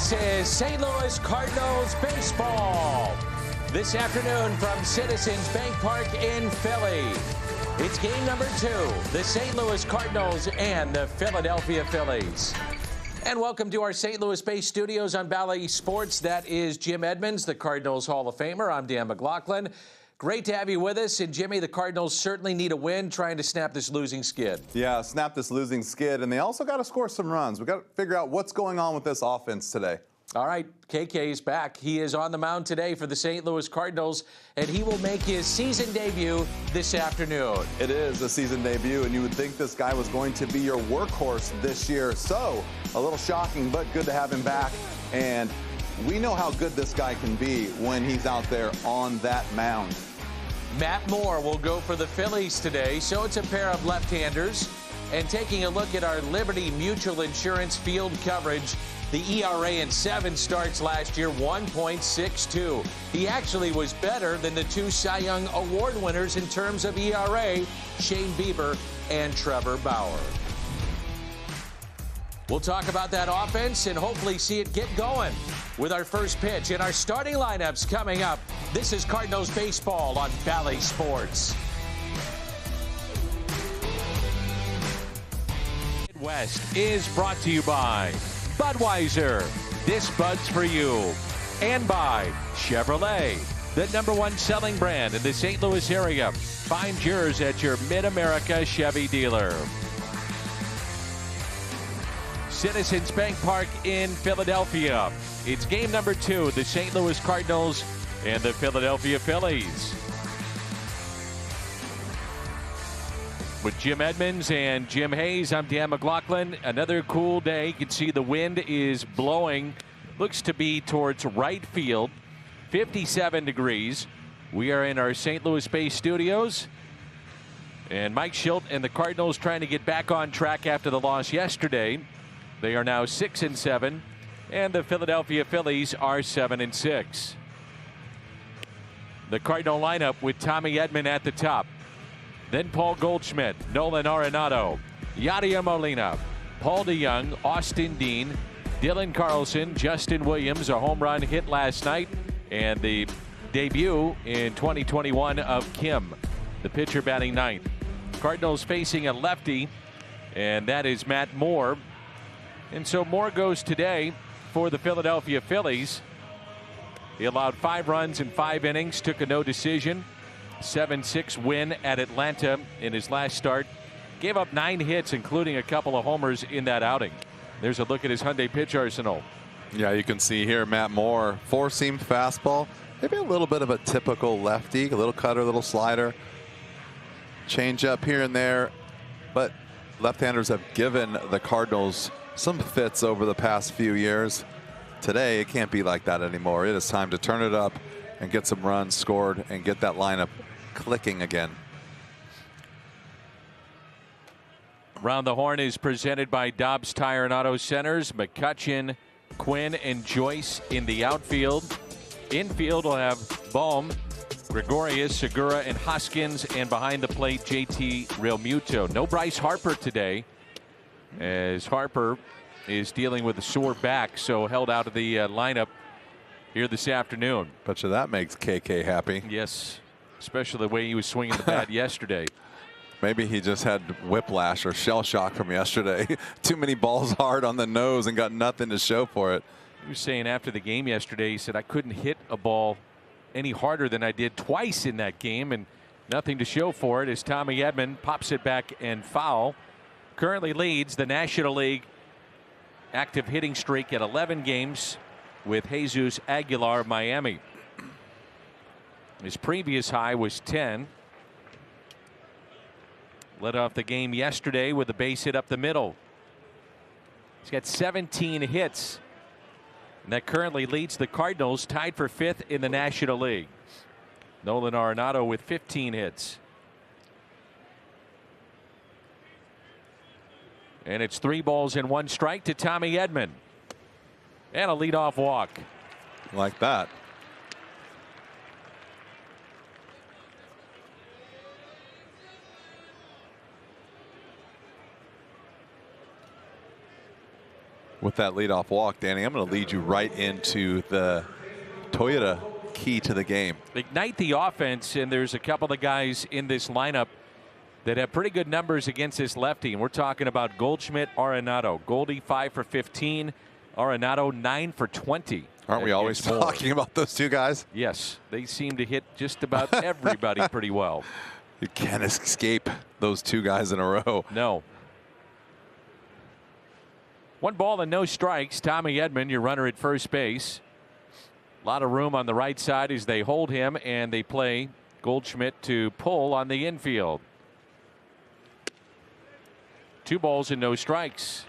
This is St. Louis Cardinals baseball. This afternoon from Citizens Bank Park in Philly. It's game number 2, the St. Louis Cardinals and the Philadelphia Phillies. And welcome to our St. Louis-based studios on Bally Sports. That is Jim Edmonds, the Cardinals Hall of Famer. I'm Dan McLaughlin. Great to have you with us. And, Jimmy, the Cardinals certainly need a win trying to snap this losing skid. Yeah, snap this losing skid. And they also got to score some runs. We've got to figure out what's going on with this offense today. All right, KK is back. He is on the mound today for the St. Louis Cardinals, and he will make his season debut this afternoon. It is a season debut, and you would think this guy was going to be your workhorse this year. So, a little shocking, but good to have him back. And we know how good this guy can be when he's out there on that mound. Matt Moore will go for the Phillies today, so it's a pair of left-handers. And taking a look at our Liberty Mutual Insurance field coverage, the ERA in 7 starts last year, 1.62. He actually was better than the 2 Cy Young Award winners in terms of ERA, Shane Bieber and Trevor Bauer. We'll talk about that offense and hopefully see it get going with our first pitch and our starting lineups coming up. This is Cardinals baseball on Bally Sports. West is brought to you by Budweiser. This Bud's for you. And by Chevrolet, the #1 selling brand in the St. Louis area. Find yours at your Mid-America Chevy dealer. Citizens Bank Park in Philadelphia. It's game number 2, the St. Louis Cardinals and the Philadelphia Phillies. With Jim Edmonds and Jim Hayes, I'm Dan McLaughlin. Another cool day. You can see the wind is blowing. Looks to be towards right field. 57 degrees. We are in our St. Louis-based studios. And Mike Schilt and the Cardinals trying to get back on track after the loss yesterday. They are now 6-7, and the Philadelphia Phillies are 7-6. The Cardinal lineup with Tommy Edman at the top. Then Paul Goldschmidt, Nolan Arenado, Yadier Molina, Paul DeJong, Austin Dean, Dylan Carlson, Justin Williams, a home run hit last night, and the debut in 2021 of Kim, the pitcher batting 9th. Cardinals facing a lefty, and that is Matt Moore. And so Moore goes today for the Philadelphia Phillies. He allowed 5 runs in 5 innings, took a no decision. 7-6 win at Atlanta in his last start. Gave up 9 hits, including a couple of homers in that outing. There's a look at his Hyundai pitch arsenal. Yeah, you can see here Matt Moore, 4-seam fastball. Maybe a little bit of a typical lefty, a little cutter, a little slider. Change up here and there. But left-handers have given the Cardinals some fits over the past few years. Today, it can't be like that anymore. It is time to turn it up and get some runs scored and get that lineup clicking again. Round the Horn is presented by Dobbs Tire and Auto Centers. McCutcheon, Quinn, and Joyce in the outfield. Infield will have Bohm, Gregorius, Segura, and Hoskins, and behind the plate, JT Realmuto. No Bryce Harper today, as Harper is dealing with a sore back, so held out of the lineup here this afternoon. Bet you that makes KK happy. Yes, especially the way he was swinging the bat yesterday. Maybe he just had whiplash or shell shock from yesterday. Too many balls hard on the nose and got nothing to show for it. He was saying after the game yesterday, he said, I couldn't hit a ball any harder than I did twice in that game, and nothing to show for it as Tommy Edman pops it back and foul. Currently leads the National League active hitting streak at 11 games with Jesus Aguilar of Miami. His previous high was 10. Led off the game yesterday with a base hit up the middle. He's got 17 hits. And that currently leads the Cardinals, tied for 5th in the National League. Nolan Arenado with 15 hits. And it's 3 balls and 1 strike to Tommy Edman. And a leadoff walk. Like that. With that leadoff walk, Danny, I'm going to lead you right into the Toyota key to the game. Ignite the offense, and there's a couple of guys in this lineup that have pretty good numbers against this lefty. And we're talking about Goldschmidt, Arenado. Goldie 5 for 15, Arenado 9 for 20. Aren't we always talking about those two guys? Yes, they seem to hit just about everybody pretty well. You can't escape those two guys in a row. No. 1 ball and no strikes. Tommy Edman, your runner at first base. A lot of room on the right side as they hold him, and they play Goldschmidt to pull on the infield. 2 balls and no strikes.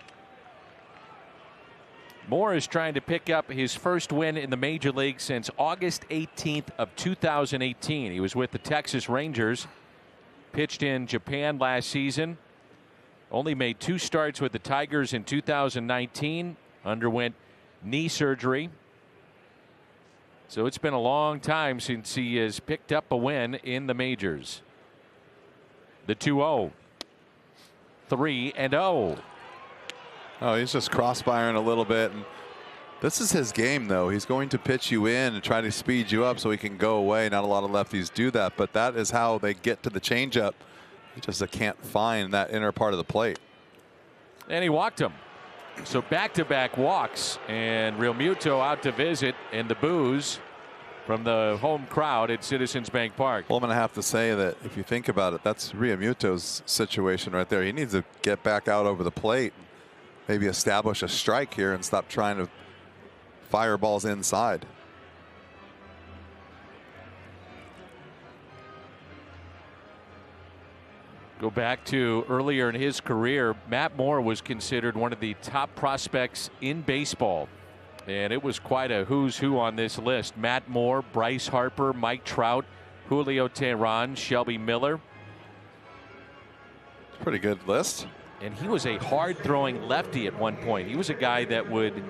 Moore is trying to pick up his first win in the major league since August 18th of 2018. He was with the Texas Rangers, pitched in Japan last season, only made 2 starts with the Tigers in 2019, underwent knee surgery. So it's been a long time since he has picked up a win in the majors. The 2-0. 3-0. Oh, he's just cross-firing a little bit. And this is his game, though. He's going to pitch you in and try to speed you up so he can go away. Not a lot of lefties do that, but that is how they get to the changeup. He just can't find that inner part of the plate. And he walked him. So back-to-back walks, and Real Muto out to visit, and the boos from the home crowd at Citizens Bank Park. Well, I'm going to have to say that if you think about it, that's Realmuto's situation right there. He needs to get back out over the plate, maybe establish a strike here and stop trying to fire balls inside. Go back to earlier in his career, Matt Moore was considered one of the top prospects in baseball. And it was quite a who's who on this list. Matt Moore, Bryce Harper, Mike Trout, Julio Teheran, Shelby Miller. Pretty good list. And he was a hard throwing lefty at one point. He was a guy that would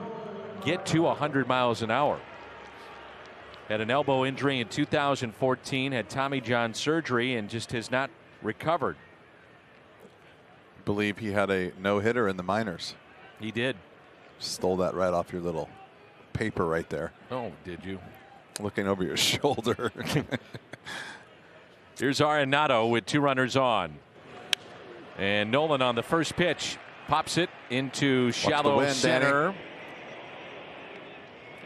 get to 100 miles an hour. Had an elbow injury in 2014, had Tommy John surgery, and just has not recovered. I believe he had a no-hitter in the minors. He did. Stole that right off your little paper right there. Oh, did you? Looking over your shoulder. Here's Arenado with 2 runners on. And Nolan on the first pitch pops it into shallow wind, center. Danny.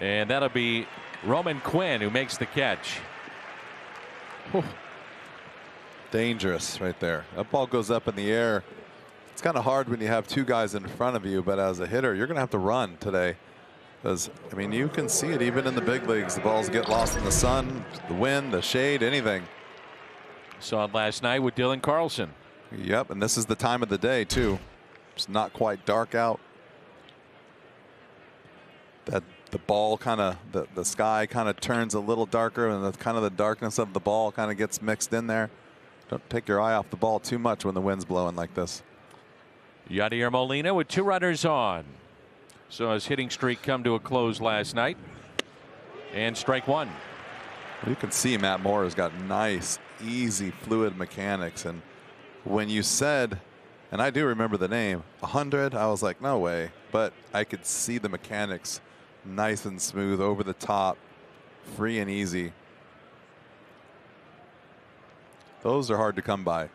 And that'll be Roman Quinn who makes the catch. Whew. Dangerous right there. That ball goes up in the air. It's kind of hard when you have 2 guys in front of you, but as a hitter, you're going to have to run today. Because, I mean, you can see it even in the big leagues. The balls get lost in the sun, the wind, the shade, anything. Saw it last night with Dylan Carlson. Yep, and this is the time of the day, too. It's not quite dark out. That the ball kind of, the sky kind of turns a little darker, and the kind of the darkness of the ball kind of gets mixed in there. Don't take your eye off the ball too much when the wind's blowing like this. Yadier Molina with 2 runners on. So his hitting streak come to a close last night. And strike 1. You can see Matt Moore has got nice, easy, fluid mechanics. And when you said, and I do remember the name, 100, I was like, no way. But I could see the mechanics nice and smooth, over the top, free and easy. Those are hard to come by.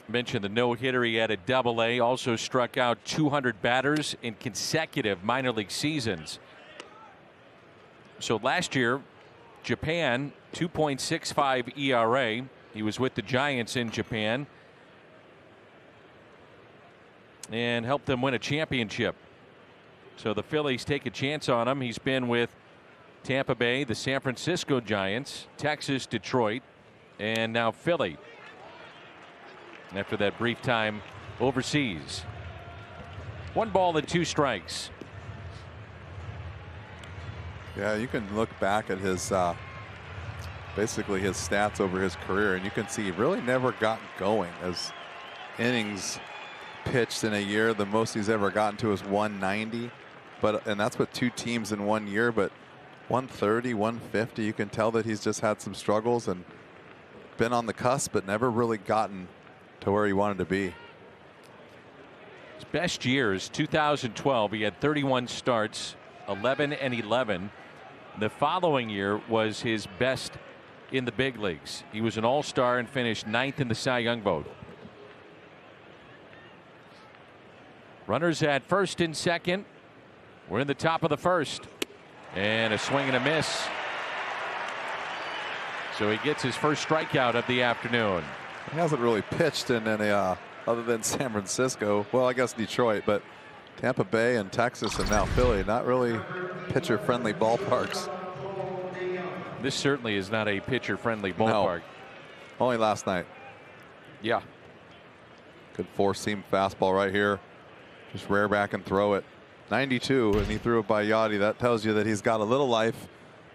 Mentioned the no-hitter. He had a double-A. Also struck out 200 batters in consecutive minor league seasons. So last year, Japan, 2.65 ERA. He was with the Giants in Japan and helped them win a championship. So the Phillies take a chance on him. He's been with Tampa Bay, the San Francisco Giants, Texas, Detroit, and now Philly. After that brief time overseas. 1 ball and 2 strikes. Yeah, you can look back at his basically his stats over his career, and you can see he really never got going as innings pitched in a year. The most he's ever gotten to is 190, and that's with 2 teams in 1 year. But 130, 150, you can tell that he's just had some struggles and been on the cusp, but never really gotten to where he wanted to be. His best years, 2012, he had 31 starts, 11 and 11. The following year was his best in the big leagues. He was an all-star and finished 9th in the Cy Young vote. Runners at first and second. We're in the top of the first. And a swing and a miss. So he gets his first strikeout of the afternoon. He hasn't really pitched in any other than San Francisco. Well, I guess Detroit, but Tampa Bay and Texas and now Philly, not really pitcher-friendly ballparks. This certainly is not a pitcher-friendly ballpark. No, only last night. Yeah. Good four-seam fastball right here. Just rear back and throw it. 92, and he threw it by Yachty. That tells you that he's got a little life,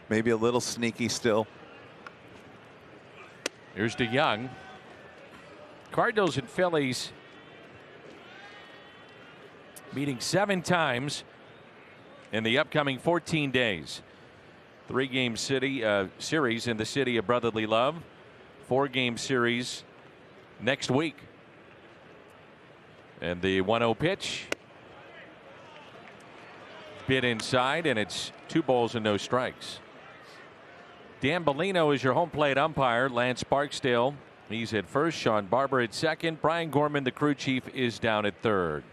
maybe a little sneaky still. Here's DeYoung. Cardinals and Phillies meeting 7 times in the upcoming 14 days. 3-game series in the city of brotherly love. 4-game series next week. And the 1-0 pitch. Bit inside, and it's 2 balls and no strikes. Dan Bellino is your home plate umpire. Lance Barksdale, he's at first. Sean Barber at second. Brian Gorman, the crew chief, is down at third.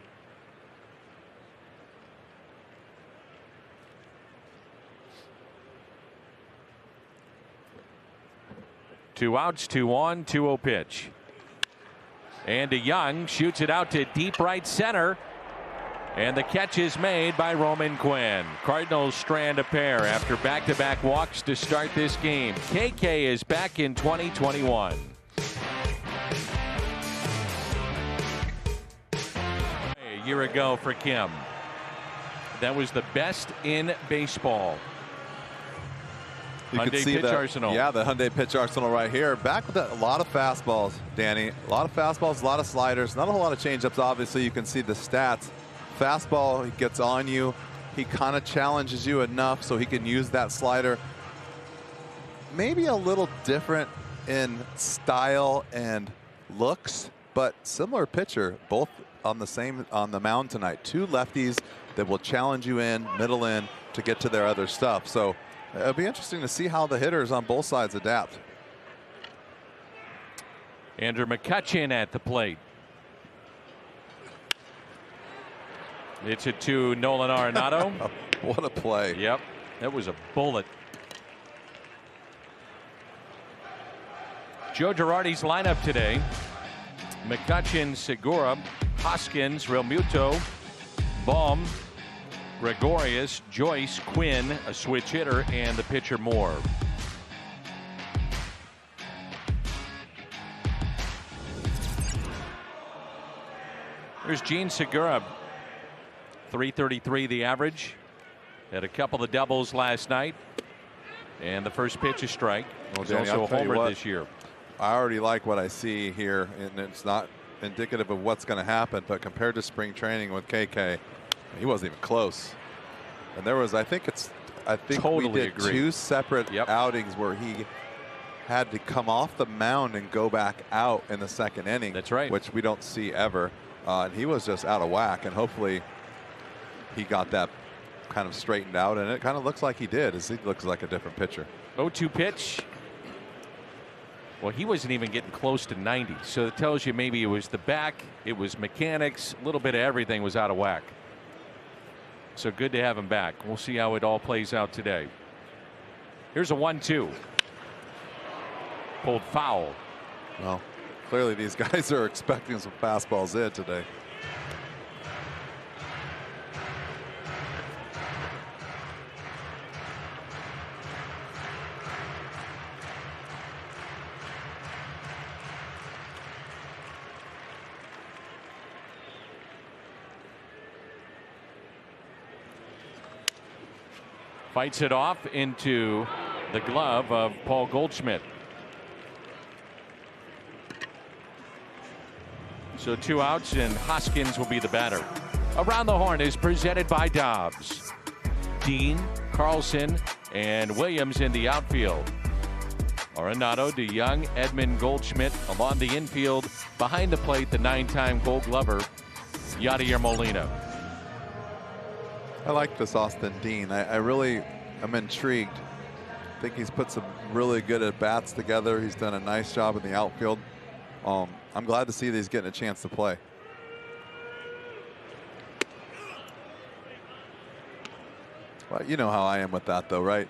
Two outs, 2 on, 2-0 pitch. And DeYoung shoots it out to deep right center. And the catch is made by Roman Quinn. Cardinals strand a pair after back-to-back walks to start this game. KK is back in 2021. A year ago for Kim. That was the best in baseball. You Hyundai can see pitch that, arsenal. Yeah, the Hyundai pitch arsenal right here. Back with a lot of fastballs, Danny. A lot of fastballs, a lot of sliders. Not a whole lot of changeups. Obviously, you can see the stats. Fastball, he gets on you. He kind of challenges you enough so he can use that slider. Maybe a little different in style and looks, but similar pitcher. Both on the mound tonight. 2 lefties that will challenge you in, middle in, to get to their other stuff. So it'll be interesting to see how the hitters on both sides adapt. Andrew McCutchen at the plate. It's it to Nolan Arenado. What a play. Yep, that was a bullet. Joe Girardi's lineup today: McCutchen, Segura, Hoskins, Realmuto, Baum, Gregorius, Joyce, Quinn, a switch hitter, and the pitcher Moore. There's Gene Segura. 333 the average. Had a couple of doubles last night. And the first pitch is strike. Was also a homer this year. I already like what I see here, and it's not indicative of what's going to happen, but compared to spring training with KK, he wasn't even close. And there was, I think totally we did agree. 2 separate outings where he had to come off the mound and go back out in the 2nd inning. That's right. Which we don't see ever. And he was just out of whack, and hopefully he got that kind of straightened out, and it kind of looks like he did, as he looks like a different pitcher. 0-2 pitch. Well, he wasn't even getting close to 90, so it tells you maybe it was the back, it was mechanics, a little bit of everything was out of whack. So good to have him back. We'll see how it all plays out today. Here's a 1-2. Pulled foul. Well, clearly these guys are expecting some fastballs in today. Fights it off into the glove of Paul Goldschmidt. So 2 outs, and Hoskins will be the batter. Around the Horn is presented by Dobbs. Dean, Carlson, and Williams in the outfield. Arenado, DeYoung, Edman, Goldschmidt along the infield. Behind the plate, the 9-time Gold Glover, Yadier Molina. I like this Austin Dean. I really am intrigued. I think he's put some really good at-bats together. He's done a nice job in the outfield. I'm glad to see that he's getting a chance to play. Well, you know how I am with that, though, right?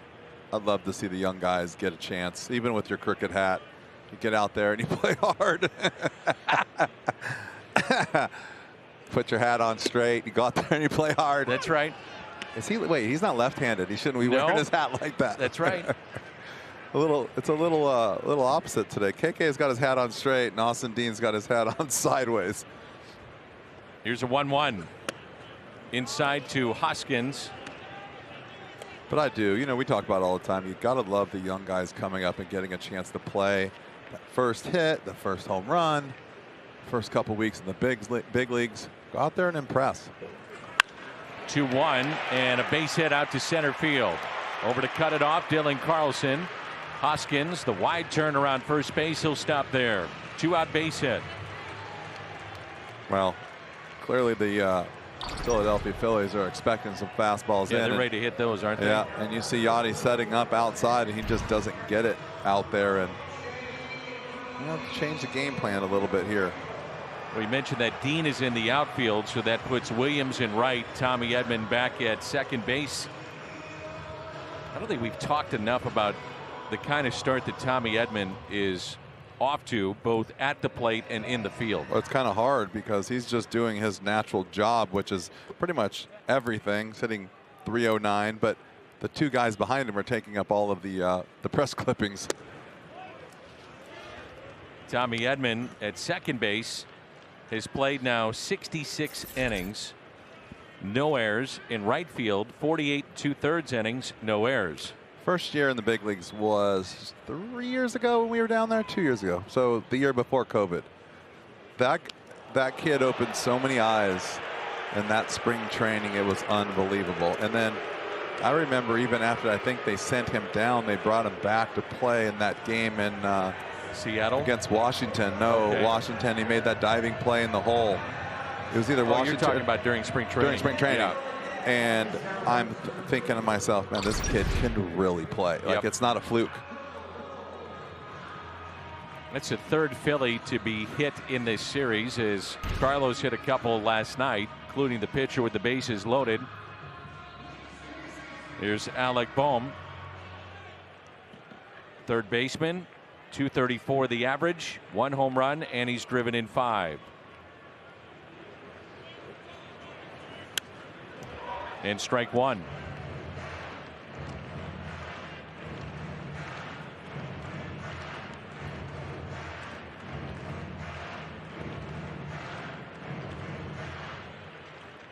I'd love to see the young guys get a chance, even with your cricket hat. You get out there and you play hard. Put your hat on straight. You go out there and you play hard. That's right. Is he? Wait, he's not left-handed. He shouldn't be wearing his hat like that. That's right. It's a little opposite today. KK's got his hat on straight, and Austin Dean's got his hat on sideways. Here's a 1-1. Inside to Hoskins. But I do. You know, we talk about it all the time. You got to love the young guys coming up and getting a chance to play. That first hit, the first home run, first couple weeks in the big leagues. Go out there and impress. 2-1 and a base hit out to center field. Over to cut it off, Dylan Carlson. Hoskins, the wide turn around first base. He'll stop there. 2-out base hit. Well, clearly the Philadelphia Phillies are expecting some fastballs in. Yeah, they're ready to hit those, aren't they? Yeah, and you see Yachty setting up outside, and he just doesn't get it out there. And you have to change the game plan a little bit here. We mentioned that Dean is in the outfield, so that puts Williams in right, Tommy Edman back at second base. I don't think we've talked enough about the kind of start that Tommy Edman is off to, both at the plate and in the field. Well, it's kind of hard because he's just doing his natural job, which is pretty much everything, sitting 309, but the two guys behind him are taking up all of the press clippings. Tommy Edman at second base has played now 66 innings, no errors. In right field, 48 2/3 innings, no errors. First year in the big leagues was 3 years ago when we were down there, 2 years ago. So the year before COVID. That kid opened so many eyes in that spring training. It was unbelievable. And then I remember even after I think they sent him down, they brought him back to play in that game in Seattle against Washington. No, okay. Washington. He made that diving play in the hole. It was either Washington. You're talking about during spring training. During spring training. Yeah. And I'm thinking to myself, man, this kid can really play. Like, it's not a fluke. That's the third Philly to be hit in this series, as Carlos hit a couple last night, including the pitcher with the bases loaded. Here's Alec Bohm, third baseman, 234 the average, 1 home run, and he's driven in 5. And strike 1.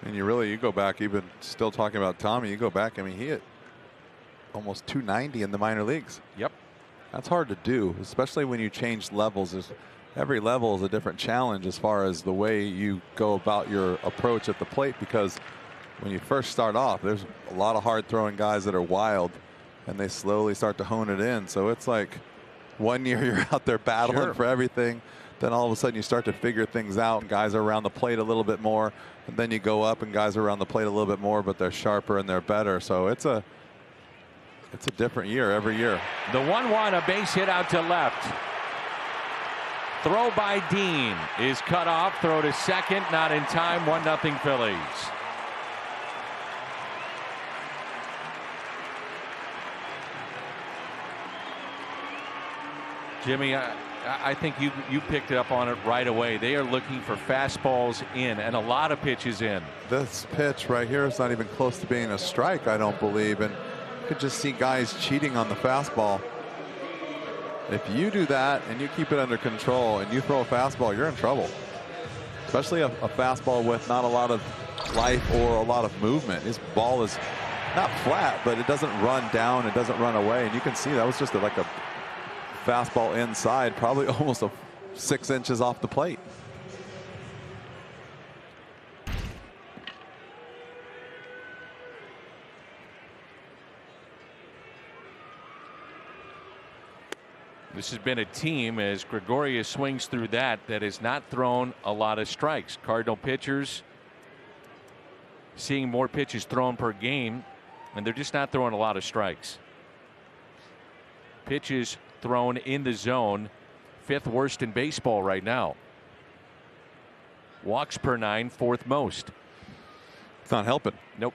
And you go back, even still talking about Tommy, you go back, I mean, he hit almost 290 in the minor leagues. Yep. That's hard to do, especially when you change levels. Every level is a different challenge as far as the way you go about your approach at the plate, because when you first start off, there's a lot of hard throwing guys that are wild, and they slowly start to hone it in. So it's like 1 year you're out there battling for everything. Then all of a sudden you start to figure things out, and guys are around the plate a little bit more. And then you go up and guys are around the plate a little bit more, but they're sharper and they're better. So it's a different year every year. The 1-1, a base hit out to left. Throw by Dean is cut off. Throw to second, not in time. 1-0 Phillies. Jimmy, I think you picked it up on it right away. They are looking for fastballs in and a lot of pitches in. This pitch right here is not even close to being a strike, I don't believe. And you could just see guys cheating on the fastball. If you do that and you keep it under control and you throw a fastball, you're in trouble. Especially a fastball with not a lot of life or a lot of movement. His ball is not flat, but it doesn't run down. It doesn't run away. And you can see that was just like a fastball inside, probably almost 6 inches off the plate. This has been a team, as Gregorius swings through that has not thrown a lot of strikes. Cardinal pitchers seeing more pitches thrown per game, and they're just not throwing a lot of strikes. Pitches thrown in the zone, 5th worst in baseball right now. Walks per 9, 4th most. It's not helping. Nope.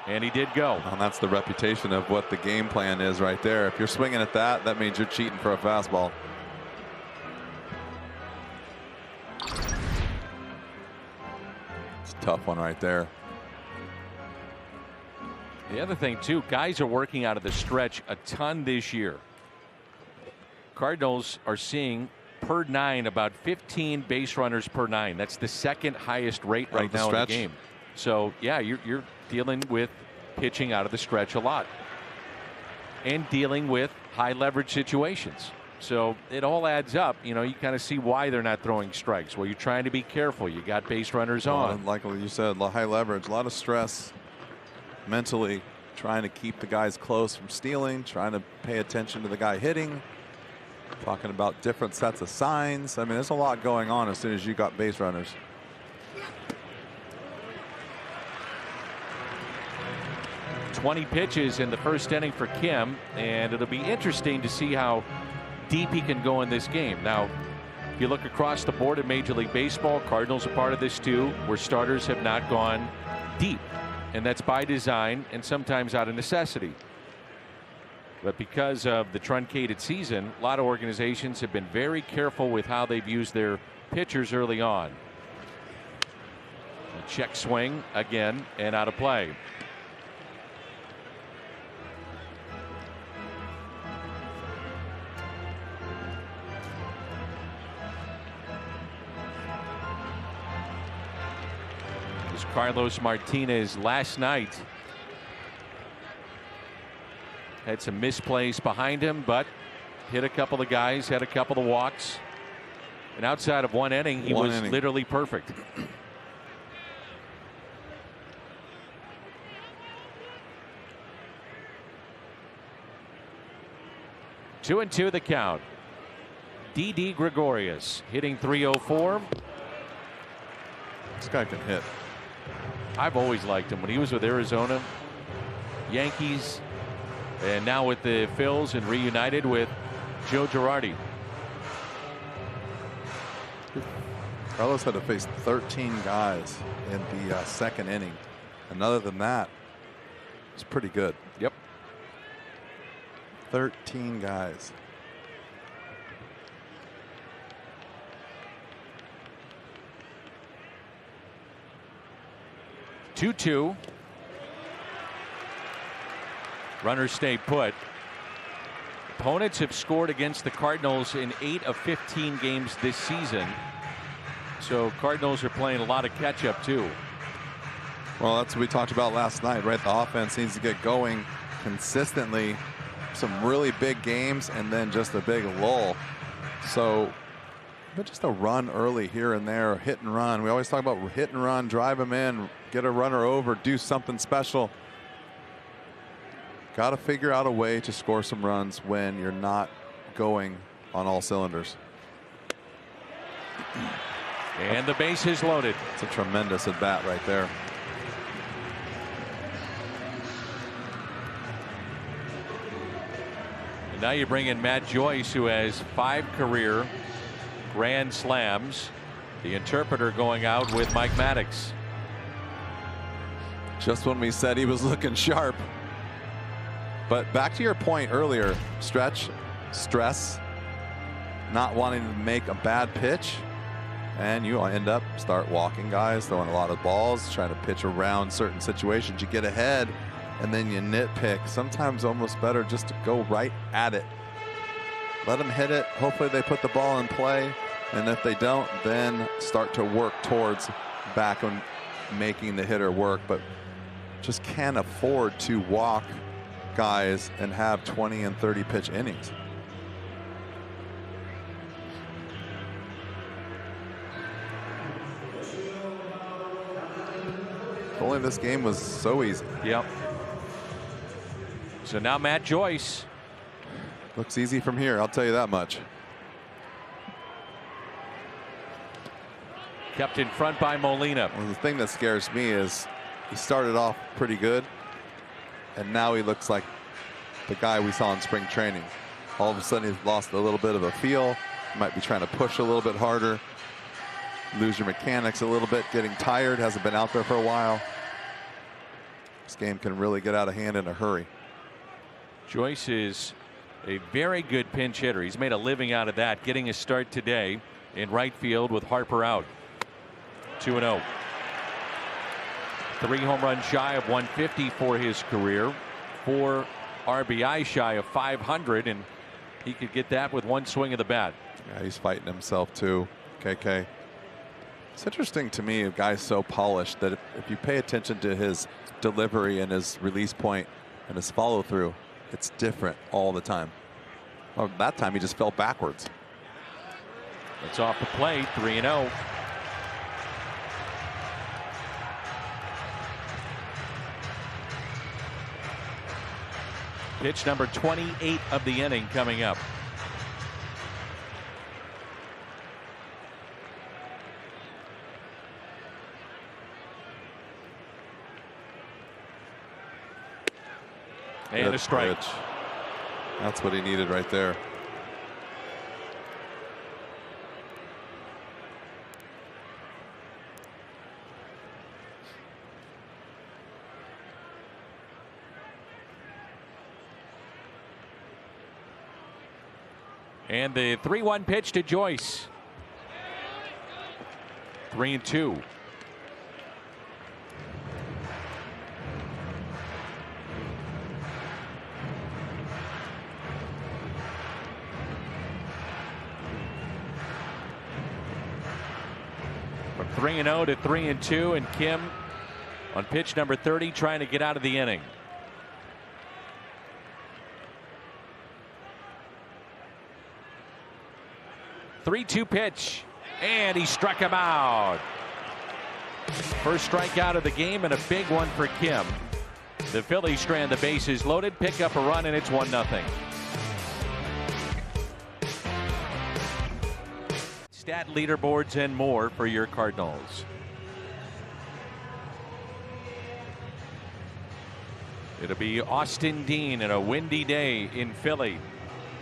And he did go. And that's the reputation of what the game plan is right there. If you're swinging at that, that means you're cheating for a fastball. It's a tough one right there. The other thing, too, guys are working out of the stretch a ton this year. Cardinals are seeing per 9 about 15 base runners per 9. That's the 2nd highest rate right now in the game. So, yeah, you're dealing with pitching out of the stretch a lot and dealing with high leverage situations. So it all adds up. You know, you kind of see why they're not throwing strikes. Well, you're trying to be careful. You got base runners on. Like you said, high leverage, a lot of stress mentally, trying to keep the guys close from stealing, trying to pay attention to the guy hitting, talking about different sets of signs. I mean, there's a lot going on as soon as you got base runners. "20 pitches in the first inning for Kim, and it'll be interesting to see how deep he can go in this game. Now, if you look across the board in Major League Baseball, Cardinals are part of this too, where starters have not gone deep, and that's by design and sometimes out of necessity. But because of the truncated season, a lot of organizations have been very careful with how they've used their pitchers early on. A check swing again and out of play. Carlos Martinez last night had some misplays behind him, but hit a couple of guys, had a couple of walks, and outside of one inning, he was literally perfect. Two and two the count. Didi Gregorius hitting .304. This guy can hit. I've always liked him when he was with Arizona, Yankees, and now with the Phils and reunited with Joe Girardi. Carlos had to face 13 guys in the 2nd inning. And other than that, it's pretty good. Yep. 13 guys. Two. Runners stay put. Opponents have scored against the Cardinals in 8 of 15 games this season. So Cardinals are playing a lot of catch up too. Well, that's what we talked about last night, right? The offense needs to get going consistently. Some really big games and then just a big lull. So but just a run early here and there, hit and run. We always talk about hit and run, drive them in, get a runner over, do something special. Got to figure out a way to score some runs when you're not going on all cylinders. And the base is loaded. It's a tremendous at bat right there. And now you bring in Matt Joyce, who has 5 career grand slams. The interpreter going out with Mike Maddox. Just when we said he was looking sharp. But back to your point earlier, stress, not wanting to make a bad pitch, and you end up start walking guys, throwing a lot of balls, trying to pitch around certain situations. You get ahead and then you nitpick. Sometimes almost better just to go right at it. Let them hit it. Hopefully they put the ball in play. And if they don't, then start to work towards back on making the hitter work. But just can't afford to walk guys and have 20 and 30 pitch innings. If only this game was so easy. Yep. So now Matt Joyce. Looks easy from here, I'll tell you that much. Kept in front by Molina. Well, the thing that scares me is he started off pretty good, and now he looks like the guy we saw in spring training. All of a sudden he's lost a little bit of a feel. He might be trying to push a little bit harder. Lose your mechanics a little bit, getting tired, hasn't been out there for a while. This game can really get out of hand in a hurry. Joyce is a very good pinch hitter. He's made a living out of that, getting a start today in right field with Harper out. 2-0. 3 home runs shy of 150 for his career. 4 RBI shy of 500, and he could get that with one swing of the bat. Yeah, he's fighting himself too, KK. It's interesting to me, a guy so polished that if you pay attention to his delivery and his release point and his follow through, it's different all the time. Well, that time he just fell backwards. It's off the plate, 3-0. Pitch number 28 of the inning coming up. And a strike. Pitch. That's what he needed right there. And the 3-1 pitch to Joyce. 3-2. From 3-0 to 3-2, and Kim on pitch number 30 trying to get out of the inning. Three-two pitch, and he struck him out. First strikeout of the game, and a big one for Kim. The Phillies strand the bases loaded, pick up a run, and it's 1-0. Stat leaderboards and more for your Cardinals. It'll be Austin Dean and a windy day in Philly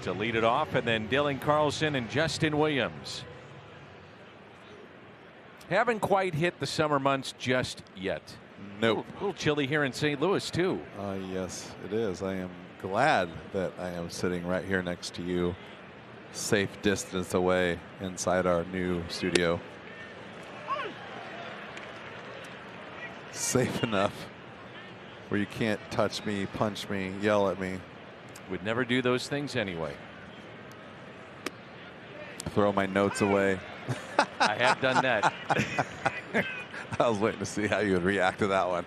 to lead it off, and then Dylan Carlson and Justin Williams. Haven't quite hit the summer months just yet. Nope. A little chilly here in St. Louis too. Yes, it is. I am glad that I am sitting right here next to you, safe distance away inside our new studio. Safe enough where you can't touch me, punch me, yell at me. Would never do those things anyway. Throw my notes away. I have done that. I was waiting to see how you would react to that one.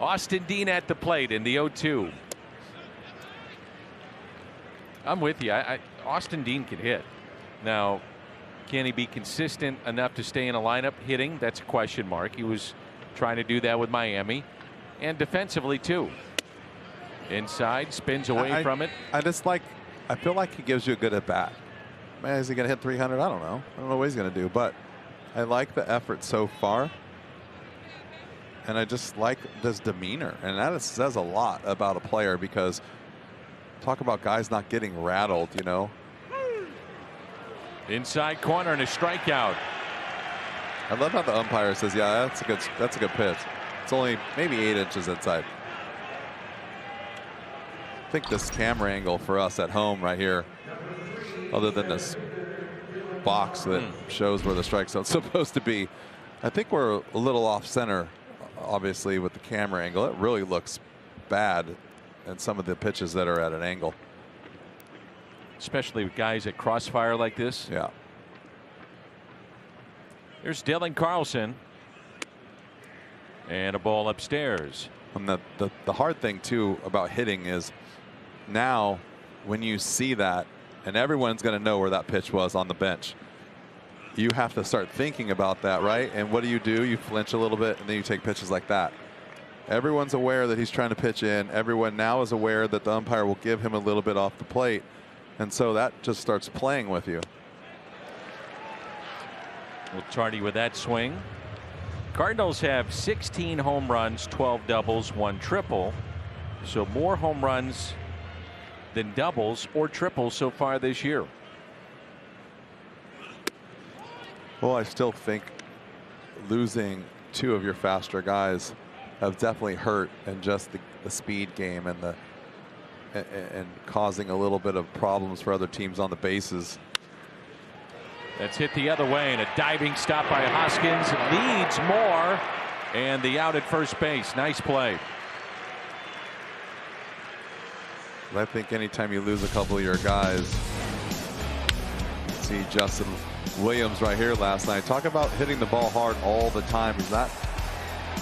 Austin Dean at the plate in the 0-2. I'm with you. Austin Dean can hit. Now, can he be consistent enough to stay in a lineup hitting? That's a question mark. He was trying to do that with Miami. And defensively too. Inside, spins away from it. I feel like he gives you a good at bat. Man, is he going to hit 300? I don't know. I don't know what he's going to do, but I like the effort so far. And I just like this demeanor. And that says a lot about a player, because talk about guys not getting rattled, you know. Inside corner and a strikeout. I love how the umpire says, yeah, that's a good pitch. It's only maybe 8 inches inside. I think this camera angle for us at home right here, other than this box that shows where the strike zone's supposed to be, I think we're a little off center, obviously, with the camera angle. It really looks bad in some of the pitches that are at an angle. Especially with guys at crossfire like this. Yeah. Here's Dylan Carlson. And a ball upstairs. And the hard thing too about hitting is now when you see that, and everyone's going to know where that pitch was on the bench, you have to start thinking about that, right? And what do? You flinch a little bit, and then you take pitches like that. Everyone's aware that he's trying to pitch in. Everyone now is aware that the umpire will give him a little bit off the plate. And so that just starts playing with you. Well, Tardy with that swing. Cardinals have 16 home runs, 12 doubles, 1 triple. So more home runs than doubles or triples so far this year. Well, I still think losing 2 of your faster guys have definitely hurt, and just the speed game and causing a little bit of problems for other teams on the bases. That's hit the other way, and a diving stop by Hoskins leads Moore, and the out at first base. Nice play. I think anytime you lose a couple of your guys, see Justin Williams right here last night. Talk about hitting the ball hard all the time. He's not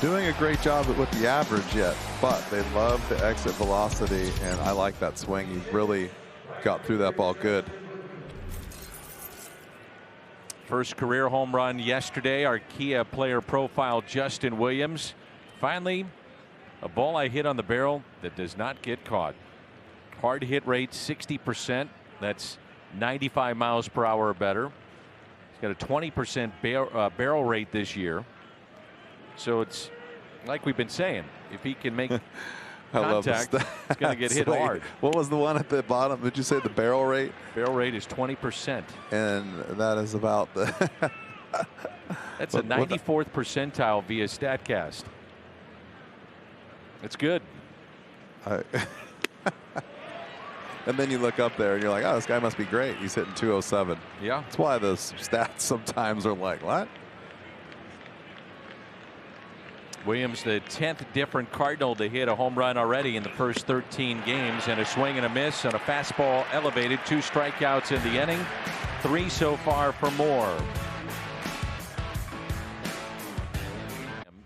doing a great job with the average yet, but they love the exit velocity, and I like that swing. He really got through that ball good. First career home run yesterday. Our Kia player profile, Justin Williams. Finally, a ball I hit on the barrel that does not get caught. Hard hit rate 60%. That's 95 miles per hour or better. He's got a 20% barrel rate this year. So it's like we've been saying, if he can make contact, it's going to get hit hard. What was the one at the bottom? Did you say the barrel rate? Barrel rate is 20%. And that is about the That's a 94th percentile via StatCast. It's good. And then you look up there and you're like, oh, this guy must be great. He's hitting 207. Yeah. That's why the stats sometimes are like, what? Williams, the 10th different Cardinal to hit a home run already in the first 13 games, and a swing and a miss on a fastball elevated. 2 strikeouts in the inning, 3 so far for Moore.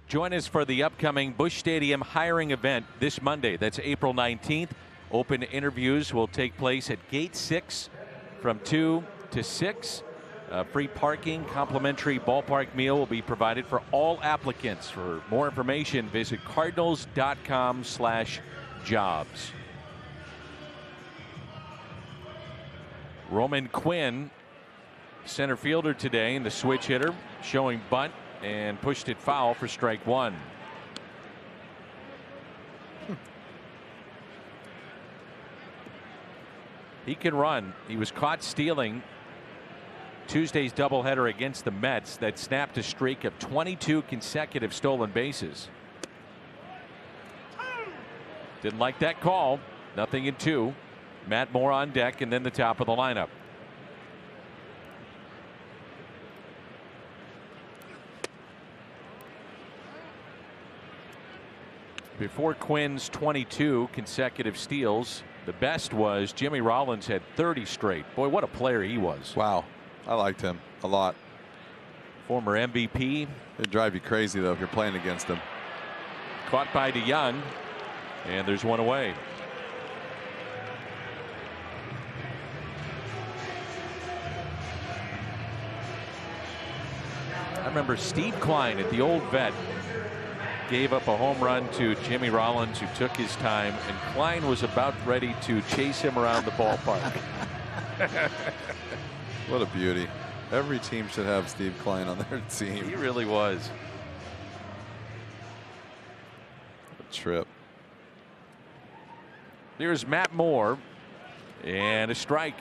Join us for the upcoming Busch Stadium hiring event this Monday. That's April 19th. Open interviews will take place at Gate 6 from 2 to 6. Free parking, complimentary ballpark meal will be provided for all applicants. For more information, visit cardinals.com/jobs. Roman Quinn, center fielder today, and the switch hitter, showing bunt and pushed it foul for strike 1. He can run. He was caught stealing Tuesday's doubleheader against the Mets that snapped a streak of 22 consecutive stolen bases. Didn't like that call. 0-2. Matt Moore on deck, and then the top of the lineup. Before Quinn's 22 consecutive steals, the best was Jimmy Rollins had 30 straight. Boy, what a player he was. Wow. I liked him a lot. Former MVP. It'd drive you crazy, though, if you're playing against him. Caught by DeYoung, and there's one away. I remember Steve Klein at the old vet gave up a home run to Jimmy Rollins, who took his time, and Klein was about ready to chase him around the ballpark. What a beauty. Every team should have Steve Klein on their team. He really was. What a trip. Here's Matt Moore, and a strike.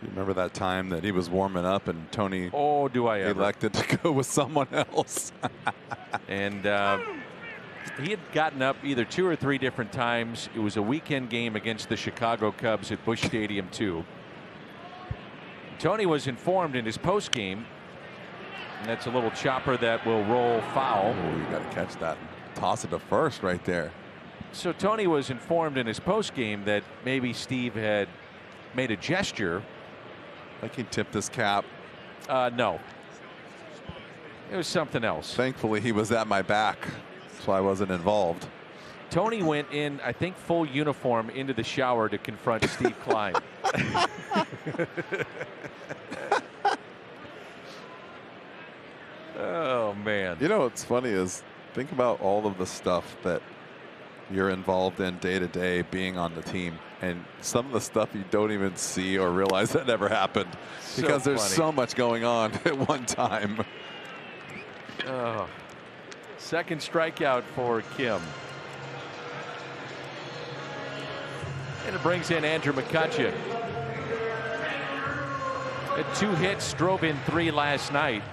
You remember that time that he was warming up and Tony elected to go with someone else? And he had gotten up either 2 or 3 different times. It was a weekend game against the Chicago Cubs at Busch Stadium 2. Tony was informed in his post game, and that's a little chopper that will roll foul. Oh, you got to catch that. Toss it to first right there. So Tony was informed in his post game that maybe Steve had made a gesture. Like he tipped his cap. No. It was something else. Thankfully, he was at my back, so I wasn't involved. Tony went in, I think, full uniform into the shower to confront Steve Klein. Oh, man. You know what's funny is, think about all of the stuff that you're involved in day to day being on the team. and some of the stuff you don't even see or realize that never happened because there's funny. so much going on at one time. Oh. Second strikeout for Kim. And it brings in Andrew McCutcheon. Had 2 hits, drove in 3 last night.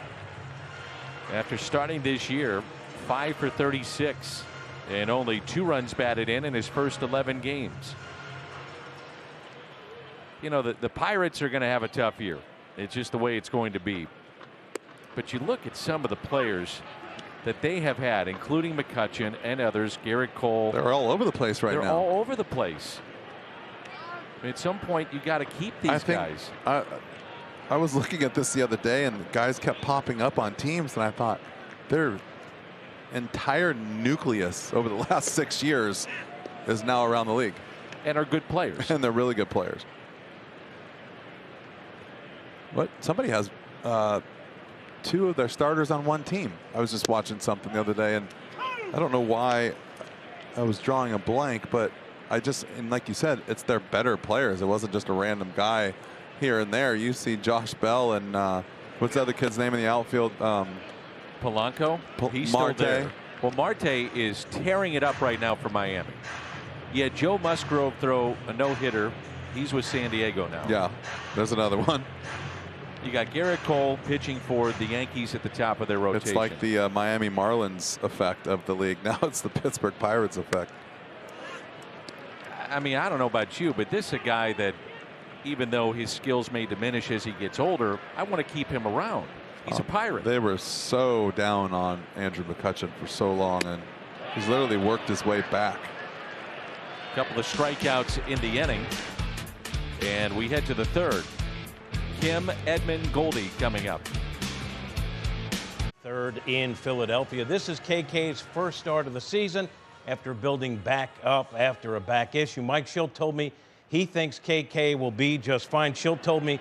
After starting this year, 5 for 36 and only 2 runs batted in his first 11 games. You know, the Pirates are going to have a tough year. It's just the way it's going to be. But you look at some of the players that they have had, including McCutcheon and others, Garrett Cole. They're all over the place right now. They're all over the place. At some point, you got to keep these guys. I was looking at this the other day, and the guys kept popping up on teams, and I thought their entire nucleus over the last 6 years is now around the league. And are good players. And they're really good players. What? Somebody has 2 of their starters on one team. I was just watching something the other day, and I don't know why I was drawing a blank, but and like you said, it's their better players. It wasn't just a random guy here and there. You see Josh Bell and what's the other kid's name in the outfield? Polanco. He's Marte. Still there. Well, Marte is tearing it up right now for Miami. Yeah, Joe Musgrove throw a no-hitter. He's with San Diego now. Yeah, there's another one. You got Garrett Cole pitching for the Yankees at the top of their rotation. It's like the Miami Marlins effect of the league. Now it's the Pittsburgh Pirates effect. I mean, I don't know about you, but this is a guy that, even though his skills may diminish as he gets older, I want to keep him around. He's a Pirate. They were so down on Andrew McCutcheon for so long, and he's literally worked his way back. A couple of strikeouts in the inning, and we head to the 3rd. Kim, Edman, Goldie coming up. 3rd in Philadelphia. This is KK's first start of the season after building back up after a back issue. Mike Schilt told me he thinks KK will be just fine. Schilt told me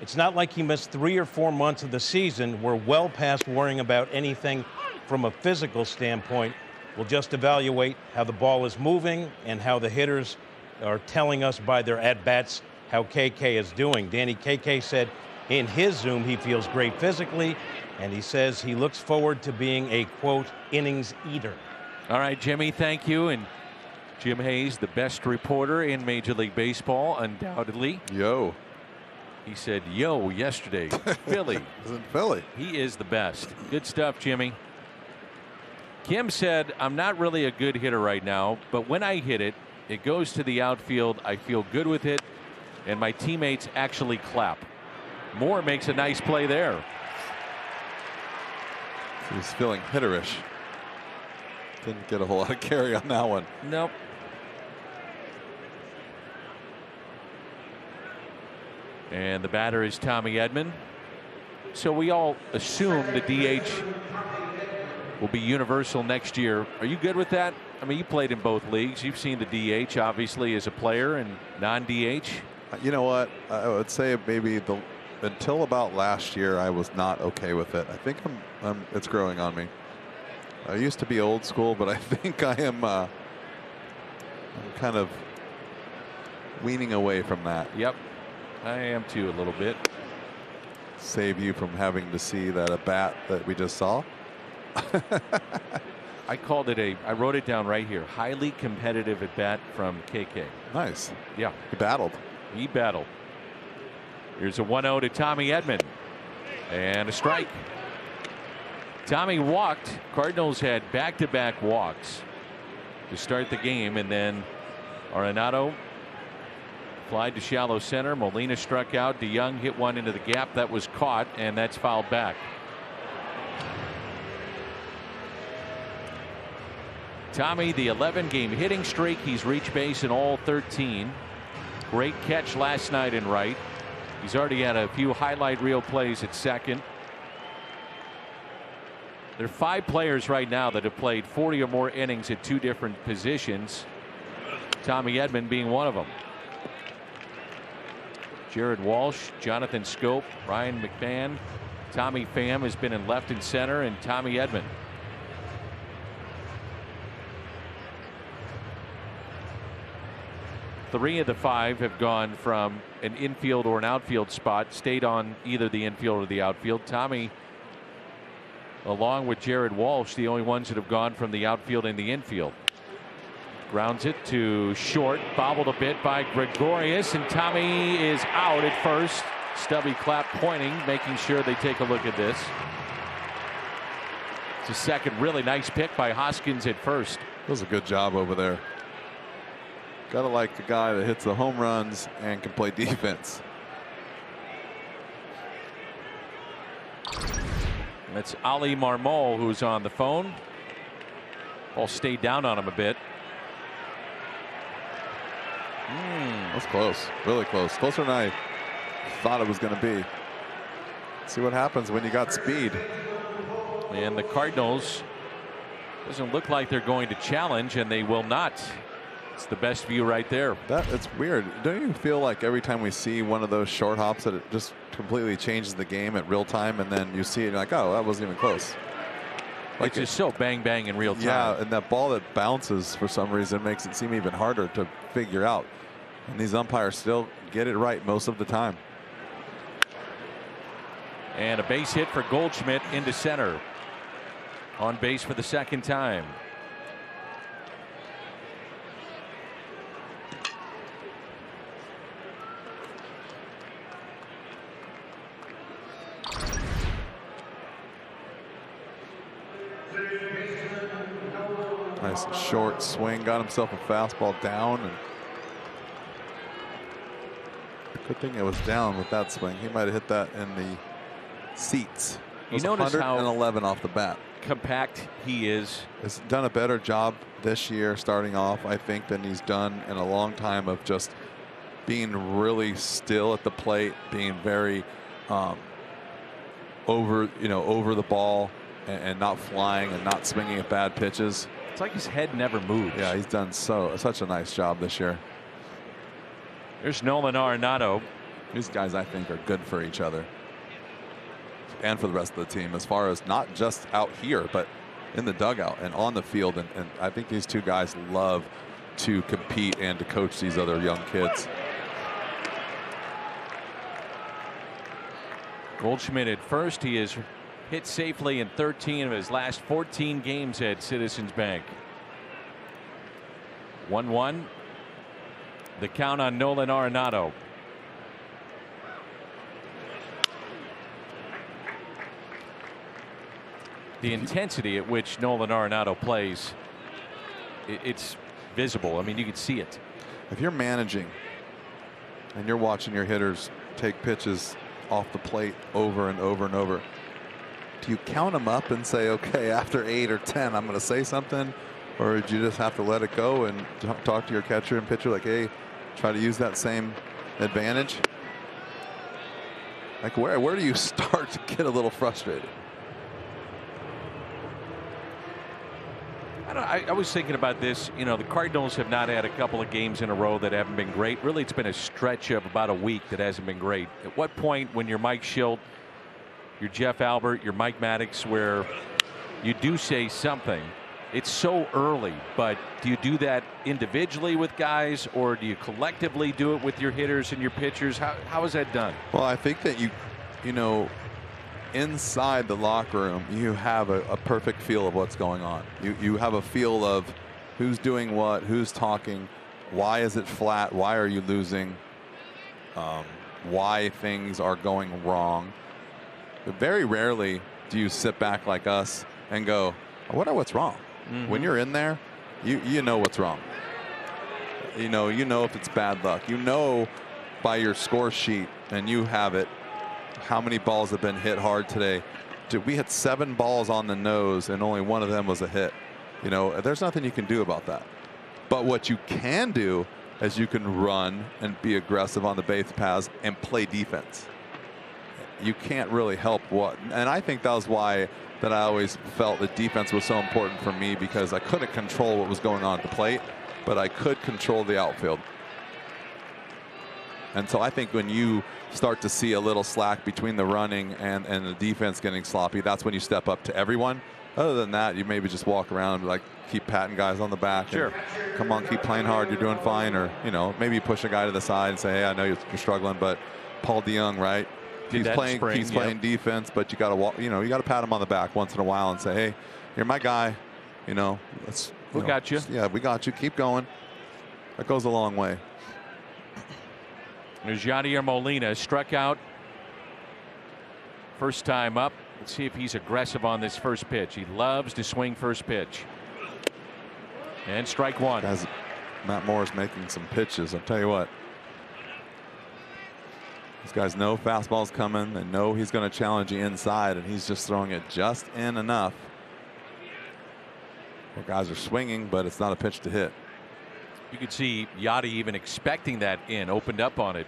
it's not like he missed 3 or 4 months of the season. We're well past worrying about anything from a physical standpoint. We'll just evaluate how the ball is moving and how the hitters are telling us by their at-bats how KK is doing. Danny, KK said in his Zoom he feels great physically, and he says he looks forward to being a, quote, innings eater. All right, Jimmy, thank you. And Jim Hayes, the best reporter in Major League Baseball, undoubtedly. Yo. He said, yo, yesterday. Philly. He's in Philly. He is the best. Good stuff, Jimmy. Kim said, I'm not really a good hitter right now, but when I hit it, it goes to the outfield. I feel good with it, and my teammates actually clap. Moore makes a nice play there. He's feeling hitterish. Didn't get a whole lot of carry on that one. Nope. And the batter is Tommy Edman. So we all assume the DH will be universal next year. Are you good with that? I mean, you played in both leagues. You've seen the DH obviously as a player and non-DH. You know what? I would say maybe until about last year, I was not okay with it. I think it's growing on me. I used to be old school, but I think I am I'm kind of weaning away from that. Yep, I am too a little bit. Save you from having to see that at bat that we just saw. I called it I wrote it down right here. Highly competitive at bat from KK. Nice. Yeah. He battled. He battled. Here's a 1-0 to Tommy Edman. And a strike. Tommy walked. Cardinals had back-to-back walks to start the game, and then Arenado flied to shallow center. Molina struck out. DeYoung hit one into the gap that was caught, and that's fouled back. Tommy, the 11-game hitting streak. He's reached base in all 13. Great catch last night in right. He's already had a few highlight reel plays at second. There are 5 players right now that have played 40 or more innings at 2 different positions. Tommy Edman being one of them. Jared Walsh, Jonathan Scope, Ryan McMahon, Tommy Pham has been in left and center, and Tommy Edman. 3 of the 5 have gone from an infield or an outfield spot, stayed on either the infield or the outfield. Tommy, along with Jared Walsh, the only ones that have gone from the outfield and the infield. Grounds it to short, bobbled a bit by Gregorius, and Tommy is out at first. Stubby Clapp pointing, making sure they take a look at this. It's a second really nice pick by Hoskins at first. That was a good job over there. Gotta like the guy that hits the home runs and can play defense. That's Ali Marmol who's on the phone. Ball stayed down on him a bit. That's close, really close. Closer than I thought it was going to be. See what happens when you got speed. And the Cardinals, doesn't look like they're going to challenge, and they will not. It's the best view right there. It's weird. Don't you feel like every time we see one of those short hops that it just completely changes the game at real time, and then you see it and you're like, oh, that wasn't even close. Like it's just so bang bang in real time. Yeah, and that ball that bounces for some reason makes it seem even harder to figure out. And these umpires still get it right most of the time. And a base hit for Goldschmidt into center. On base for the second time. Nice short swing, got himself a fastball down, and good thing it was down with that swing. He might have hit that in the seats. You notice how 111 off the bat. Compact he is. Has done a better job this year starting off, I think, than he's done in a long time of just being really still at the plate, being very over the ball and not flying and not swinging at bad pitches. It's like his head never moves. Yeah, he's done such a nice job this year. There's Nolan Arenado. These guys, I think, are good for each other and for the rest of the team, as far as not just out here, but in the dugout and on the field. And I think these two guys love to compete and to coach these other young kids. Goldschmidt at first. He has hit safely in 13 of his last 14 games at Citizens Bank. 1-1. The count on Nolan Arenado. The intensity at which Nolan Arenado plays, it's visible. I mean, you can see it. If you're managing and you're watching your hitters take pitches off the plate over and over and over, do you count them up and say, okay, after 8 or 10, I'm going to say something? Or do you just have to let it go and talk to your catcher and pitcher like, hey, try to use that same advantage? Like, where do you start to get a little frustrated? I was thinking about this. You know, the Cardinals have not had a couple of games in a row that haven't been great. Really, it's been a stretch of about a week that hasn't been great. At what point, when you're Mike Schilt, you're Jeff Albert, you're Mike Maddox, where you do say something? It's so early, but do you do that individually with guys, or do you collectively do it with your hitters and your pitchers? How is that done? Well, I think that you know, inside the locker room, you have a perfect feel of what's going on. You have a feel of who's doing what, who's talking, why is it flat, why are you losing, why things are going wrong. But very rarely do you sit back like us and go, I wonder what's wrong. Mm-hmm. When you're in there, you know what's wrong. You know if it's bad luck. You know by your score sheet, and you have it, how many balls have been hit hard today. Dude, we had 7 balls on the nose and only one of them was a hit. You know, there's nothing you can do about that. But what you can do is you can run and be aggressive on the base paths and play defense. You can't really help what, and I think that was why that I always felt that defense was so important for me, because I couldn't control what was going on at the plate, but I could control the outfield. And so I think when you start to see a little slack between the running and the defense getting sloppy, that's when you step up to everyone Other than that, you maybe just walk around and like keep patting guys on the back. Sure. Come on, keep playing hard. You're doing fine. Or, you know, maybe you push a guy to the side and say, hey, I know you're struggling, but Paul DeYoung, right? He's playing defense, but you got to walk. You know, you got to pat him on the back once in a while and say, hey, you're my guy. You know, we got you. Yeah, we got you. Keep going. That goes a long way. There's Yadier Molina, struck out first time up. Let's see if he's aggressive on this first pitch. He loves to swing first pitch. And strike one. Guys, Matt Moore's making some pitches. I'll tell you what. These guys know fastball's coming. They know he's going to challenge you inside, and he's just throwing it just in enough. The guys are swinging, but it's not a pitch to hit. You could see Yadi even expecting that in, opened up on it.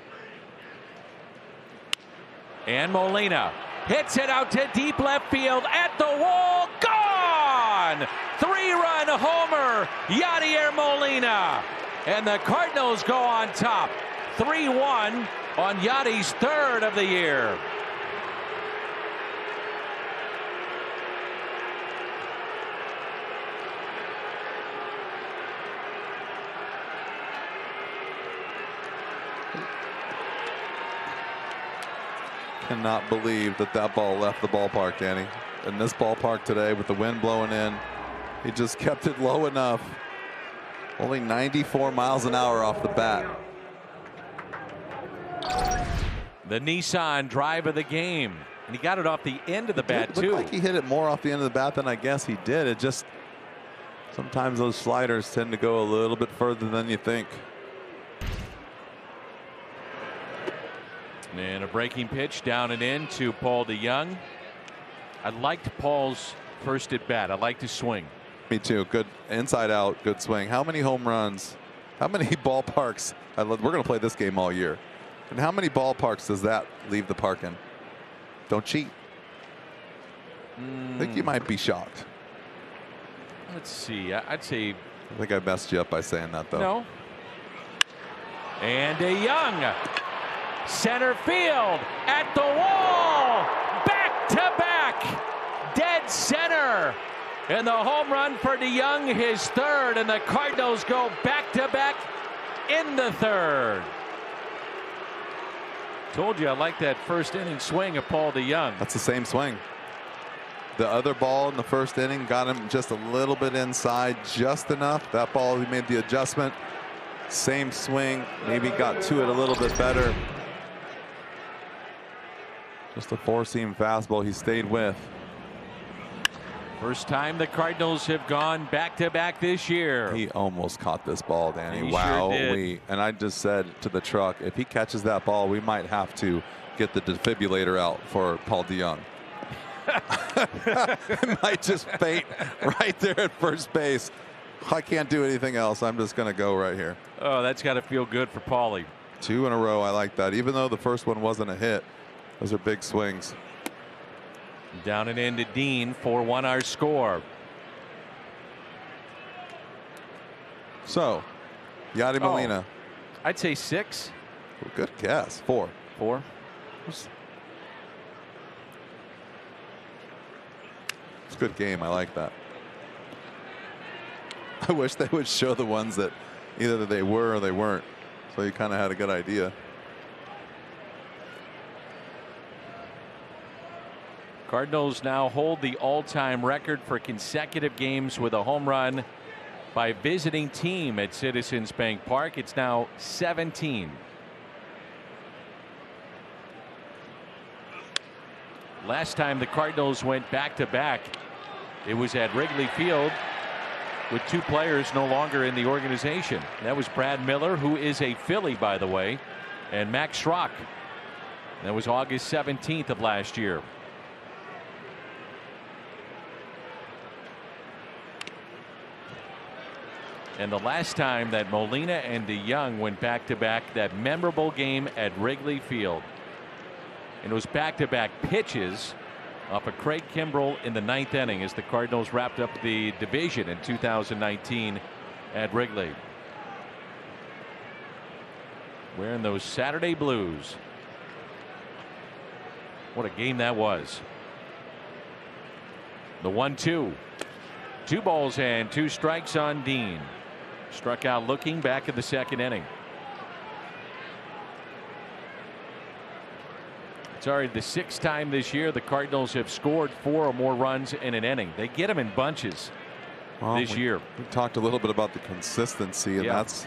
And Molina hits it out to deep left field at the wall. Gone! 3-run homer, Yadier Molina. And the Cardinals go on top. 3-1 on Yadi's third of the year. Cannot believe that ball left the ballpark, Danny. In this ballpark today with the wind blowing in, he just kept it low enough. Only 94 miles an hour off the bat. The Nissan drive of the game. And he got it off the end of the bat, It too. looked like he hit it more off the end of the bat than I guess he did. It just, sometimes those sliders tend to go a little bit further than you think. And a breaking pitch down and in to Paul DeYoung. I liked Paul's first at bat. I liked his swing. Me too. Good inside out, good swing. How many home runs, how many ballparks? We're going to play this game all year. And how many ballparks does that leave the park in? Don't cheat. I think you might be shocked. Let's see. I'd say. I think I messed you up by saying that, though. No. And DeYoung. Center field at the wall. Back to back. Dead center. And the home run for DeYoung, his third. And the Cardinals go back to back in the third. Told you I like that first inning swing of Paul DeYoung. That's the same swing. The other ball in the first inning got him just a little bit inside, just enough. That ball, he made the adjustment. Same swing, maybe got to it a little bit better. Just a four-seam fastball he stayed with. First time the Cardinals have gone back-to-back this year. He almost caught this ball, Danny. He wow. sure did. And I just said to the truck, if he catches that ball, we might have to get the defibrillator out for Paul DeYoung. It might just faint right there at first base. I can't do anything else. I'm just going to go right here. Oh, that's got to feel good for Paulie. 2 in a row. I like that. Even though the first one wasn't a hit, those are big swings. Down and into Dean, 4-1 our score. So, Yadi Molina. I'd say 6. Well, good guess. 4. 4. It's a good game. I like that. I wish they would show the ones that either they were or they weren't. So you kind of had a good idea. Cardinals now hold the all-time record for consecutive games with a home run by visiting team at Citizens Bank Park. It's now 17. Last time the Cardinals went back-to-back, it was at Wrigley Field with 2 players no longer in the organization. That was Brad Miller, who is a Philly, by the way, and Max Schrock. That was August 17th of last year. And the last time that Molina and DeYoung went back-to-back, that memorable game at Wrigley Field. And it was back-to-back pitches off of Craig Kimbrell in the 9th inning as the Cardinals wrapped up the division in 2019 at Wrigley. Wearing those Saturday blues. What a game that was. The 1-2. 2 balls and 2 strikes on Dean. Struck out looking back in the second inning. It's already the 6th time this year the Cardinals have scored 4 or more runs in an inning. They get them in bunches this year. We talked a little bit about the consistency, and that's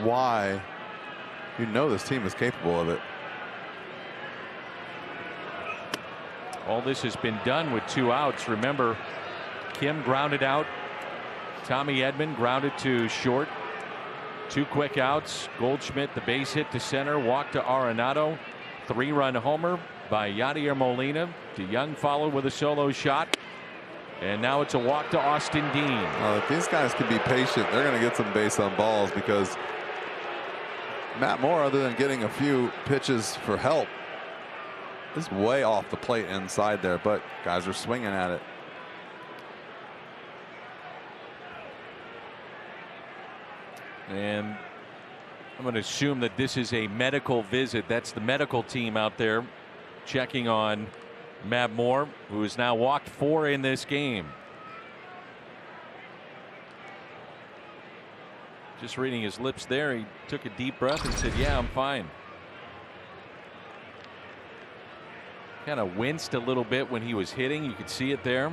why you know this team is capable of it. All this has been done with 2 outs. Remember, Kim grounded out. Tommy Edman grounded to short. 2 quick outs. Goldschmidt, the base hit to center, walk to Arenado. 3-run homer by Yadier Molina. DeYoung followed with a solo shot. And now it's a walk to Austin Dean. If these guys can be patient, they're going to get some base on balls, because Matt Moore, other than getting a few pitches for help, is way off the plate inside there, but guys are swinging at it. And I'm going to assume that this is a medical visit. That's the medical team out there checking on Matt Moore, who has now walked 4 in this game. Just reading his lips there, he took a deep breath and said, "Yeah, I'm fine." Kind of winced a little bit when he was hitting. You could see it there.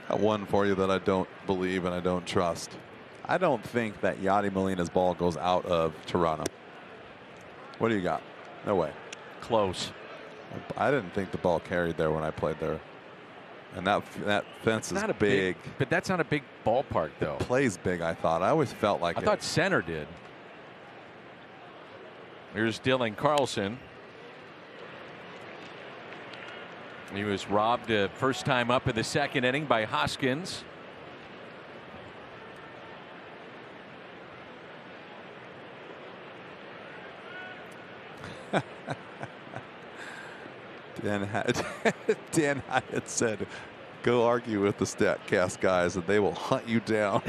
Got one for you that I don't believe and I don't trust. I don't think that Yadi Molina's ball goes out of Toronto. What do you got? No way. Close. I didn't think the ball carried there when I played there. And that fence is not big. But that's not a big ballpark, though. It plays big, I thought. I always felt like I thought center did. Here's Dylan Carlson. He was robbed first time up in the second inning by Hoskins. Dan Hyatt said, "Go argue with the StatCast guys and they will hunt you down."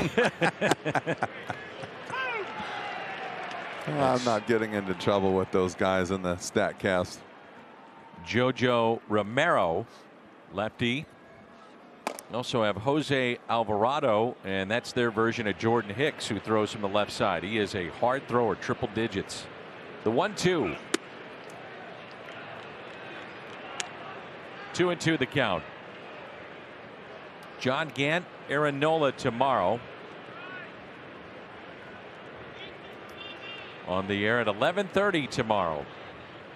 I'm not getting into trouble with those guys in the StatCast. Jojo Romero, lefty. We also have Jose Alvarado, and that's their version of Jordan Hicks, who throws from the left side. He is a hard thrower, triple digits. The 1-2. 2-2 the count. John Gant, Aaron Nola tomorrow. On the air at 11:30 tomorrow.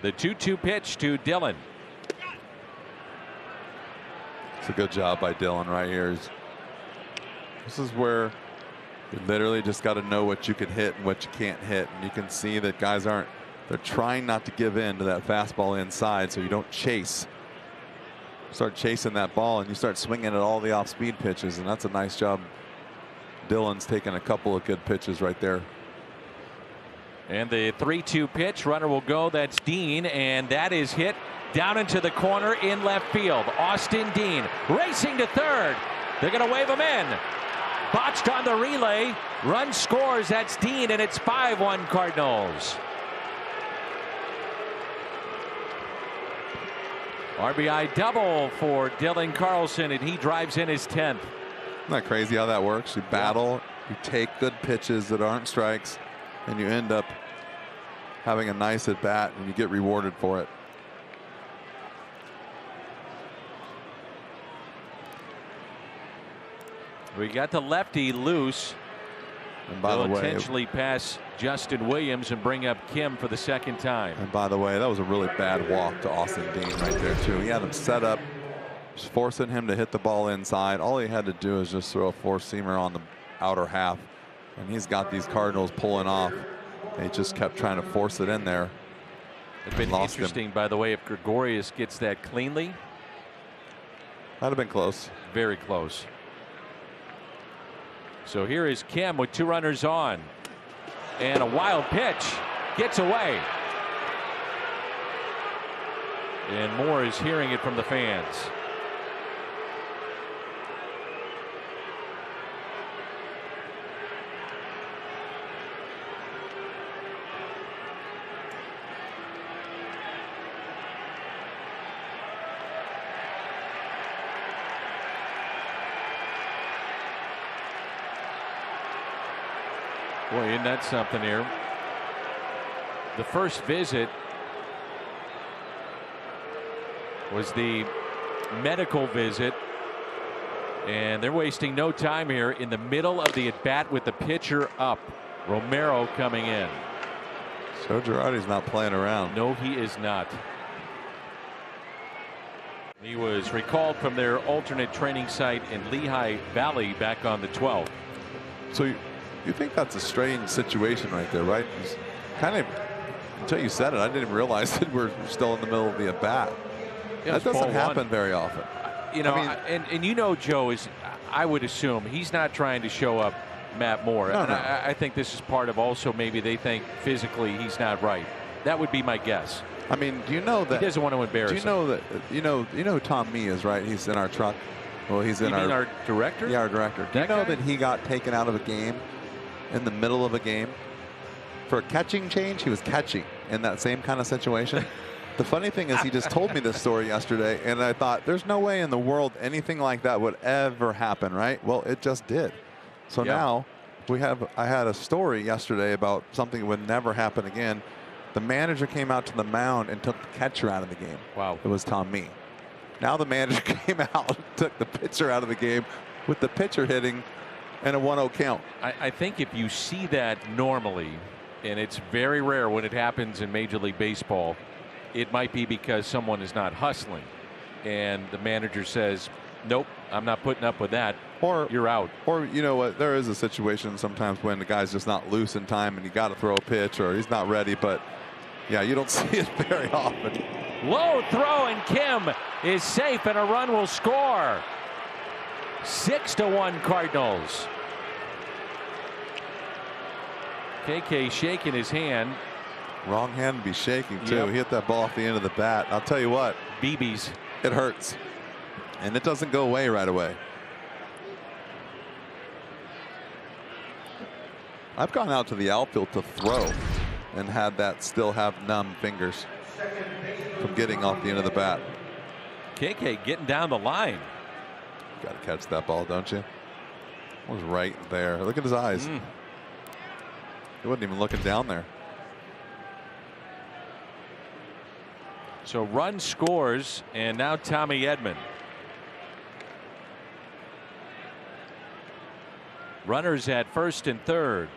The 2-2 pitch to Dylan. It's a good job by Dylan right here. This is where you literally just got to know what you can hit and what you can't hit. And you can see that guys they're trying not to give in to that fastball inside, so you don't chase. Start chasing that ball and you start swinging at all the off-speed pitches, and that's a nice job. Dylan's taking a couple of good pitches right there. And the 3-2 pitch, runner will go. That's Dean, and that is hit down into the corner in left field. Austin Dean racing to third. They're going to wave him in. Botched on the relay. Run scores. That's Dean, and it's 5-1 Cardinals. RBI double for Dylan Carlson, and he drives in his 10th. Isn't that crazy how that works? You battle, you take good pitches that aren't strikes, and you end up having a nice at bat and you get rewarded for it. We got the lefty loose. And by the way, intentionally pass Justin Williams and bring up Kim for the second time. And by the way, that was a really bad walk to Austin Dean right there too. He had him set up, just forcing him to hit the ball inside. All he had to do is just throw a four-seamer on the outer half, and he's got these Cardinals pulling off. He just kept trying to force it in there. It's been interesting, by the way, if Gregorius gets that cleanly. That'd have been close. very close. So here is Kim with 2 runners on. And a wild pitch. Gets away. And Moore is hearing it from the fans. Boy, isn't that something here? The first visit was the medical visit, and they're wasting no time here in the middle of the at-bat with the pitcher up. Romero coming in. So Girardi's not playing around. No, he is not. He was recalled from their alternate training site in Lehigh Valley back on the 12th. So you think that's a strange situation right there, right? It's kind of, until you said it, I didn't even realize that we're still in the middle of the at-bat. Yeah, that doesn't happen very often. You know, and you know, Joe, is I would assume he's not trying to show up Matt Moore. No, and no. I think this is part of also maybe they think physically he's not right. That would be my guess. I mean, do you know that he doesn't want to embarrass? Do you know that you know who Tom Mee is, right? He's in our truck. Well, he's in our director. Yeah, our director. Do you know that he got taken out of a game in the middle of a game for a catching change? He was catching in that same kind of situation. The funny thing is he just told me this story yesterday, and I thought there's no way in the world anything like that would ever happen, right? Well, it just did. So now I had a story yesterday about something that would never happen again. The manager came out to the mound and took the catcher out of the game. Wow. It was Tom Mee. Now the manager came out and took the pitcher out of the game with the pitcher hitting and a 1-0 count. I think if you see that normally, and it's very rare when it happens in Major League Baseball, it might be because someone is not hustling and the manager says, nope, I'm not putting up with that, or you're out. Or you know what, there is a situation sometimes when the guy's just not loose in time and you got to throw a pitch or he's not ready, but yeah, you don't see it very often. Low throw, and Kim is safe, and a run will score. 6-1 Cardinals. KK shaking his hand. Wrong hand to be shaking too. Yep. He hit that ball off the end of the bat. I'll tell you what, BB's. It hurts, and it doesn't go away right away. I've gone out to the outfield to throw and had that still have numb fingers from getting off the end of the bat. KK getting down the line. Got to catch that ball, don't you? It was right there. Look at his eyes. He wasn't even looking down there. So run scores, and now Tommy Edman. Runners at first and third.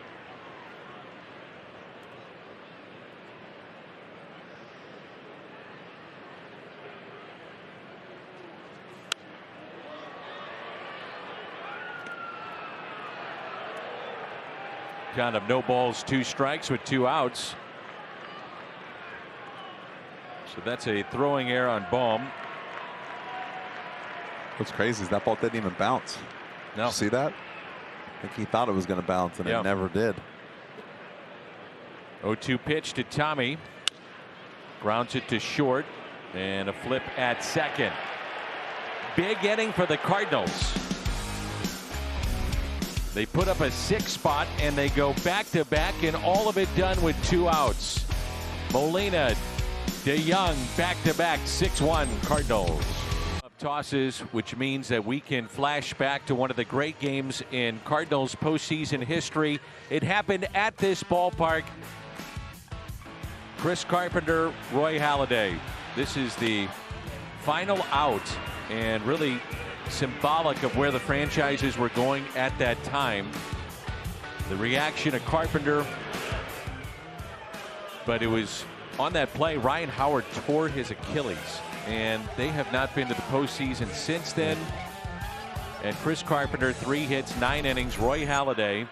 Kind of no balls, 2 strikes with 2 outs. So that's a throwing error on Baum. What's crazy is that ball didn't even bounce. No. See that? I think he thought it was going to bounce, and it never did. 0-2 pitch to Tommy. Grounds it to short, and a flip at second. Big inning for the Cardinals. They put up a 6 spot, and they go back-to-back, and all of it done with 2 outs. Molina, DeYoung, back-to-back, 6-1 Cardinals. Tosses, which means that we can flash back to one of the great games in Cardinals postseason history. It happened at this ballpark. Chris Carpenter, Roy Halladay. This is the final out, and really symbolic of where the franchises were going at that time. The reaction of Carpenter, but it was on that play, Ryan Howard tore his Achilles, and they have not been to the postseason since then. And Chris Carpenter, 3 hits, 9 innings. Roy Halladay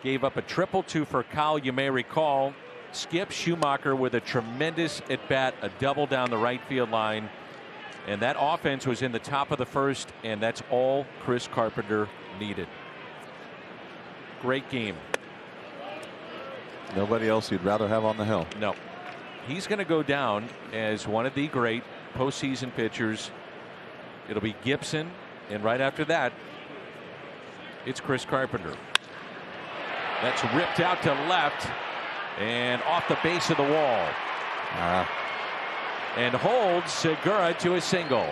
gave up a 2-2 for Kyle, you may recall. Skip Schumacher with a tremendous at-bat, a double down the right field line. And that offense was in the top of the first, and that's all Chris Carpenter needed. Great game. Nobody else you'd rather have on the hill. No. He's going to go down as one of the great postseason pitchers. It'll be Gibson, and right after that, it's Chris Carpenter. That's ripped out to left and off the base of the wall. And holds Segura to a single.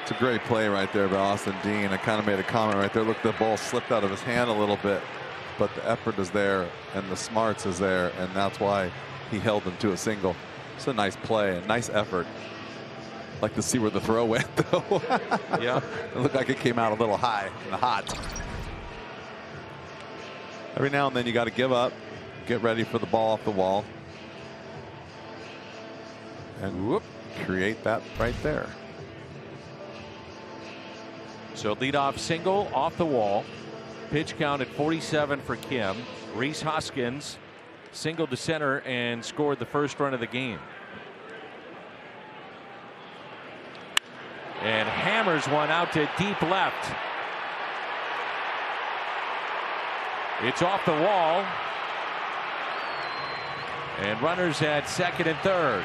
It's a great play right there by Austin Dean. I kind of made a comment right there. Look, the ball slipped out of his hand a little bit, but the effort is there and the smarts is there, and that's why he held him to a single. It's a nice play, a nice effort. Like to see where the throw went, though. Yeah. It looked like it came out a little high and hot. Every now and then you got to give up, get ready for the ball off the wall, and whoop, create that right there. So leadoff single off the wall. Pitch count at 47 for Kim. Rhys Hoskins singled to center and scored the first run of the game. And hammers one out to deep left. It's off the wall. And runners at second and third.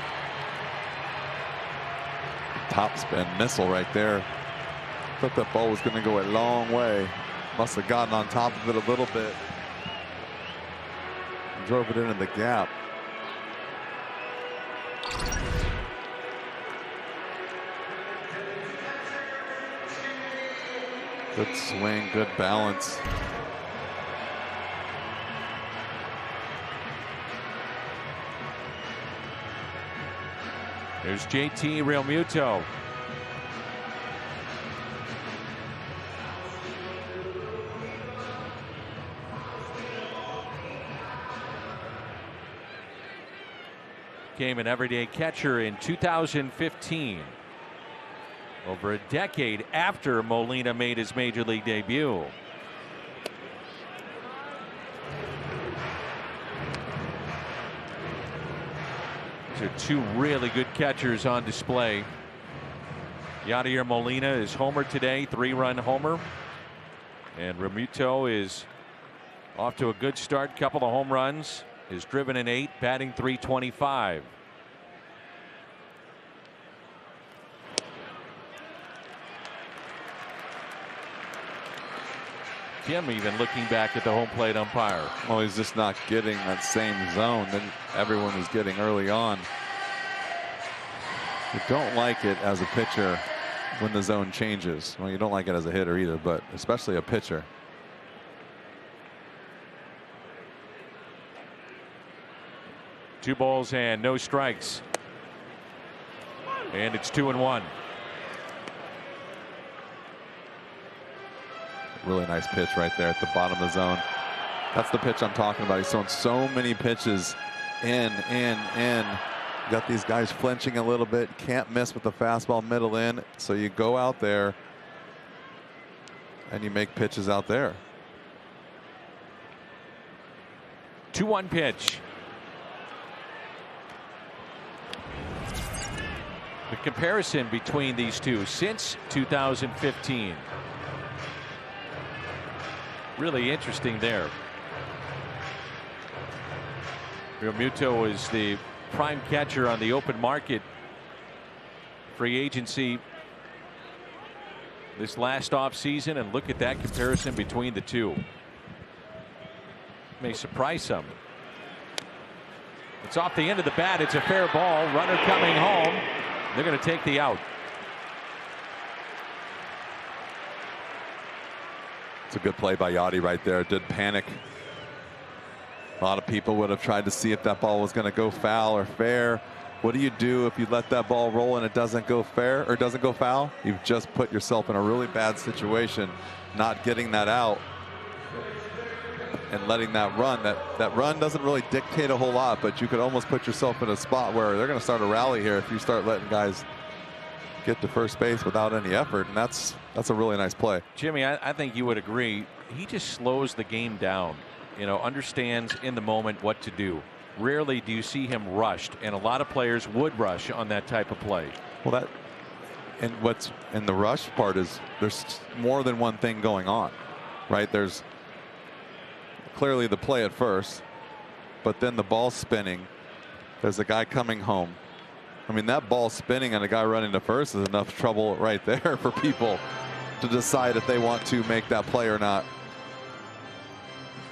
Top spin missile right there. Thought that ball was going to go a long way. Must have gotten on top of it a little bit. Drove it into the gap. Good swing, good balance. There's JT Realmuto. Became an everyday catcher in 2015. Over a decade after Molina made his major league debut. These are two really good catchers on display. Yadier Molina is homered today, 3-run homer. And Realmuto is off to a good start, couple of home runs. Is driven in 8, batting .325. Kim even looking back at the home plate umpire. Well, he's just not getting that same zone that everyone was getting early on. You don't like it as a pitcher when the zone changes. Well, you don't like it as a hitter either, but especially a pitcher. Two balls and no strikes. And it's 2-1. Really nice pitch right there at the bottom of the zone. That's the pitch I'm talking about. He's throwing so many pitches in. Got these guys flinching a little bit. Can't miss with the fastball middle in. So you go out there and you make pitches out there. 2-1 pitch. The comparison between these two since 2015. Really interesting there. Realmuto is the prime catcher on the open market free agency this last offseason, and look at that comparison between the two. May surprise some. It's off the end of the bat. It's a fair ball. Runner coming home. They're going to take the out. It's a good play by Yachty right there. It did panic. A lot of people would have tried to see if that ball was going to go foul or fair. What do you do if you let that ball roll and it doesn't go fair or doesn't go foul? You've just put yourself in a really bad situation, not getting that out and letting that run. That run doesn't really dictate a whole lot, but you could almost put yourself in a spot where they're going to start a rally here if you start letting guys get to first base without any effort, and that's a really nice play. Jimmy, I think you would agree. He just slows the game down. You know, understands in the moment what to do. Rarely do you see him rushed, and a lot of players would rush on that type of play. Well, and the rush part is there's more than one thing going on, right? There's clearly the play at first, but then the ball spinning. There's a guy coming home. I mean, that ball spinning and a guy running to first is enough trouble right there for people to decide if they want to make that play or not.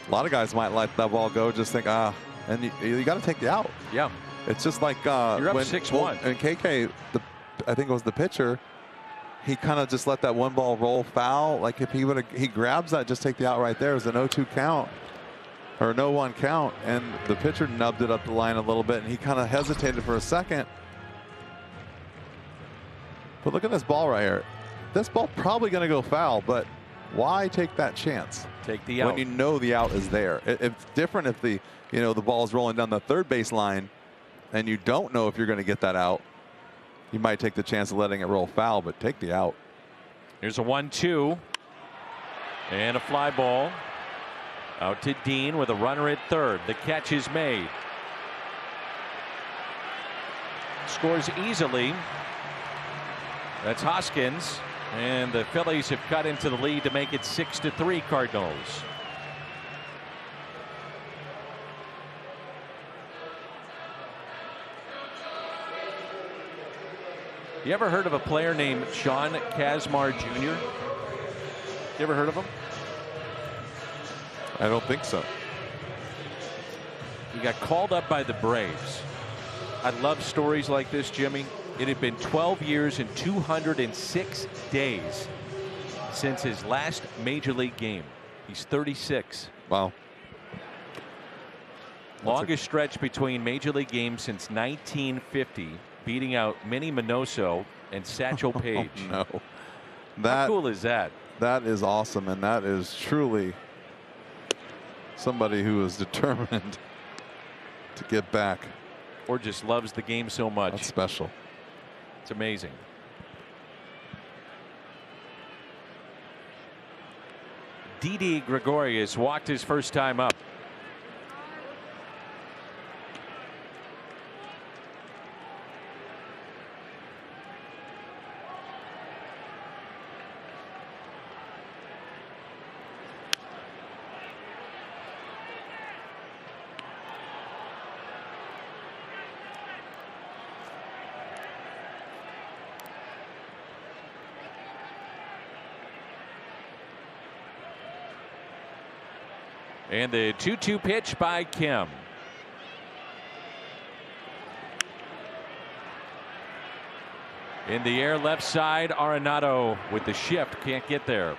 A lot of guys might let that ball go, just think, and you got to take the out. Yeah. It's just like you're up 6-1. And KK, I think it was the pitcher, he kind of just let that one ball roll foul. Like if he grabs that, just take the out right there. It was an 0-2 count or a 0-1 count, and the pitcher nubbed it up the line a little bit, and he kind of hesitated for a second. But look at this ball right here. This ball probably going to go foul, but why take that chance? Take the out when you know the out is there. It's different if the ball is rolling down the third base line, and you don't know if you're going to get that out. You might take the chance of letting it roll foul, but take the out. Here's a 1-2 and a fly ball out to Dean with a runner at third. The catch is made. Scores easily. That's Hoskins, and the Phillies have cut into the lead to make it 6-3 Cardinals. You ever heard of a player named Sean Kazmar Jr.? You ever heard of him? I don't think so. He got called up by the Braves. I love stories like this, Jimmy. It had been 12 years and 206 days since his last major league game. He's 36. Wow. Longest stretch between major league games since 1950, beating out Manny Minoso and Satchel Paige. No. How cool is that? That is awesome, and that is truly somebody who is determined to get back. Or just loves the game so much. That's special. It's amazing. Didi Gregorius walked his first time up. And the 2-2 pitch by Kim. In the air left side, Arenado with the shift, can't get there.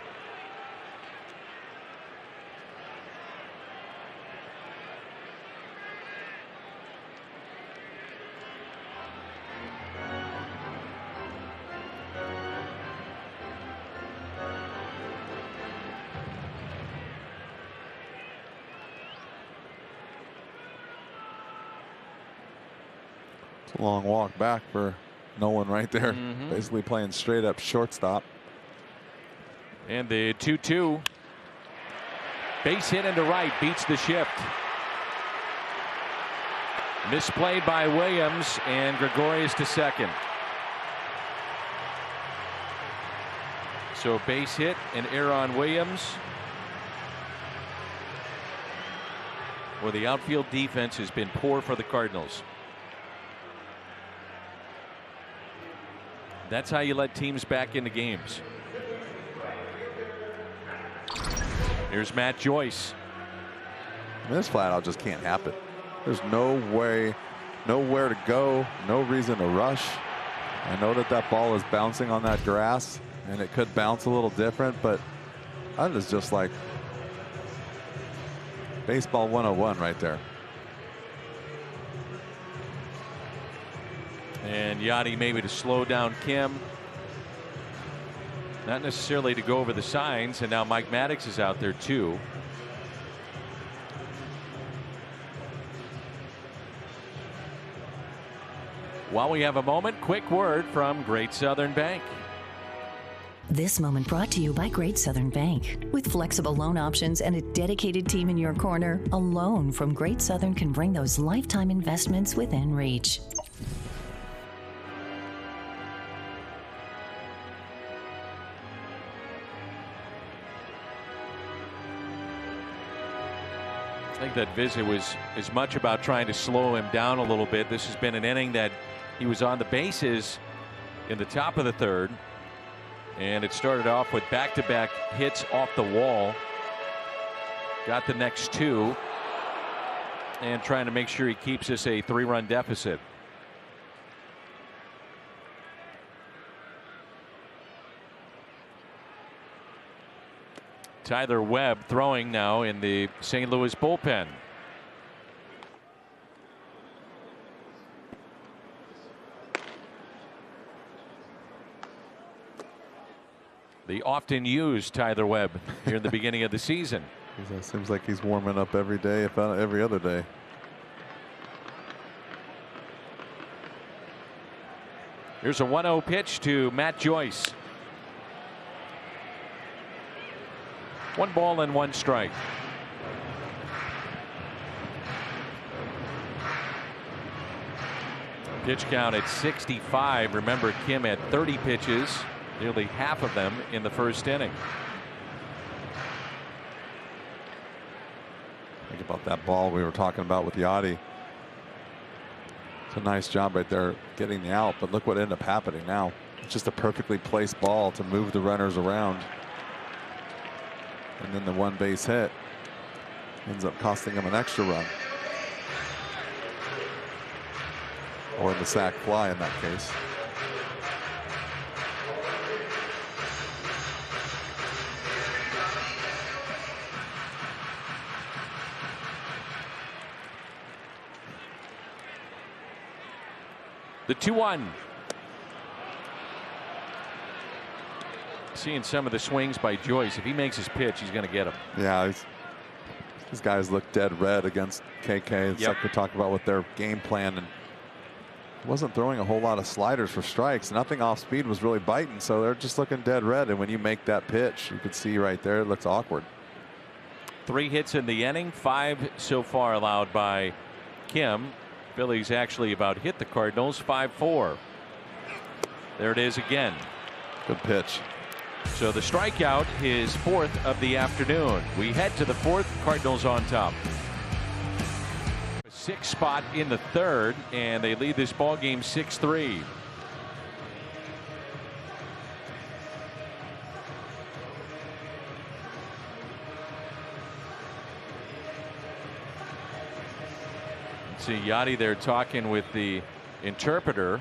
It's a long walk back for no one right there. Basically playing straight up shortstop. And the 2-2. Base hit into right, beats the shift. Misplayed by Williams, and Gregorius to second. So base hit and error on Williams. Well, the outfield defense has been poor for the Cardinals. That's how you let teams back into games. Here's Matt Joyce. This flat out just can't happen. There's no way, nowhere to go, no reason to rush. I know that ball is bouncing on that grass, and it could bounce a little different, but that is just like baseball 101 right there. And Yachty maybe to slow down Kim. Not necessarily to go over the signs, and now Mike Maddox is out there too. While we have a moment, quick word from Great Southern Bank. This moment brought to you by Great Southern Bank. With flexible loan options and a dedicated team in your corner, a loan from Great Southern can bring those lifetime investments within reach. I think that visit was as much about trying to slow him down a little bit. This has been an inning that he was on the bases in the top of the third. And it started off with back-to-back hits off the wall. Got the next two. And trying to make sure he keeps us a 3-run deficit. Tyler Webb throwing now in the St. Louis bullpen. The often used Tyler Webb here in the beginning of the season. It seems like he's warming up every day, if not every other day. Here's a 1-0 pitch to Matt Joyce. 1 ball and 1 strike. Pitch count at 65. Remember, Kim had 30 pitches, nearly half of them in the first inning. Think about that ball we were talking about with Yachty. It's a nice job right there getting the out, but look what ended up happening now. It's just a perfectly placed ball to move the runners around. And then the 1 base hit ends up costing him an extra run. Or the sac fly in that case. The 2-1. Seeing some of the swings by Joyce. If he makes his pitch, he's going to get him. Yeah, these guys look dead red against KK. It's like we talked about with their game plan, and wasn't throwing a whole lot of sliders for strikes. Nothing off speed was really biting, so they're just looking dead red. And when you make that pitch, you could see right there, it looks awkward. 3 hits in the inning, 5 so far allowed by Kim. Phillies actually about hit the Cardinals 5-4. There it is again. Good pitch. So the strikeout, his 4th of the afternoon. We head to the 4th. Cardinals on top. 6th spot in the 3rd, and they lead this ball game 6-3. See Yachty there talking with the interpreter.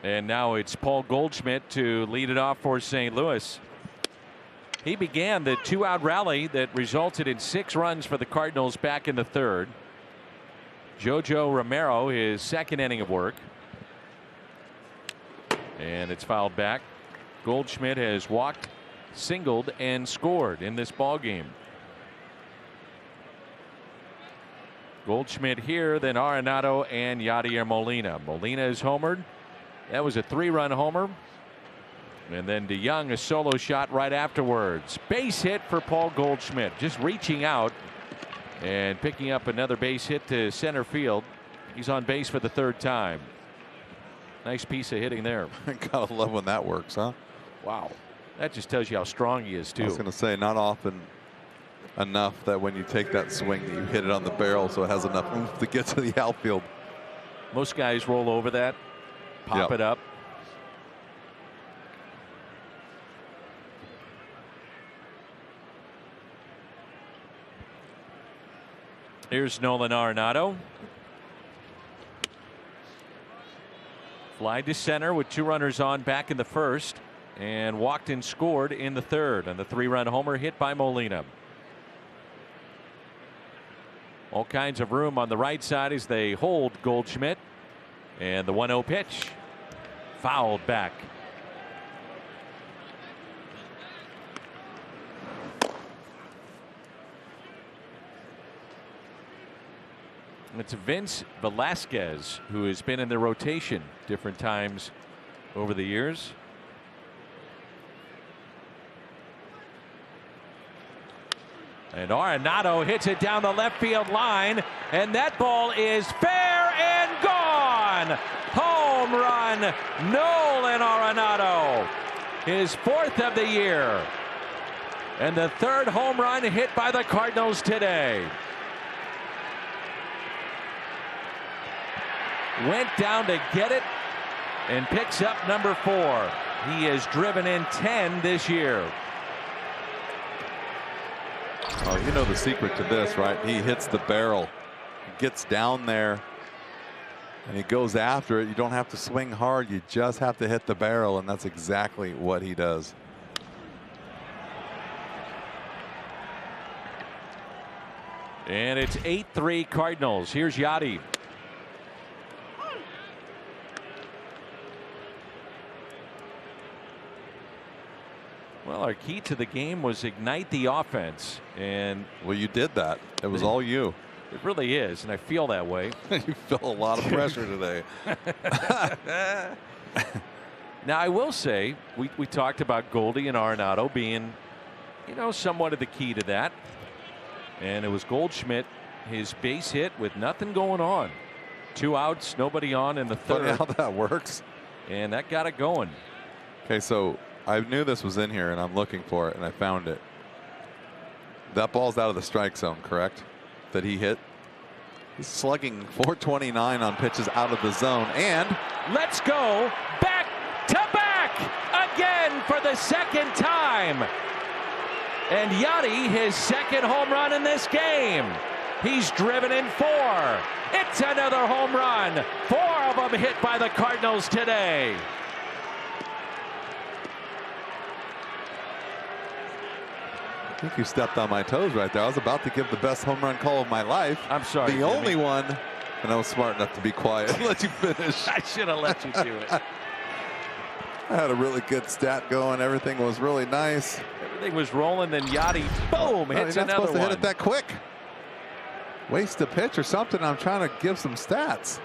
And now it's Paul Goldschmidt to lead it off for St. Louis. He began the 2-out rally that resulted in 6 runs for the Cardinals back in the 3rd. Jojo Romero, his 2nd inning of work. And it's fouled back. Goldschmidt has walked, singled, and scored in this ball game. Goldschmidt here, then Arenado and Yadier Molina. Molina is homered. That was a 3-run homer. And then DeYoung, a solo shot right afterwards. Base hit for Paul Goldschmidt. Just reaching out and picking up another base hit to center field. He's on base for the 3rd time. Nice piece of hitting there. Gotta love when that works, huh? Wow. That just tells you how strong he is, too. I was going to say, not often enough that when you take that swing that you hit it on the barrel so it has enough oomph to get to the outfield. Most guys roll over that, pop it up. Here's Nolan Arenado. Fly to center with 2 runners on back in the 1st. And walked and scored in the 3rd. And the 3-run homer hit by Molina. All kinds of room on the right side as they hold Goldschmidt. And the 1-0 pitch. Fouled back. It's Vince Velasquez, who has been in the rotation different times over the years. And Arenado hits it down the left field line, and that ball is fair and gone. Home run, Nolan Arenado. his 4th of the year, and the 3rd home run hit by the Cardinals today. Went down to get it and picks up number 4. He has driven in 10 this year. Oh, you know the secret to this, right? He hits the barrel, gets down there, and he goes after it. You don't have to swing hard. You just have to hit the barrel, and that's exactly what he does. And it's 8-3 Cardinals. Here's Yachty. Well, our key to the game was ignite the offense, and well, you did that. It was all you. It really is, and I feel that way. You feel a lot of pressure today. Now, I will say, we talked about Goldie and Arenado being, you know, somewhat of the key to that. And it was Goldschmidt, his base hit with nothing going on. 2 outs, nobody on in the 3rd. Funny how that works. And that got it going. Okay, so I knew this was in here, and I'm looking for it, and I found it. That ball's out of the strike zone, correct? That he hit. He's slugging .429 on pitches out of the zone, and let's go back to back again for the 2nd time. And Yachty, his 2nd home run in this game. He's driven in 4. It's another home run. 4 of them hit by the Cardinals today. I think you stepped on my toes right there. I was about to give the best home run call of my life. I'm sorry, the only one, and I was smart enough to be quiet and let you finish. I should have let you do it. I had a really good stat going. Everything was really nice. Everything was rolling, then Yachty, boom, hits you're not another supposed to one. hit it that quick. Waste a pitch or something. I'm trying to give some stats.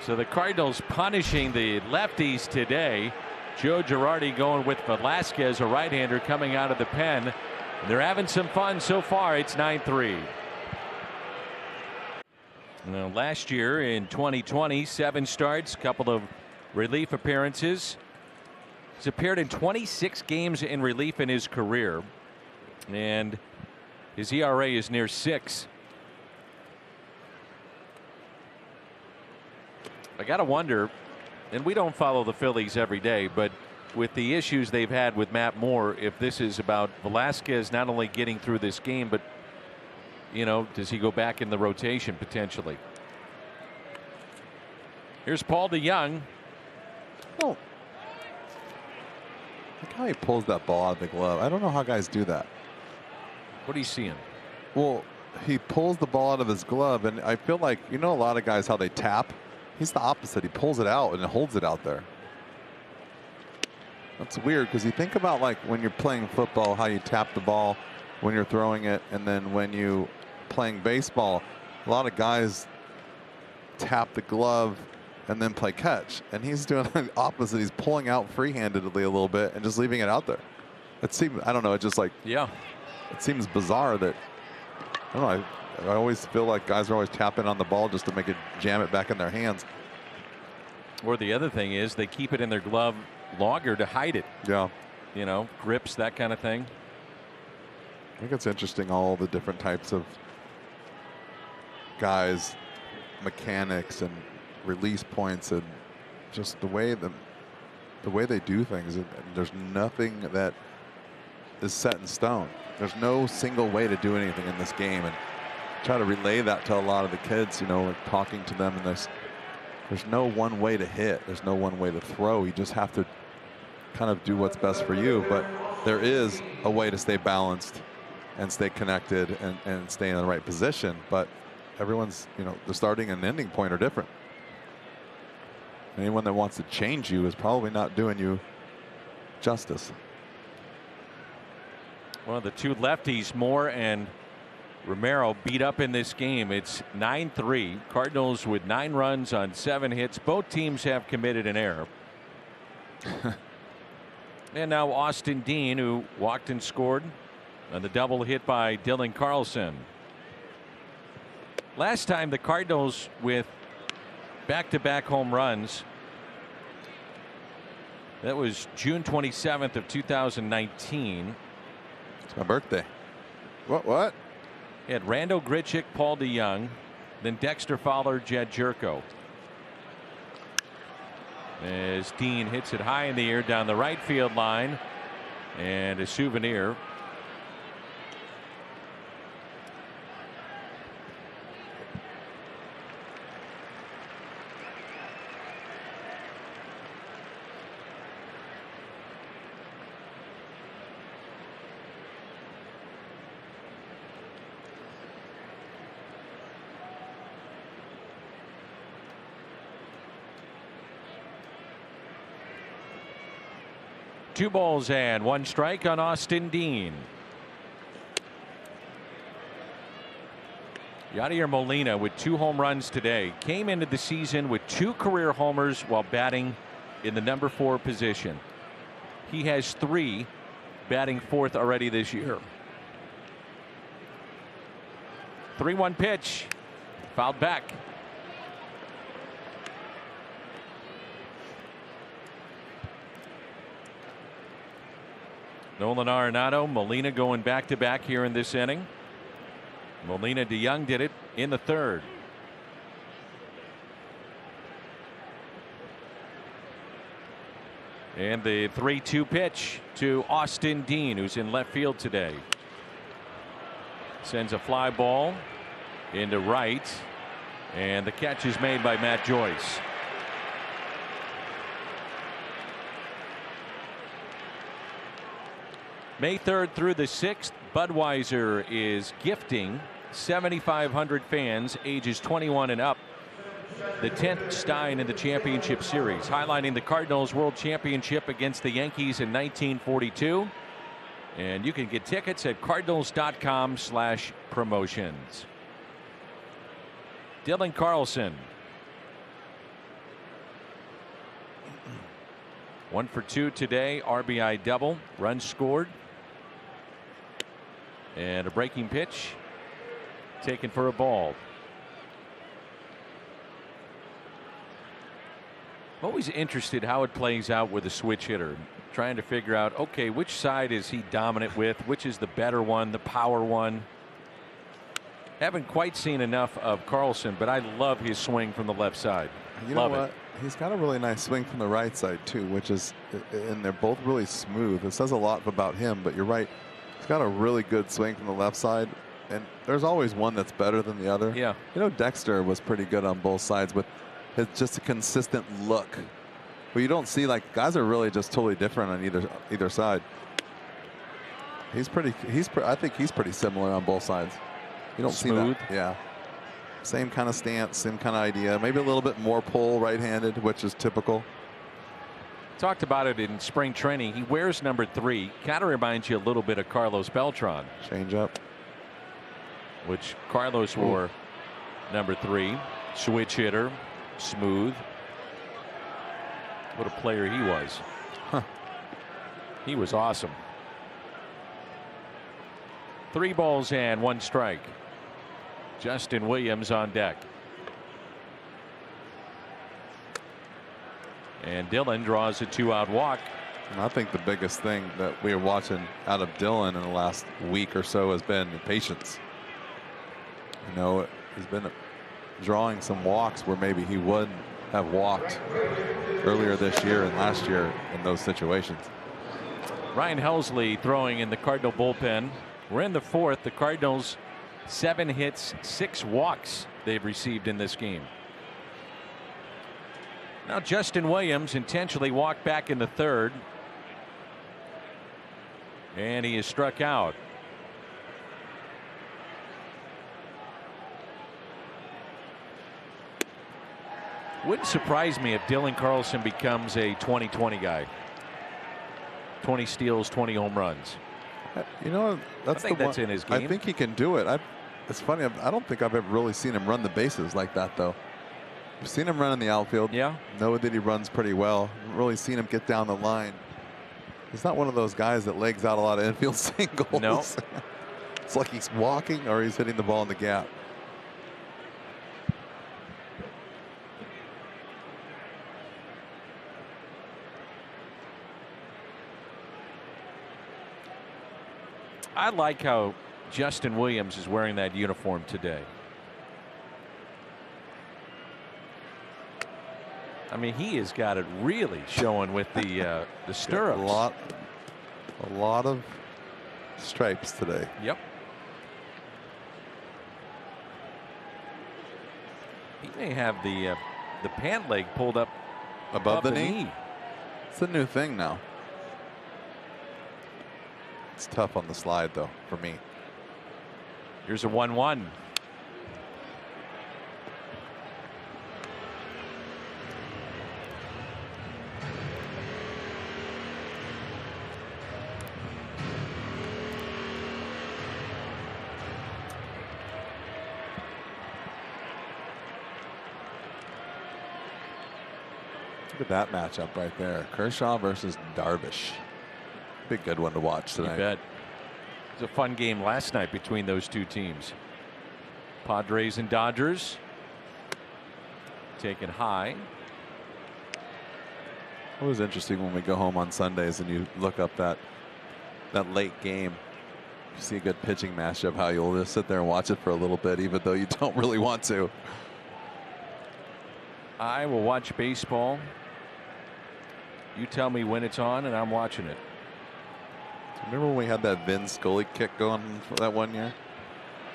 So the Cardinals punishing the lefties today. Joe Girardi going with Velasquez, a right-hander coming out of the pen. They're having some fun so far. It's 9-3. Now, last year in 2020, 7 starts, couple of relief appearances. He's appeared in 26 games in relief in his career, and his ERA is near 6. I got to wonder, and we don't follow the Phillies every day, but with the issues they've had with Matt Moore, if this is about Velasquez not only getting through this game, but, you know, does he go back in the rotation potentially? Here's Paul DeYoung. Oh. Look how he pulls that ball out of the glove. I don't know how guys do that. What are you seeing? Well, he pulls the ball out of his glove, and I feel like, you know, a lot of guys, how they tap. He's the opposite. He pulls it out and holds it out there. That's weird, because you think about, like, when you're playing football, how you tap the ball when you're throwing it, and then when you playing baseball, a lot of guys tap the glove and then play catch, and he's doing the opposite. He's pulling out free-handedly a little bit and just leaving it out there. It seems, I don't know, it just like, yeah, it seems bizarre that, I don't know, I always feel like guys are always tapping on the ball just to make it, jam it back in their hands. Or the other thing is they keep it in their glove longer to hide it. Yeah. You know, grips, that kind of thing. I think it's interesting, all the different types of guys, mechanics and release points, and just the way they do things. And there's nothing that is set in stone. There's no single way to do anything in this game, and try to relay that to a lot of the kids, you know, like talking to them, and there's no one way to hit. There's no one way to throw. You just have to kind of do what's best for you, but there is a way to stay balanced and stay connected and stay in the right position. But everyone's, you know, the starting and ending point are different. Anyone that wants to change you is probably not doing you justice. Well, the two lefties, Moore and Romero, beat up in this game. It's 9-3. Cardinals with 9 runs on 7 hits. Both teams have committed an error. And now Austin Dean, who walked and scored on the double hit by Dylan Carlson. Last time the Cardinals with back-to-back home runs. That was June 27th of 2019. It's my birthday. What? He had Randall Grichuk, Paul DeYoung, then Dexter Fowler, Jed Jerko. As Dean hits it high in the air down the right field line, and a souvenir. Two balls and one strike on Austin Dean. Yadier Molina with 2 home runs today. Came into the season with 2 career homers while batting in the number 4 position. He has 3, batting 4th already this year. 3-1 pitch. Fouled back. Nolan Arenado, Molina going back-to-back here in this inning. Molina DeYoung did it in the 3rd. And the 3-2 pitch to Austin Dean, who's in left field today. Sends a fly ball into right, and the catch is made by Matt Joyce. May 3rd through the 6th, Budweiser is gifting 7,500 fans ages 21 and up the 10th Stein in the championship series, highlighting the Cardinals World Championship against the Yankees in 1942. And you can get tickets at cardinals.com/promotions. Dylan Carlson. 1 for 2 today, RBI double, runs scored. And a breaking pitch taken for a ball. I'm always interested how it plays out with a switch hitter, trying to figure out, okay, which side is he dominant with, which is the better one, the power one. Haven't quite seen enough of Carlson, but I love his swing from the left side. You know what? He's got a really nice swing from the right side too, which is, and they're both really smooth. It says a lot about him, but you're right. He's got a really good swing from the left side, and there's always one that's better than the other. Yeah. You know, Dexter was pretty good on both sides, but it's just a consistent look. But you don't see, like, guys are really just totally different on either side. I think he's pretty similar on both sides. You don't Smooth. see that. Yeah. Same kind of stance, same kind of idea. Maybe a little bit more pull right-handed, which is typical. Talked about it in spring training. He wears number 3. Kind of reminds you a little bit of Carlos Beltran. Change up. Which Carlos wore number 3. Switch hitter. Smooth. What a player he was. Huh. He was awesome. 3 balls and 1 strike. Justin Williams on deck. And Dylan draws a 2-out walk. And I think the biggest thing that we are watching out of Dylan in the last week or so has been patience. You know, he's been drawing some walks where maybe he wouldn't have walked earlier this year and last year in those situations. Ryan Helsley throwing in the Cardinal bullpen. We're in the 4th. The Cardinals 7 hits, 6 walks they've received in this game. Now Justin Williams intentionally walked back in the 3rd. And he is struck out. Wouldn't surprise me if Dylan Carlson becomes a 20-20 guy. 20 steals, 20 home runs. You know, that's that's in his game. I think he can do it. It's funny. I don't think I've ever really seen him run the bases like that, though. I've seen him run in the outfield. Yeah. Know that he runs pretty well. Haven't really seen him get down the line. He's not one of those guys that legs out a lot of infield singles. No. It's like he's walking or he's hitting the ball in the gap. I like how Justin Williams is wearing that uniform today. I mean, he has got it really showing with the stirrups. A lot of stripes today. Yep. He may have the pant leg pulled up above the knee. It's a new thing now. It's tough on the slide, though, for me. Here's a 1-1. Look at that matchup right there. Kershaw versus Darvish. Be a good one to watch tonight. You bet. It was a fun game last night between those two teams. Padres and Dodgers. Taken high. It was interesting when we go home on Sundays and you look up that late game. You see a good pitching matchup, how you'll just sit there and watch it for a little bit, even though you don't really want to. I will watch baseball. You tell me when it's on and I'm watching it. Remember when we had that Vin Scully kick going for that one year?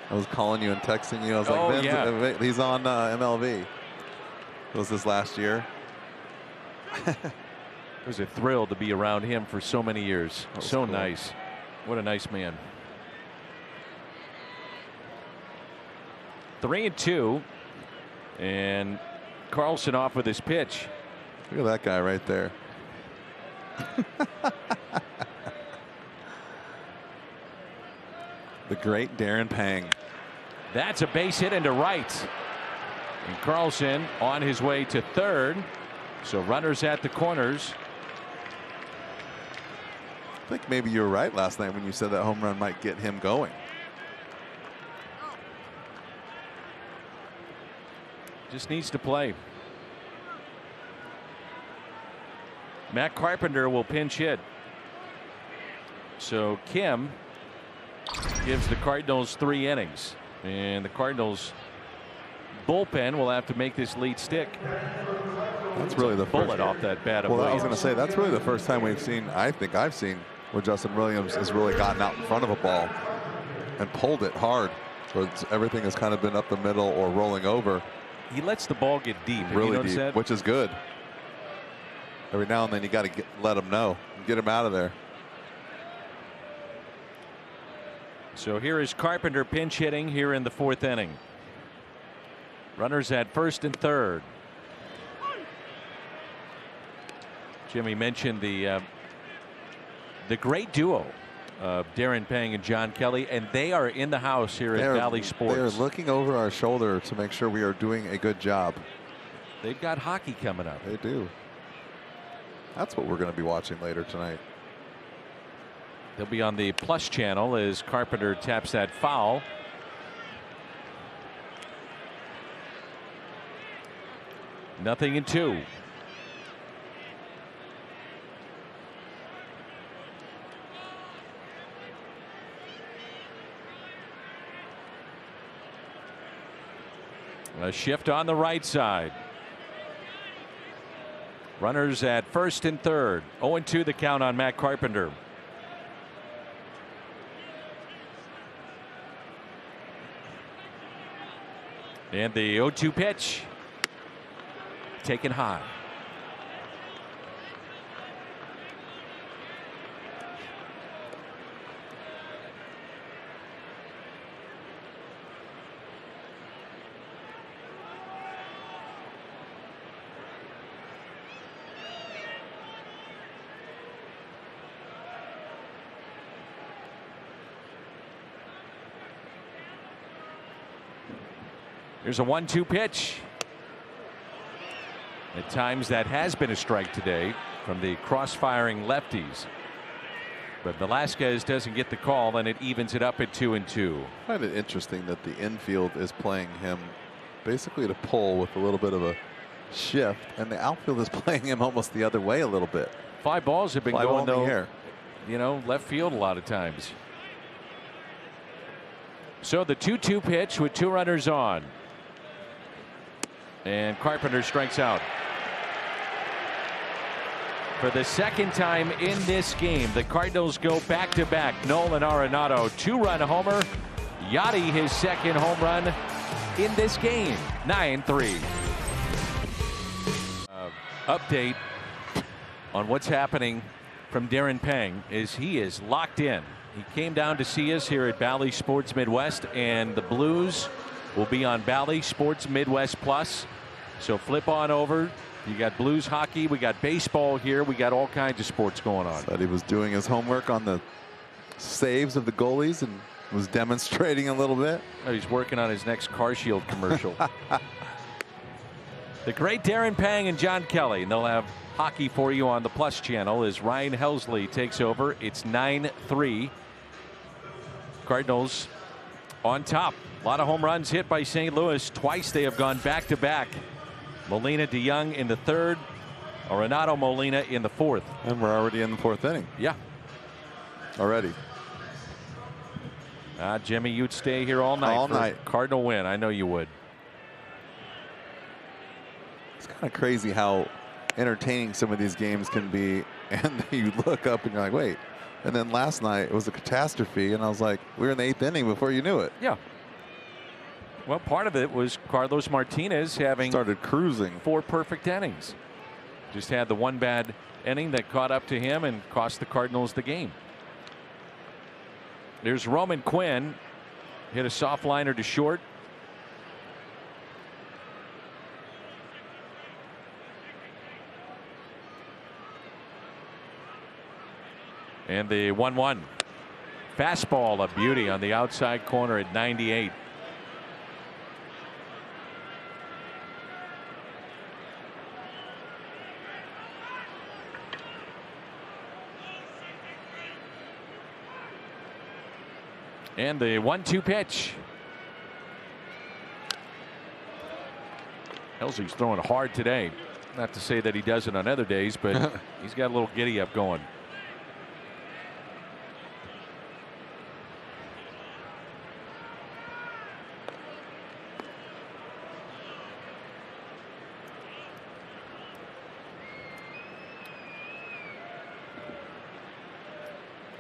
I was calling you and texting you. I was like, Vin's, he's on MLB. Was this last year? It was a thrill to be around him for so many years. So cool. Nice. What a nice man. 3-2. And Carlson off with his pitch. Look at that guy right there. The great Darren Pang. That's a base hit into right. And Carlson on his way to third. So runners at the corners. I think maybe you were right last night when you said that home run might get him going. Just needs to play. Matt Carpenter will pinch hit. So Kim gives the Cardinals 3 innings. And the Cardinals bullpen will have to make this lead stick. That's really the bullet off that bat of Well, Williams. I was going to say, that's really the first time we've seen, I think I've seen, where Justin Williams has really gotten out in front of a ball and pulled it hard. So everything has kind of been up the middle or rolling over. He lets the ball get deep. Really deep, that? Which is good. Every now and then you got to let him know, get him out of there. So here is Carpenter pinch hitting here in the 4th inning. Runners at first and third. Jimmy mentioned the great duo of Darren Pang and John Kelly, and they are in the house here at Bally Sports. They are looking over our shoulder to make sure we are doing a good job. They've got hockey coming up. They do. That's what we're going to be watching later tonight. They'll be on the Plus channel as Carpenter taps that foul. Nothing in 2. A shift on the right side. Runners at first and third. 0-2 the count on Matt Carpenter. And the 0-2 pitch. Taken high. Here's a 1-2 pitch. At times that has been a strike today from the cross-firing lefties. But Velasquez doesn't get the call, and it evens it up at 2-2. I find it interesting that the infield is playing him basically to pull with a little bit of a shift, and the outfield is playing him almost the other way a little bit. Fly balls have been going, though, you know, left field a lot of times. So the 2-2 pitch with 2 runners on. And Carpenter strikes out. For the second time in this game, the Cardinals go back-to-back. Nolan Arenado, 2-run homer. Yachty, his second home run in this game. 9-3. Update on what's happening from Darren Pang is he is locked in. He came down to see us here at Bally Sports Midwest, and the Blues will be on Bally Sports Midwest Plus. So flip on over. You got Blues hockey. We got baseball here. We got all kinds of sports going on. Said he was doing his homework on the saves of the goalies and was demonstrating a little bit. Oh, he's working on his next Car Shield commercial. The great Darren Pang and John Kelly. And they'll have hockey for you on the Plus channel as Ryan Helsley takes over. It's 9-3. Cardinals on top. A lot of home runs hit by St. Louis. Twice they have gone back-to-back. Molina DeYoung in the 3rd. Arenado Molina in the 4th. And we're already in the 4th inning. Yeah. Already. Jimmy, you'd stay here all night. All for night. Cardinal win. I know you would. It's kind of crazy how entertaining some of these games can be. And you look up and you're like, wait. And then last night it was a catastrophe. And I was like, we were in the 8th inning before you knew it. Yeah. Well, part of it was Carlos Martinez having started cruising 4 perfect innings. Just had the one bad inning that caught up to him and cost the Cardinals the game. There's Roman Quinn. Hit a soft liner to short. And the 1-1. Fastball, a beauty on the outside corner at 98. And the 1-2 pitch. Helsley's throwing hard today. Not to say that he does it on other days, but he's got a little giddy up going.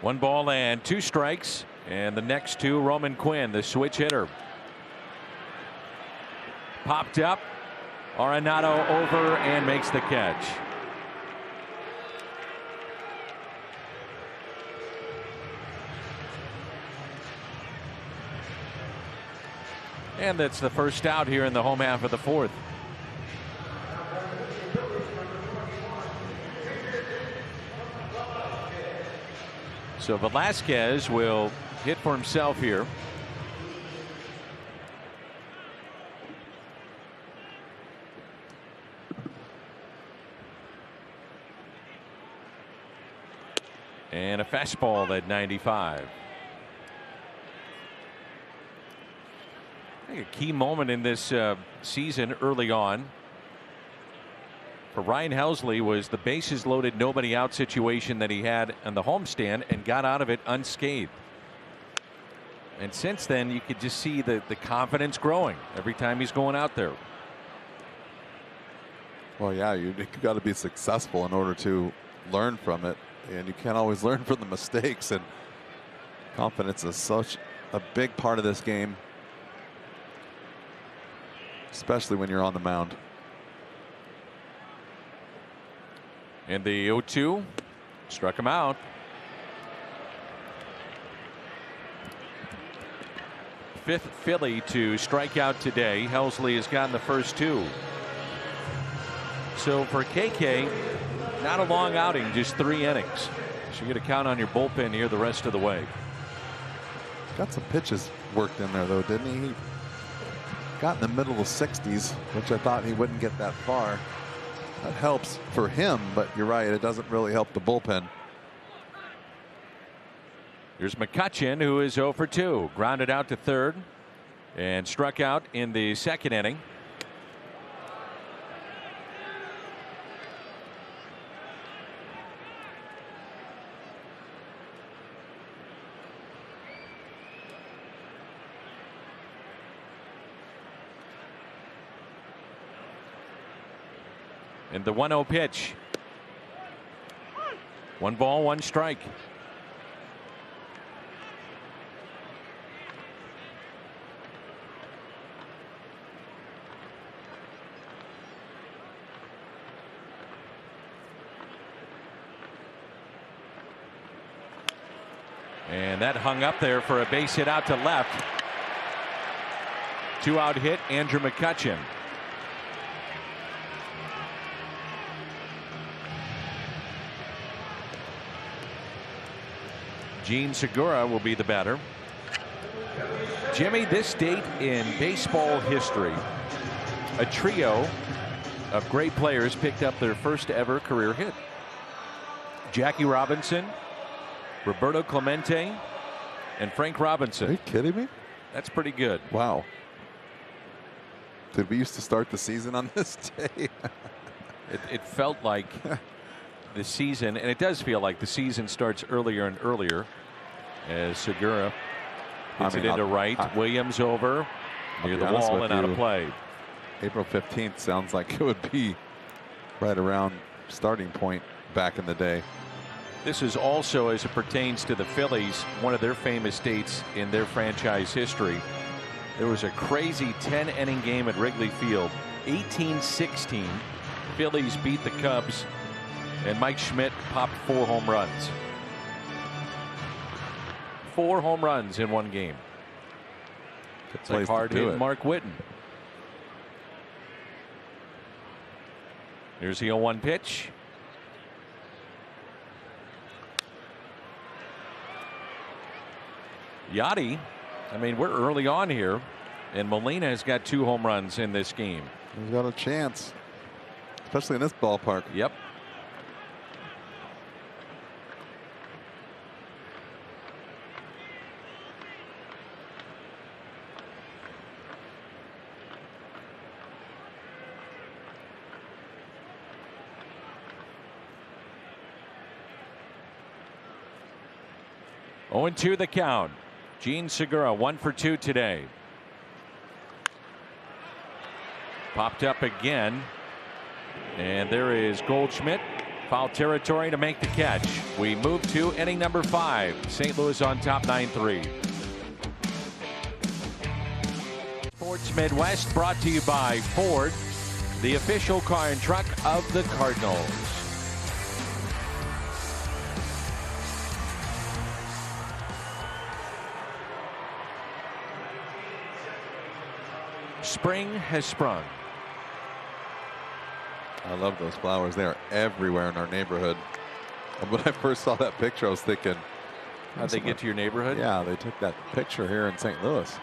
One ball and 2 strikes. And the next 2, Roman Quinn, the switch hitter. Popped up. Arenado over and makes the catch. And that's the first out here in the home half of the 4th. So Velasquez will hit for himself here. And a fastball at 95. I think a key moment in this season early on for Ryan Helsley was the bases loaded, nobody out situation that he had on the homestand and got out of it unscathed. And since then, you could just see the confidence growing every time he's going out there. Well, yeah, you've got to be successful in order to learn from it. And you can't always learn from the mistakes. And confidence is such a big part of this game, especially when you're on the mound. And the 0-2 struck him out. Fifth Philly to strike out today. Helsley has gotten the first 2. So for KK, not a long outing, just 3 innings. So you're going to count on your bullpen here the rest of the way. Got some pitches worked in there, though, didn't he? He got in the middle of the 60s, which I thought he wouldn't get that far. That helps for him, but you're right, it doesn't really help the bullpen. Here's McCutchen, who is 0 for 2. Grounded out to 3rd and struck out in the 2nd inning. And the 1-0 pitch. 1 ball, 1 strike. And that hung up there for a base hit out to left. 2-out hit, Andrew McCutchen. Gene Segura will be the batter. Jimmy, this date in baseball history, a trio of great players picked up their first ever career hit. Jackie Robinson, Roberto Clemente, and Frank Robinson. Are you kidding me? That's pretty good. Wow. Did we used to start the season on this day? It felt like the season, and it does feel like the season starts earlier and earlier as Segura hits it into right. Williams over near the wall and out of play. April 15th sounds like it would be right around starting point back in the day. This is also, as it pertains to the Phillies, one of their famous dates in their franchise history. There was a crazy 10-inning game at Wrigley Field. 18-16. Phillies beat the Cubs, and Mike Schmidt popped 4 home runs. 4 home runs in one game. It's like hard hit Mark Whitten. Here's the 0-1 pitch. Yachty, I mean, we're early on here, and Molina has got 2 home runs in this game. He's got a chance, especially in this ballpark. Yep. Oh, 0-2 the count. Gene Segura 1 for 2 today. Popped up again. And there is Goldschmidt. Foul territory to make the catch. We move to inning number 5. St. Louis on top 9-3. Sports Midwest brought to you by Ford, the official car and truck of the Cardinals. Spring has sprung. I love those flowers. They are everywhere in our neighborhood. And when I first saw that picture, I was thinking, how'd they get to your neighborhood? Yeah, they took that picture here in St. Louis.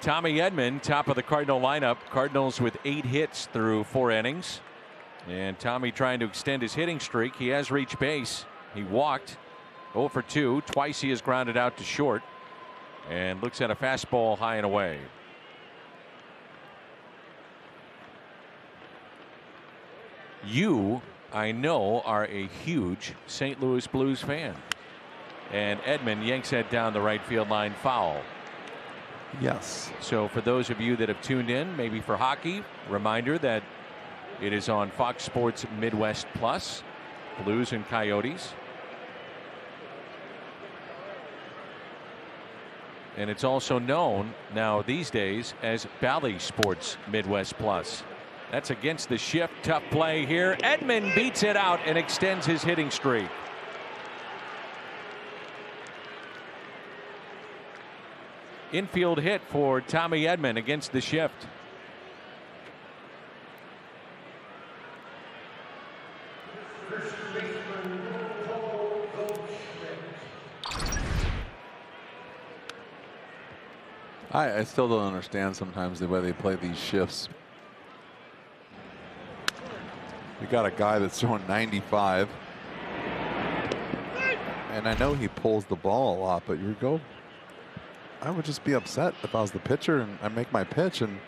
Tommy Edman, top of the Cardinal lineup. Cardinals with 8 hits through 4 innings. And Tommy trying to extend his hitting streak. He has reached base. He walked 0 for 2. Twice he has grounded out to short. And looks at a fastball high and away. You, I know, are a huge St. Louis Blues fan. And Edman yanks that down the right field line foul. Yes. So for those of you that have tuned in, maybe for hockey, reminder that it is on Fox Sports Midwest Plus, Blues and Coyotes. And it's also known now these days as Bally Sports Midwest Plus. That's against the shift. Tough play here. Edman beats it out and extends his hitting streak. Infield hit for Tommy Edman against the shift. I still don't understand sometimes the way they play these shifts. You got a guy that's throwing 95. And I know he pulls the ball a lot, but I would just be upset if I was the pitcher and I make my pitch and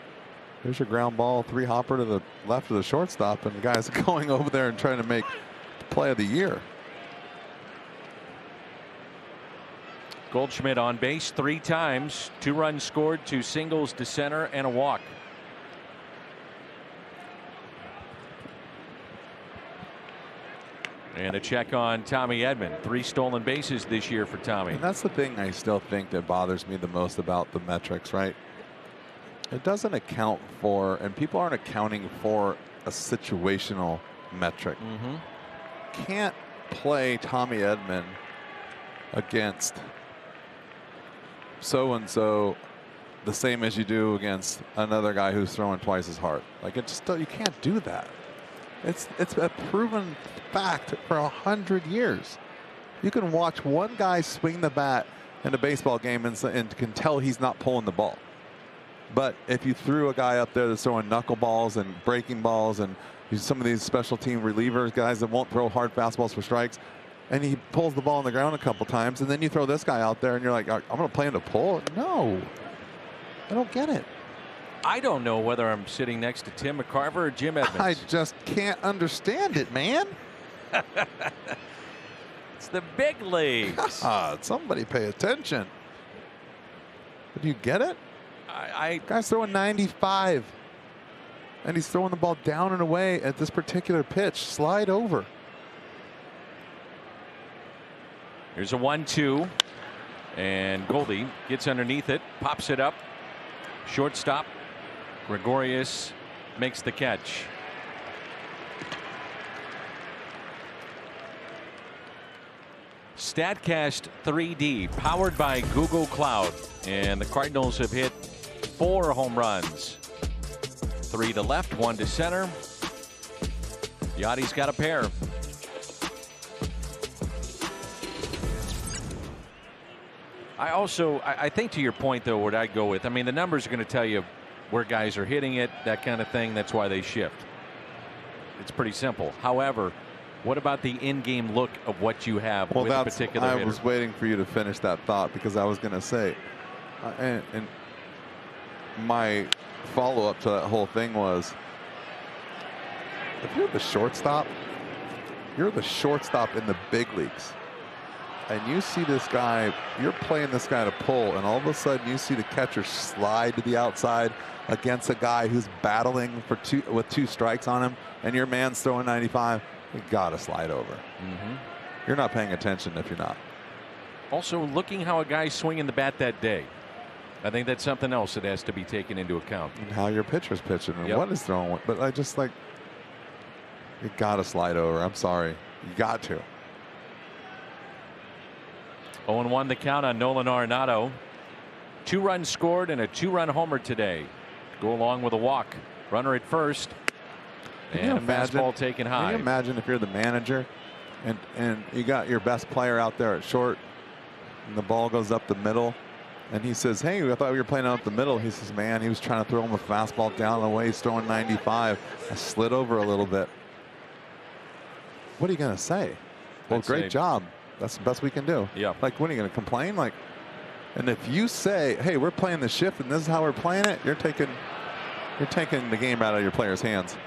there's your ground ball 3-hopper to the left of the shortstop and the guy's going over there and trying to make play of the year. Goldschmidt on base 3 times, 2 runs scored, 2 singles to center and a walk. And a check on Tommy Edman. 3 stolen bases this year for Tommy. And that's the thing I still think that bothers me the most about the metrics, right? It doesn't account for, and people aren't accounting for, a situational metric. Can't play Tommy Edman against so-and-so the same as you do against another guy who's throwing twice as hard. Like, it just, you can't do that. It's a proven fact for 100 years. You can watch one guy swing the bat in a baseball game and can tell he's not pulling the ball. But if you threw a guy up there that's throwing knuckleballs and breaking balls and some of these special team relievers, guys that won't throw hard fastballs for strikes, and he pulls the ball on the ground a couple times, and then you throw this guy out there and you're like, I'm going to play him to pull? No. I don't get it. I don't know whether I'm sitting next to Tim McCarver or Jim Edmonds. I just can't understand it, man. It's the big leagues. God, somebody pay attention. Do you get it? Guy's throwing 95. And he's throwing the ball down and away at this particular pitch. Slide over. Here's a 1-2. And Goldie gets underneath it, pops it up. Shortstop Gregorius makes the catch. StatCast 3D powered by Google Cloud, and the Cardinals have hit 4 home runs. 3 to left, 1 to center. Yachty's got a pair. I think to your point though, what I'd go with, I mean, the numbers are going to tell you where guys are hitting it, that kind of thing. That's why they shift. It's pretty simple. However, what about the in-game look of what you have with a particular hitter? I was waiting for you to finish that thought, because I was going to say, and my follow-up to that whole thing was, if you're the shortstop in the big leagues, and you see this guy, you're playing this guy to pull, and all of a sudden you see the catcher slide to the outside against a guy who's battling with 2 strikes on him, and your man's throwing 95, you gotta slide over. You're not paying attention if you're not. Also, looking how a guy's swinging the bat that day. I think that's something else that has to be taken into account. And how your pitcher's pitching and what is throwing. But I just, like, you gotta slide over. I'm sorry. You got to. 0-1 the count on Nolan Arenado. 2 runs scored and a 2-run homer today. Go along with a walk. Runner at first. And a fastball taken high. Can you imagine if you're the manager and you got your best player out there at short and the ball goes up the middle and he says, hey, I thought we were playing out the middle. He says, man, he was trying to throw him a fastball down the way. He's throwing 95. I slid over a little bit. What are you going to say? Well, great job. That's the best we can do. Yeah. Like, when are you going to complain? Like, and if you say, hey, we're playing the shift and this is how we're playing it, you're taking the game out of your players' hands.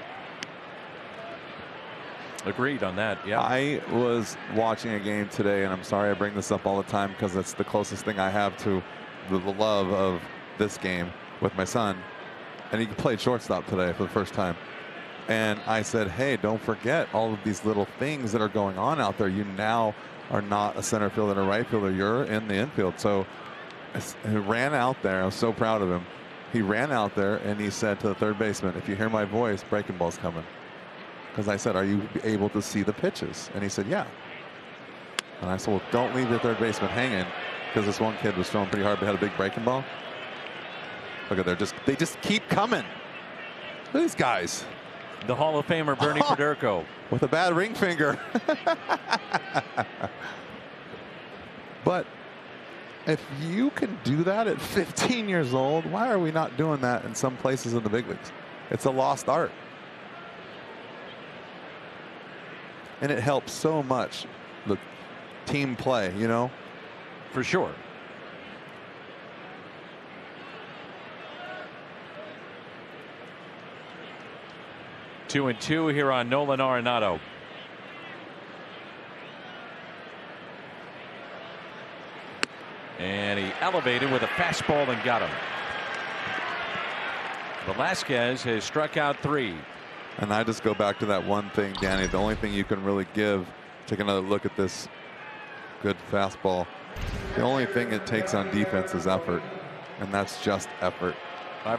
Agreed on that. Yeah. I was watching a game today, and I'm sorry I bring this up all the time because it's the closest thing I have to the love of this game with my son. And he played shortstop today for the first time. And I said, hey, don't forget all of these little things that are going on out there. You now are not a center fielder and a right fielder. You're in the infield. So he ran out there. I was so proud of him. He ran out there and he said to the third baseman, if you hear my voice, breaking ball's coming. Because I said, are you able to see the pitches? And he said, yeah. And I said, well, don't leave your third baseman hanging, because this one kid was throwing pretty hard, but had a big breaking ball. Look at they just keep coming. Look at these guys. The Hall of Famer Bernie Federko with a bad ring finger. But if you can do that at 15 years old, why are we not doing that in some places in the big leagues? It's a lost art. And it helps so much. Look, team play, you know? For sure. Two and two here on Nolan Arenado. And he elevated with a fastball and got him. Velasquez has struck out 3. And I just go back to that one thing, Danny. The only thing you can really give Take another look at this good fastball. The only thing it takes on defense is effort, and that's just effort.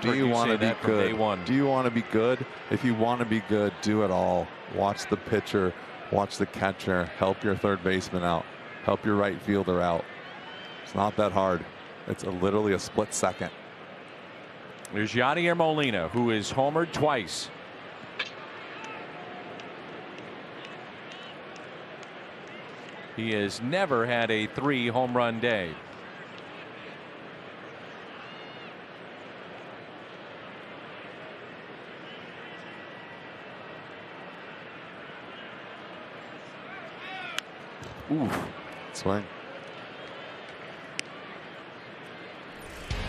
Do you want to be good? Do you want to be good? If you want to be good, do it all. Watch the pitcher, watch the catcher, help your third baseman out, help your right fielder out. It's not that hard. It's literally a split second. There's Yadier Molina, who is homered twice. He has never had a 3 home run day. Oof. Swing.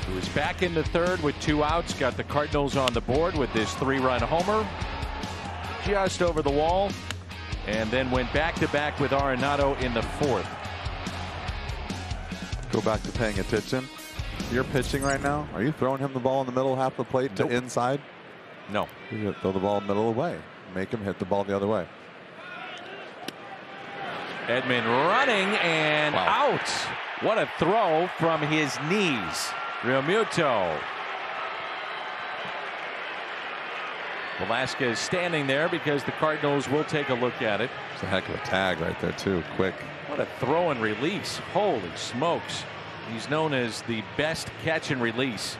He was back in the third with 2 outs. Got the Cardinals on the board with this 3-run homer. Just over the wall. And then went back-to-back with Arenado in the 4th. Go back to paying attention. You're pitching right now. Are you throwing him the ball in the middle half the plate to inside? No. You throw the ball middle away. Make him hit the ball the other way. Edman running and out. What a throw from his knees. Realmuto. Velasquez standing there because the Cardinals will take a look at it. It's a heck of a tag right there too. Quick. What a throw and release. Holy smokes. He's known as the best catch and release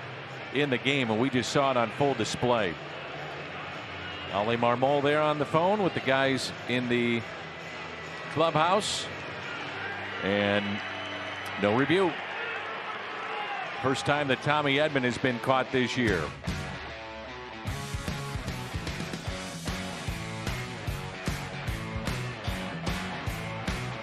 in the game, and we just saw it on full display. Oli Marmol there on the phone with the guys in the clubhouse, and no review. First time that Tommy Edman has been caught this year.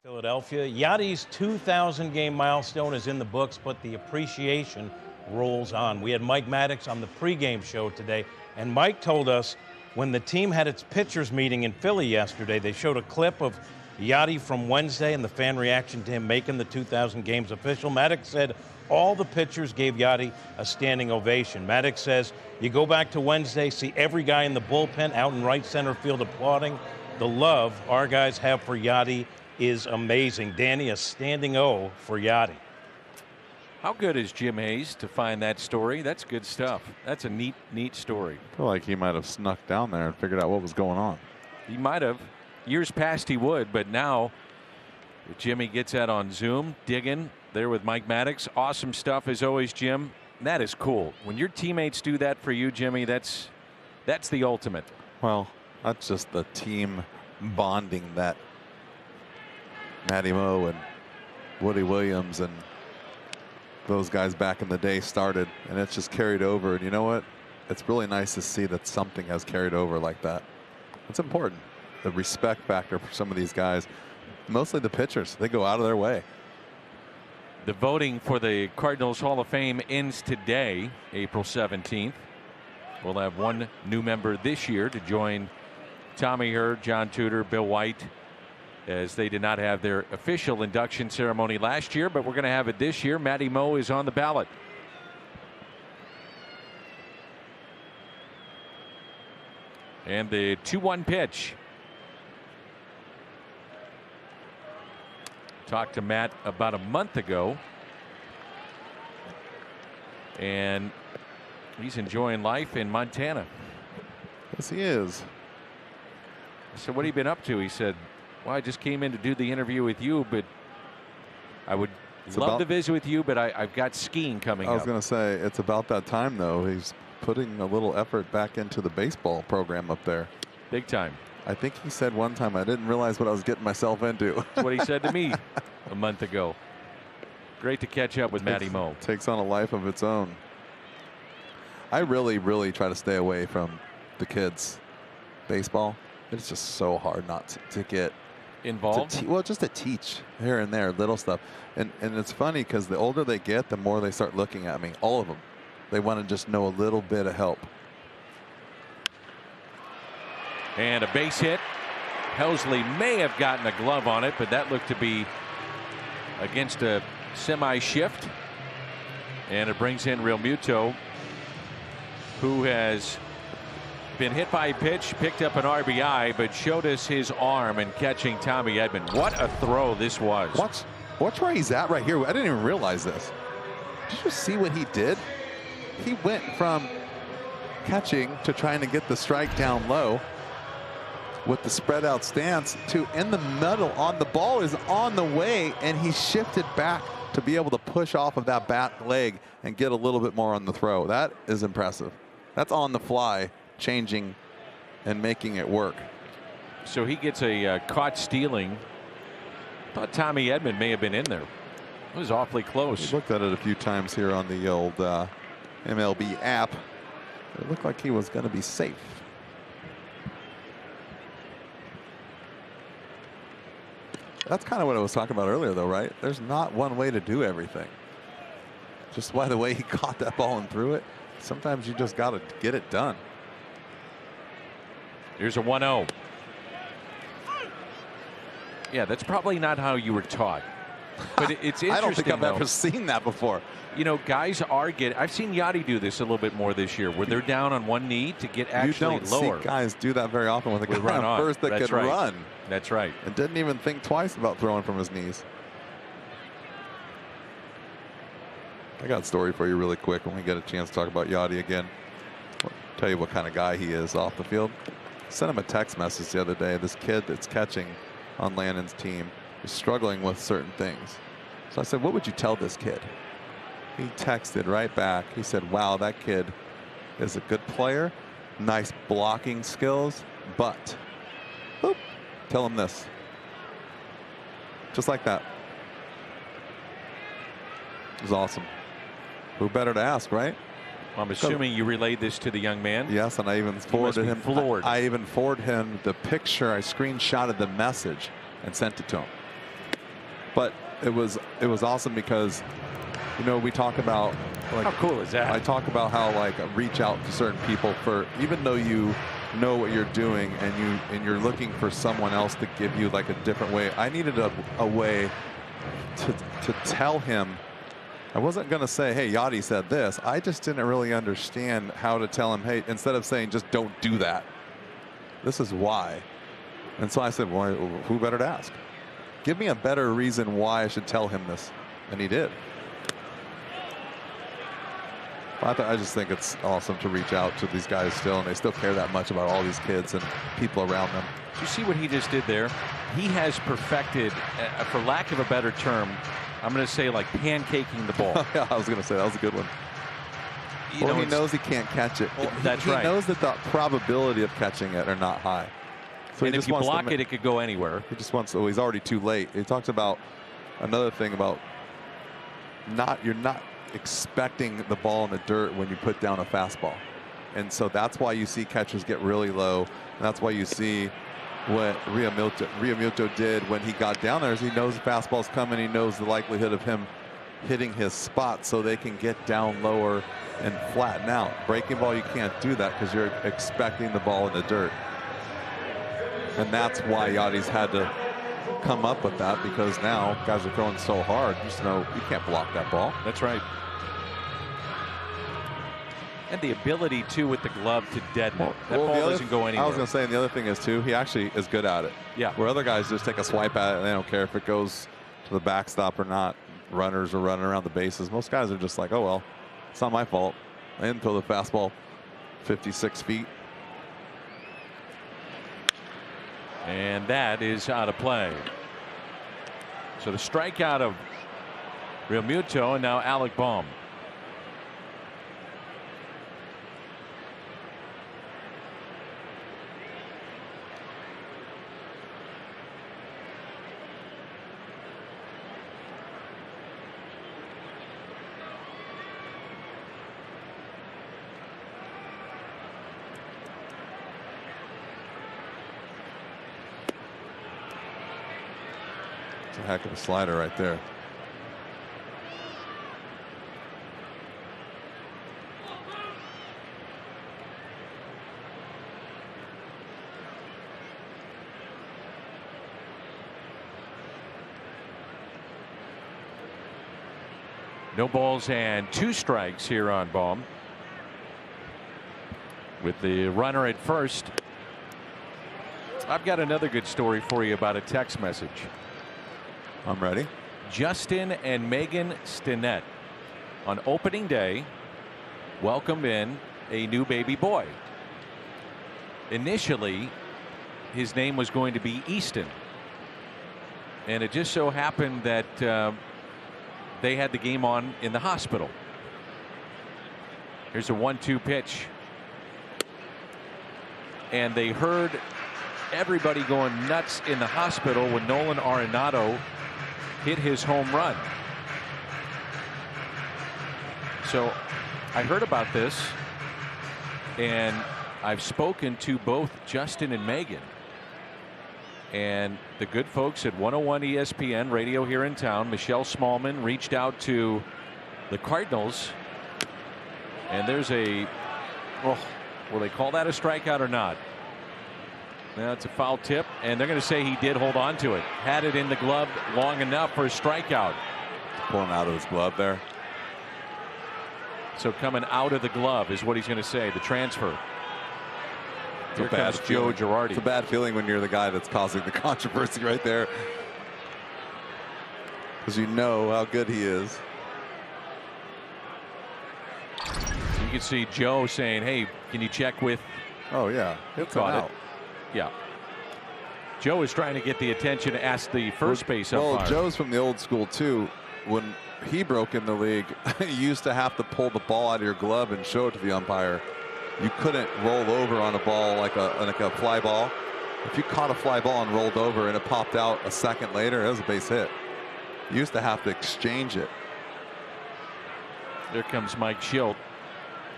Philadelphia. Yadi's 2,000 game milestone is in the books, but the appreciation rolls on. We had Mike Maddox on the pregame show today, and Mike told us when the team had its pitchers meeting in Philly yesterday, they showed a clip of Yadi from Wednesday and the fan reaction to him making the 2,000 games official. Maddox said all the pitchers gave Yadi a standing ovation. Maddox says you go back to Wednesday, see every guy in the bullpen out in right center field applauding. The love our guys have for Yadi is amazing. Danny, a standing O for Yadi. How good is Jim Hayes to find that story? That's good stuff. That's a neat story. I feel like he might have snuck down there and figured out what was going on. He might have. Years past he would, but now Jimmy gets that on Zoom, digging there with Mike Maddox. Awesome stuff as always, Jim. That is cool. When your teammates do that for you, Jimmy, that's the ultimate. Well, that's just the team bonding that Matty Moe and Woody Williams and those guys back in the day started, and it's just carried over. And you know what? It's really nice to see that something has carried over like that. It's important. The respect factor for some of these guys, mostly the pitchers, they go out of their way. The voting for the Cardinals Hall of Fame ends today, April 17th. We'll have one new member this year to join Tommy Hurd, John Tudor, Bill White, as they did not have their official induction ceremony last year, but we're going to have it this year. Matty Moe is on the ballot. And the 2-1 pitch. Talked to Matt about a month ago, and he's enjoying life in Montana. Yes, he is. So what have you been up to? He said, well, I just came in to do the interview with you, but I would love to visit with you, but I've got skiing coming up. I was going to say, it's about that time, though. He's putting a little effort back into the baseball program up there. Big time. I think he said one time, I didn't realize what I was getting myself into. That's what he said to me a month ago. Great to catch up with Matty Moe. Takes on a life of its own. I really, really try to stay away from the kids' baseball. It's just so hard not to get involved. Well, just to teach here and there, little stuff. And it's funny because the older they get, the more they start looking at me. All of them. They want to just know a little bit of help. And a base hit. Helsley may have gotten a glove on it, but that looked to be against a semi shift. And it brings in Realmuto, who has been hit by a pitch, picked up an RBI, but showed us his arm in catching Tommy Edman. What a throw this was. Watch where he's at right here. I didn't even realize this. Did you see what he did? He went from catching to trying to get the strike down low with the spread out stance to in the middle on the ball is on the way, and he shifted back to be able to push off of that back leg and get a little bit more on the throw. That is impressive. That's on the fly, changing and making it work. So he gets a caught stealing. Thought Tommy Edman may have been in there. It was awfully close. We looked at it a few times here on the old MLB app. It looked like he was going to be safe. That's kind of what I was talking about earlier, though, right? There's not one way to do everything. Just by the way he caught that ball and threw it, sometimes you just got to get it done. Here's a 1-0. Yeah, that's probably not how you were taught. But it's interesting. I don't think I've though. ever seen that before. You know, guys are getting. I've seen Yachty do this a little bit more this year, where they're down on one knee to get actually you don't lower. See guys do that very often with a guy run on first that That's could right. run. That's right. And didn't even think twice about throwing from his knees. I got a story for you really quick when we get a chance to talk about Yachty again. I'll tell you what kind of guy he is off the field. Sent him a text message the other day. This kid that's catching on Lannon's team is struggling with certain things. So I said, what would you tell this kid? He texted right back. He said, wow, that kid is a good player, nice blocking skills, but boop, tell him this. Just like that. It was awesome. Who better to ask, right? I'm assuming you relayed this to the young man. Yes, and I even forwarded him. Floored. I even forwarded him the picture. I screenshotted the message and sent it to him. But it was awesome because, you know, we talk about like, how cool is that? I talk about how like reach out to certain people for, even though you know what you're doing and you're looking for someone else to give you like a different way. I needed a way to tell him. I wasn't going to say, hey, Yachty said this. I just didn't really understand how to tell him, hey, instead of saying just don't do that, this is why. And so I said, well, who better to ask? Give me a better reason why I should tell him this. And he did. I just think it's awesome to reach out to these guys still, and they still care that much about all these kids and people around them. Did you see what he just did there? He has perfected, for lack of a better term, I'm going to say like pancaking the ball. Yeah, I was going to say that was a good one. Well, he knows he can't catch it. Well, that's right. He knows that the probability of catching it are not high. So and if you block it, it could go anywhere. He just wants. Oh, he's already too late. He talks about another thing about you're not expecting the ball in the dirt when you put down a fastball, and so that's why you see catchers get really low. And that's why you see what Realmuto did when he got down there. Is he knows the fastball's coming. He knows the likelihood of him hitting his spot, so they can get down lower and flatten out. Breaking ball, you can't do that because you're expecting the ball in the dirt. And that's why Yachty's had to come up with that, because now guys are throwing so hard. Just know you can't block that ball. That's right. And the ability, too, with the glove to deaden it. That ball doesn't go anywhere. I was going to say, and the other thing is, too, he actually is good at it. Yeah. Where other guys just take a swipe at it, and they don't care if it goes to the backstop or not. Runners are running around the bases. Most guys are just like, oh, well, it's not my fault. I didn't throw the fastball 56 feet. And that is out of play. So the strikeout of Realmuto, and now Alec Bohm. It's a heck of a slider right there. No balls and 2 strikes here on Bohm. with the runner at first. I've got another good story for you about a text message. I'm ready. Justin and Megan Stinnett on opening day welcomed in a new baby boy. Initially, his name was going to be Easton, and it just so happened that they had the game on in the hospital. Here's a 1-2 pitch, and they heard everybody going nuts in the hospital when Nolan Arenado hit his home run. So I heard about this, and I've spoken to both Justin and Megan, and the good folks at 101 ESPN radio here in town, Michelle Smallman, reached out to the Cardinals, and there's a, oh, will they call that a strikeout or not? That's a foul tip, and they're going to say he did hold on to it. Had it in the glove long enough for a strikeout. Pulling out of his glove there. So coming out of the glove is what he's going to say, the transfer. Here comes Joe Girardi. It's a bad feeling when you're the guy that's causing the controversy right there, because you know how good he is. You can see Joe saying, hey, can you check with. Oh, yeah. He caught it. Yeah. Joe is trying to get the attention to ask the first base umpire. Well, Joe's from the old school, too. When he broke in the league, you used to have to pull the ball out of your glove and show it to the umpire. You couldn't roll over on a ball like a fly ball. If you caught a fly ball and rolled over and it popped out a second later, it was a base hit. You used to have to exchange it. There comes Mike Schilt.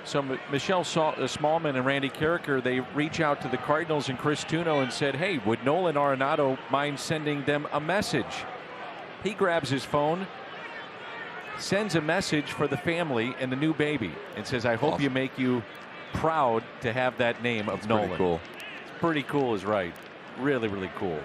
So Michelle Smallman and Randy Carricker, they reach out to the Cardinals and Chris Tuno and said, hey, would Nolan Arenado mind sending them a message? He grabs his phone, sends a message for the family and the new baby, and says, I hope you make you proud to have that name of Nolan. Pretty cool. It's pretty cool is right. Really, really cool.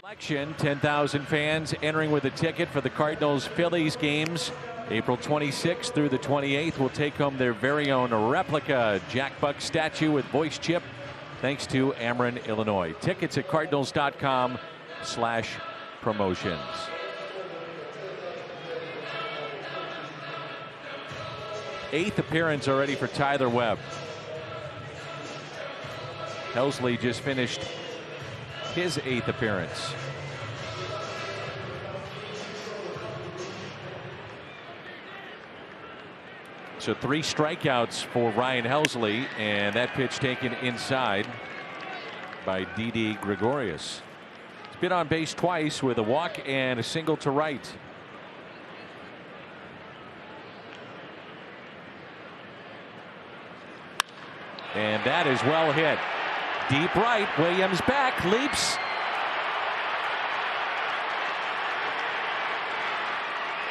Election, 10,000 fans entering with a ticket for the Cardinals Phillies games April 26th through the 28th will take home their very own replica Jack Buck statue with voice chip thanks to Ameren, Illinois. Tickets at cardinals.com/promotions. Eighth appearance already for Tyler Webb. Helsley just finished his 8th appearance. So 3 strikeouts for Ryan Helsley, and that pitch taken inside by Didi Gregorius. He's been on base twice with a walk and a single to right. And that is well hit. Deep right. Williams back, leaps.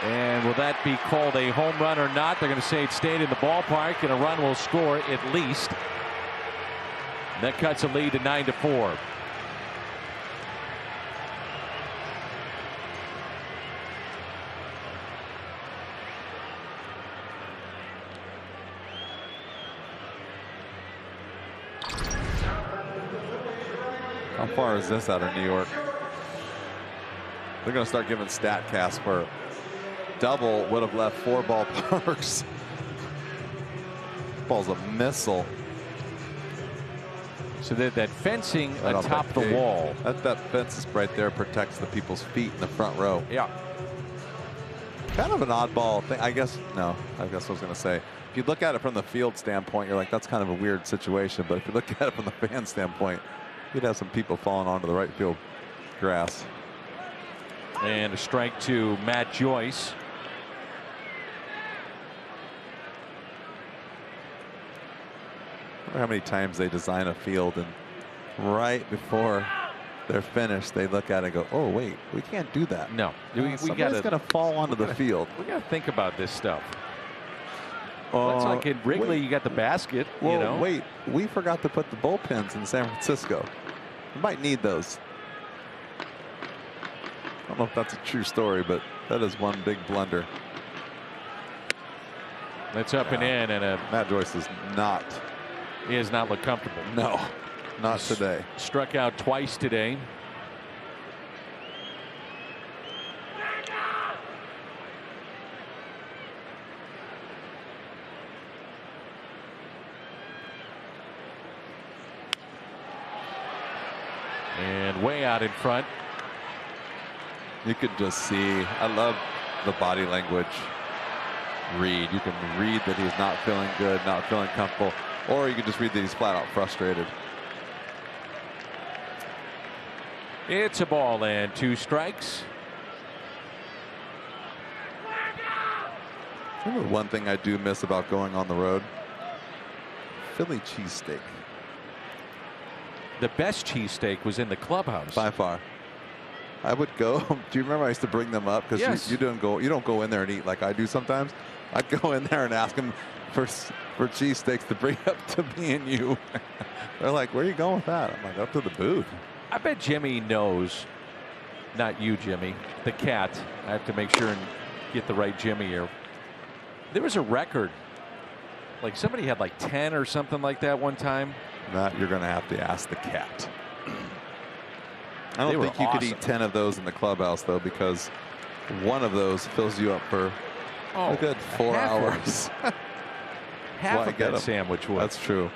And will that be called a home run or not? They're going to say it stayed in the ballpark, and a run will score at least. That cuts a lead to 9-4. How far is this out of New York? They're going to start giving StatCast for double would have left 4 ballparks. Ball's a missile. So that fencing atop the wall. That fence is right there, protects the people's feet in the front row. Yeah. Kind of an oddball thing. I guess I was going to say, if you look at it from the field standpoint, you're like, that's kind of a weird situation. But if you look at it from the fan standpoint, you'd have some people falling onto the right field grass. And a strike to Matt Joyce. I wonder how many times they design a field and right before they're finished, they look at it and go, oh, wait, we can't do that. No. Somebody's going to fall onto the field. We got to think about this stuff. It's like in Wrigley, you got the basket. Well, you know? Wait, we forgot to put the bullpens in San Francisco. We might need those. I don't know if that's a true story, but that is one big blunder. That's up and in, and Matt Joyce is not. He does not look comfortable. No, not today. Struck out twice today. And way out in front. You could just see, I love the body language read. You can read that he's not feeling good, not feeling comfortable, or you can just read that he's flat out frustrated. It's a ball and 2 strikes. Remember one thing I do miss about going on the road? Philly cheesesteak. The best cheesesteak was in the clubhouse. By far. I would go. Do you remember I used to bring them up? Because yes. you don't go in there and eat like I do sometimes. I'd go in there and ask them for cheesesteaks to bring up to me and you. They're like, where are you going with that? I'm like, up to the booth. I bet Jimmy knows. Not you, Jimmy. The cat. I have to make sure and get the right Jimmy here. There was a record. Like somebody had like 10 or something like that one time. That you're going to have to ask the cat. I don't think you could eat 10 of those in the clubhouse, though, because one of those fills you up for a good 4 hours. Half of that sandwich would. That's true.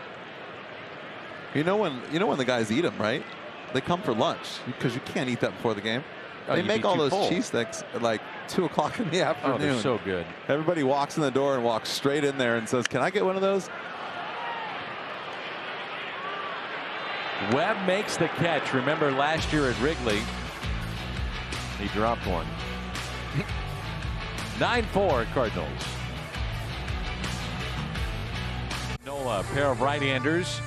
You know when the guys eat them, right? They come for lunch because you can't eat that before the game. They make all those cheesesteaks at like 2 o'clock in the afternoon. Oh, they're so good. Everybody walks in the door and walks straight in there and says, "Can I get one of those?" Webb makes the catch. Remember last year at Wrigley, he dropped one. 9-4 Cardinals. Nola, pair of right-handers.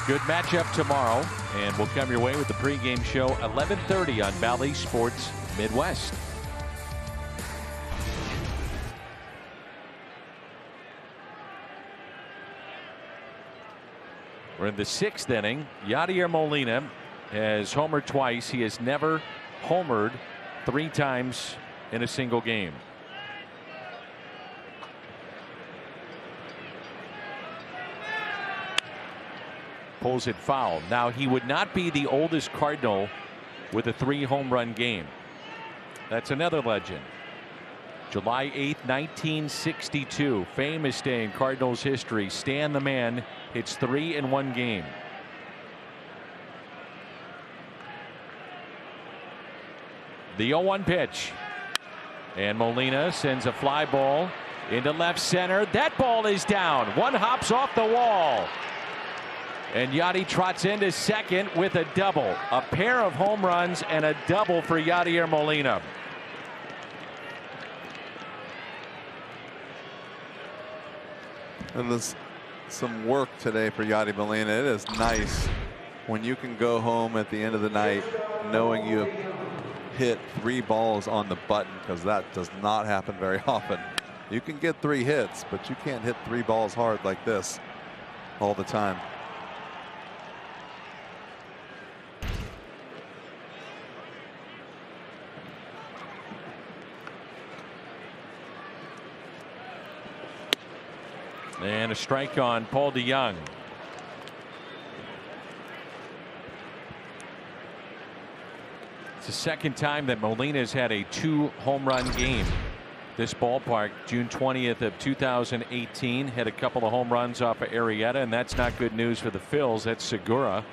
Good matchup tomorrow, and we'll come your way with the pregame show 11:30 on Bally Sports Midwest. We're in the 6th inning. Yadier Molina has homered twice. He has never homered 3 times in a single game. Pulls it foul. Now he would not be the oldest Cardinal with a 3 home run game. That's another legend. July 8th, 1962. Famous day in Cardinals history. Stan the Man hits 3 in 1 game. The 0-1 pitch. And Molina sends a fly ball into left center. That ball is down. One hops off the wall. And Yadi trots into second with a double. A pair of home runs and a double for Yadier Molina. And there's some work today for Yadi Molina. It is nice when you can go home at the end of the night knowing you have hit 3 balls on the button, because that does not happen very often. You can get 3 hits, but you can't hit 3 balls hard like this all the time. And a strike on Paul DeJong. It's the 2nd time that Molina's had a 2 home run game. This ballpark, June 20th of 2018, had a couple of home runs off of Arrieta, and that's not good news for the Phils. That's Segura.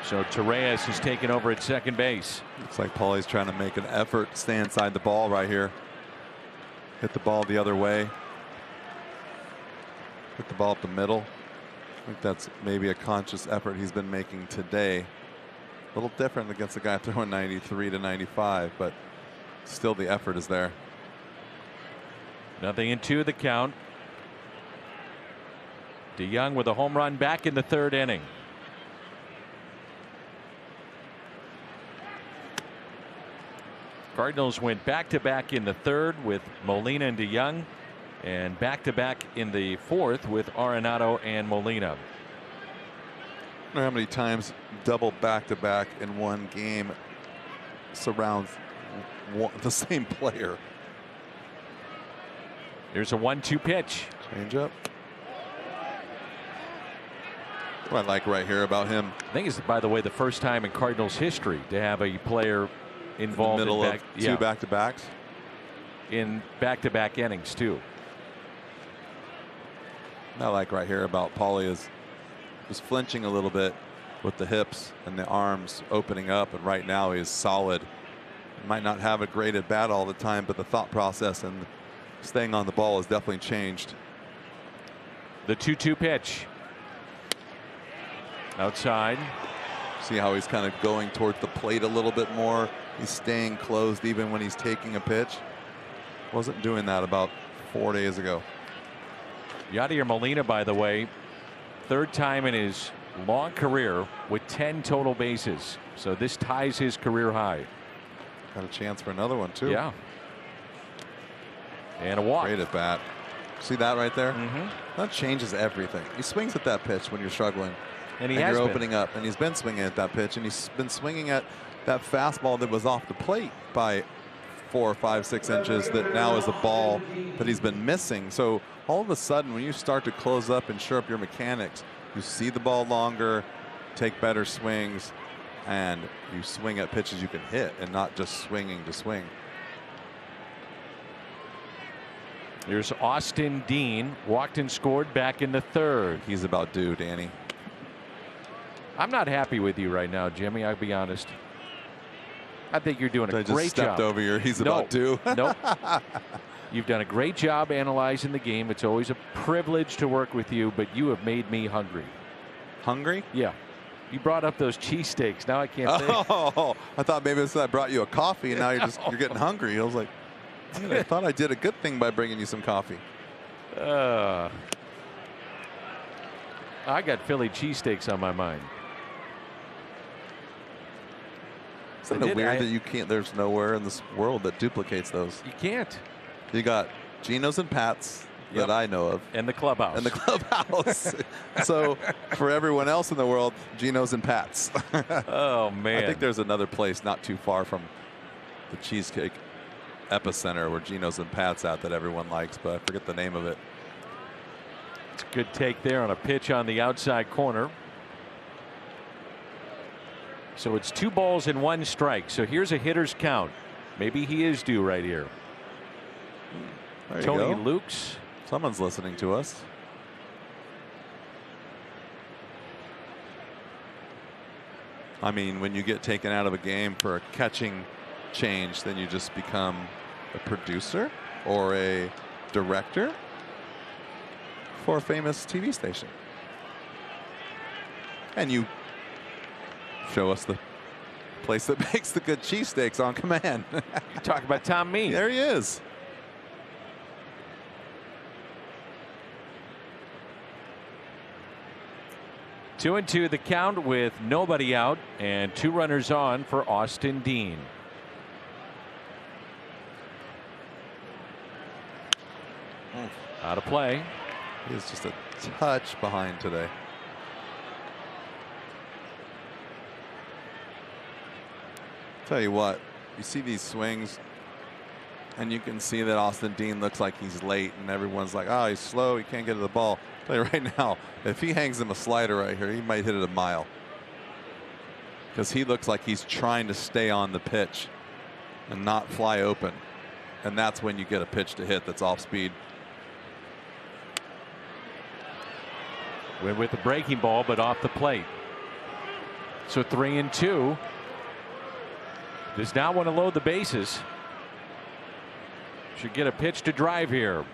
So Torres has taken over at second base. Looks like Paulie's trying to make an effort, stay inside the ball right here. Hit the ball the other way. Hit the ball up the middle. I think that's maybe a conscious effort he's been making today. A little different against the guy throwing 93 to 95, but still the effort is there. 0-2 the count. DeJong with a home run back in the 3rd inning. Cardinals went back-to-back in the 3rd with Molina and DeJong, and back-to-back in the 4th with Arenado and Molina. know how many times double back-to-back in one game surrounds the same player. Here's a 1-2 pitch. Change up. What I like right here about him. I think it's, by the way, the first time in Cardinals history to have a player involved in the middle of two back-to-backs. In back-to-back innings too. I like right here about Paulie is flinching a little bit with the hips and the arms opening up, and right now he's solid. He might not have a great at bat all the time, but the thought process and staying on the ball has definitely changed. The 2-2 pitch. Outside. See how he's kind of going towards the plate a little bit more. He's staying closed even when he's taking a pitch. Wasn't doing that about 4 days ago. Yadier Molina, by the way, third time in his long career with 10 total bases. So this ties his career high. Got a chance for another one too. Yeah. And a walk. Great at bat. See that right there? Mm-hmm. That changes everything. He swings at that pitch when you're struggling. And you're opening up, and he's been swinging at that pitch, and he's been swinging at that fastball that was off the plate by 4, 5, 6 inches that now is a ball that he's been missing. So all of a sudden, when you start to close up and shore up your mechanics, you see the ball longer, take better swings, and you swing at pitches you can hit and not just swinging to swing. Here's Austin Dean, walked and scored back in the third. He's about due, Danny. I'm not happy with you right now, Jimmy. I'll be honest. I think you're doing a great job. I just stepped over your he's about due. Nope. You've done a great job analyzing the game. It's always a privilege to work with you, but you have made me hungry. Hungry? Yeah. You brought up those cheesesteaks. Now I can't say. Oh, I thought maybe it's that I brought you a coffee and now you're getting hungry. I was like, man, I thought I did a good thing by bringing you some coffee. I got Philly cheesesteaks on my mind. Isn't it weird that you can't? There's nowhere in this world that duplicates those. You can't. You got Geno's and Pat's that I know of, and the clubhouse. And the clubhouse. So for everyone else in the world, Geno's and Pat's. Oh man! I think there's another place not too far from the cheesecake epicenter where Geno's and Pat's at that everyone likes, but I forget the name of it. It's a good take there on a pitch on the outside corner. So it's 2 balls and 1 strike. So here's a hitter's count. Maybe he is due right here. There you Tony go. Lukes. Someone's listening to us. I mean, when you get taken out of a game for a catching change, then you just become a producer or a director for a famous TV station. And you show us the place that makes the good cheesesteaks on command. You talk about Tom Mean. There he is. Two and two the count with nobody out and 2 runners on for Austin Dean. Out of play. He is just a touch behind today. Tell you what, you see these swings and you can see that Austin Dean looks like he's late and everyone's like, oh, he's slow, he can't get to the ball. I'll tell you right now, if he hangs him a slider right here, he might hit it a mile, because he looks like he's trying to stay on the pitch and not fly open, and that's when you get a pitch to hit that's off speed. Went with the breaking ball, but off the plate. So 3 and 2. Does not want to load the bases. Should get a pitch to drive here.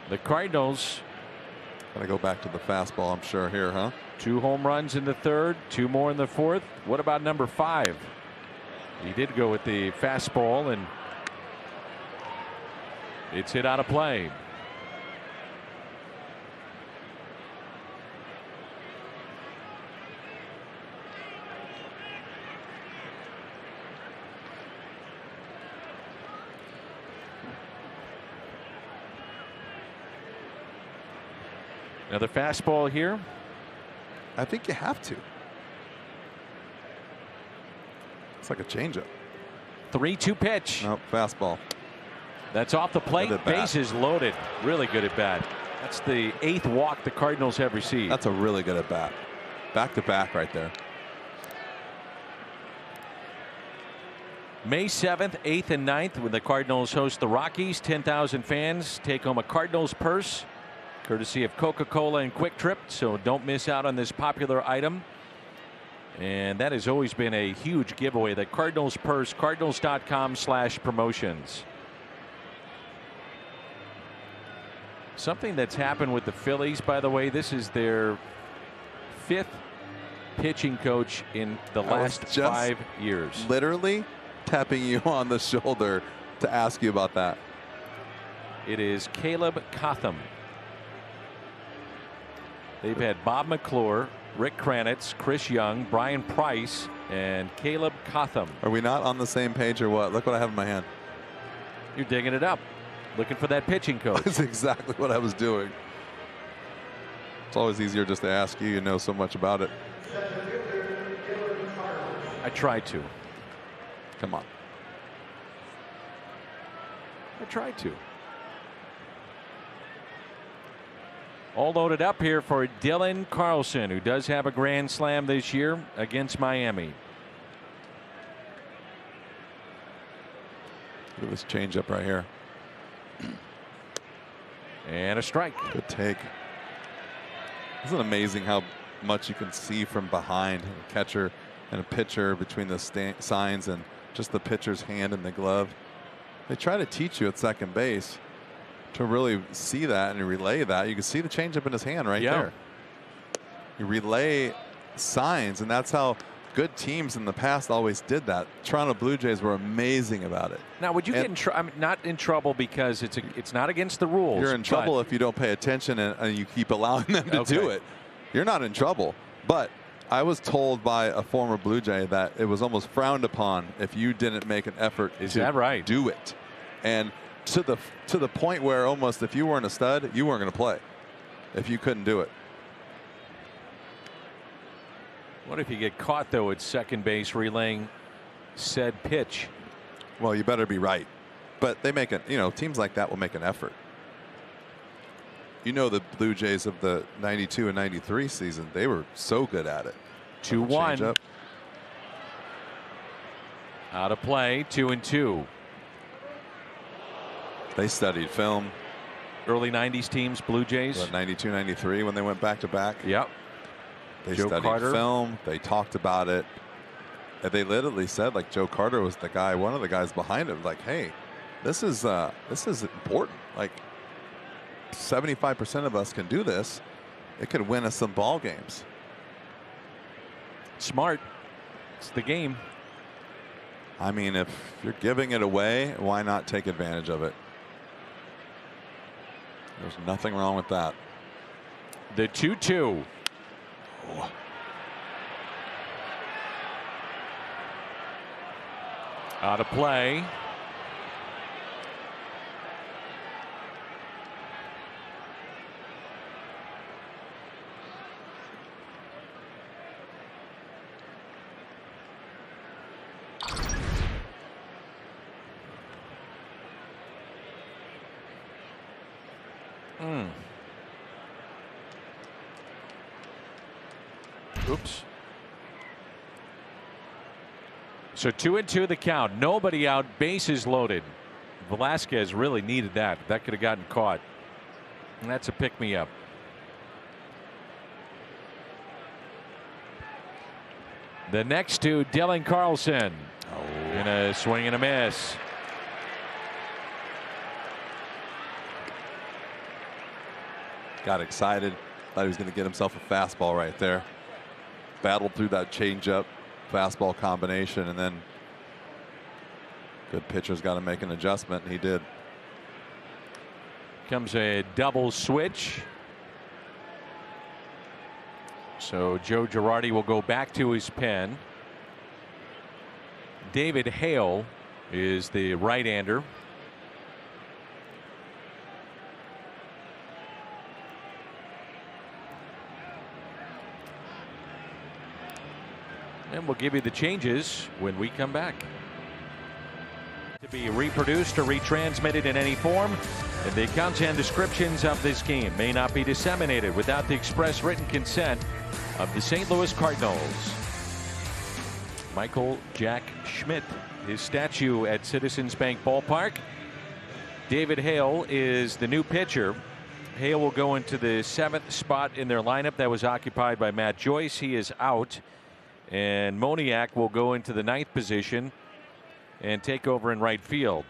The Cardinals. Gotta go back to the fastball, I'm sure, here, huh? 2 home runs in the third, 2 more in the fourth. What about number 5? He did go with the fastball, and it's hit out of play. Another fastball here. I think you have to. It's like a changeup. 3-2 pitch. Nope, fastball. That's off the plate. Good at bat. Bases loaded. Really good at bat. That's the 8th walk the Cardinals have received. That's a really good at bat. Back to back right there. May 7th, 8th, and 9th, when the Cardinals host the Rockies. 10,000 fans take home a Cardinals purse, courtesy of Coca-Cola and Quick Trip. So don't miss out on this popular item. And that has always been a huge giveaway. The Cardinals purse, cardinals.com/promotions. Something that's happened with the Phillies, by the way, this is their 5th pitching coach in the last 5 years. Literally tapping you on the shoulder to ask you about that. It is Caleb Cotham. They've had Bob McClure, Rick Kranitz, Chris Young, Brian Price, and Caleb Cotham. Are we not on the same page or what? Look what I have in my hand. You're digging it up, looking for that pitching coach. That's exactly what I was doing. It's always easier just to ask you. You know so much about it. I tried to. Come on. I tried to. All loaded up here for Dylan Carlson, who does have a grand slam this year against Miami. Look at this changeup right here. And a strike. Good take. Isn't it amazing how much you can see from behind a catcher and a pitcher between the signs and just the pitcher's hand and the glove? They try to teach you at second base to really see that and relay that. You can see the changeup in his hand right there. You relay signs, and that's how good teams in the past always did that. Toronto Blue Jays were amazing about it. Now, would you get in trouble? I mean, not in trouble because it's not against the rules. You're in trouble if you don't pay attention and you keep allowing them to do it. You're not in trouble. But I was told by a former Blue Jay that it was almost frowned upon if you didn't make an effort to do it. And to the point where almost if you weren't a stud, you weren't going to play if you couldn't do it. What if you get caught, though, at second base relaying said pitch? Well, you better be right. But they make it, teams like that will make an effort. The Blue Jays of the 92 and 93 season, they were so good at it. 2-1. Out of play, 2-2. They studied film. Early 90s teams, Blue Jays. 92, 93 when they went back to back. Yep. They studied film. They talked about it. And they literally said, like, Joe Carter was the guy, one of the guys behind it, like, hey, this is important. Like, 75% of us can do this. It could win us some ball games. Smart. It's the game. I mean, if you're giving it away, why not take advantage of it? There's nothing wrong with that. The 2-2. Oh. Out of play. Oops. So 2-2 the count. Nobody out. Bases loaded. Velasquez really needed that. That could have gotten caught. And that's a pick-me-up. The next to Dylan Carlson. In a swing and a miss. Got excited. Thought he was going to get himself a fastball right there. Battled through that changeup fastball combination, and then good pitcher's got to make an adjustment, and he did. Comes a double switch. So Joe Girardi will go back to his pen. David Hale is the right-hander. And we'll give you the changes when we come back. To be reproduced or retransmitted in any form, and the accounts and descriptions of this game may not be disseminated without the express written consent of the St. Louis Cardinals. Michael Jack Schmidt, his statue at Citizens Bank Ballpark. David Hale is the new pitcher. Hale will go into the 7th spot in their lineup that was occupied by Matt Joyce. He is out. And Moniak will go into the 9th position and take over in right field.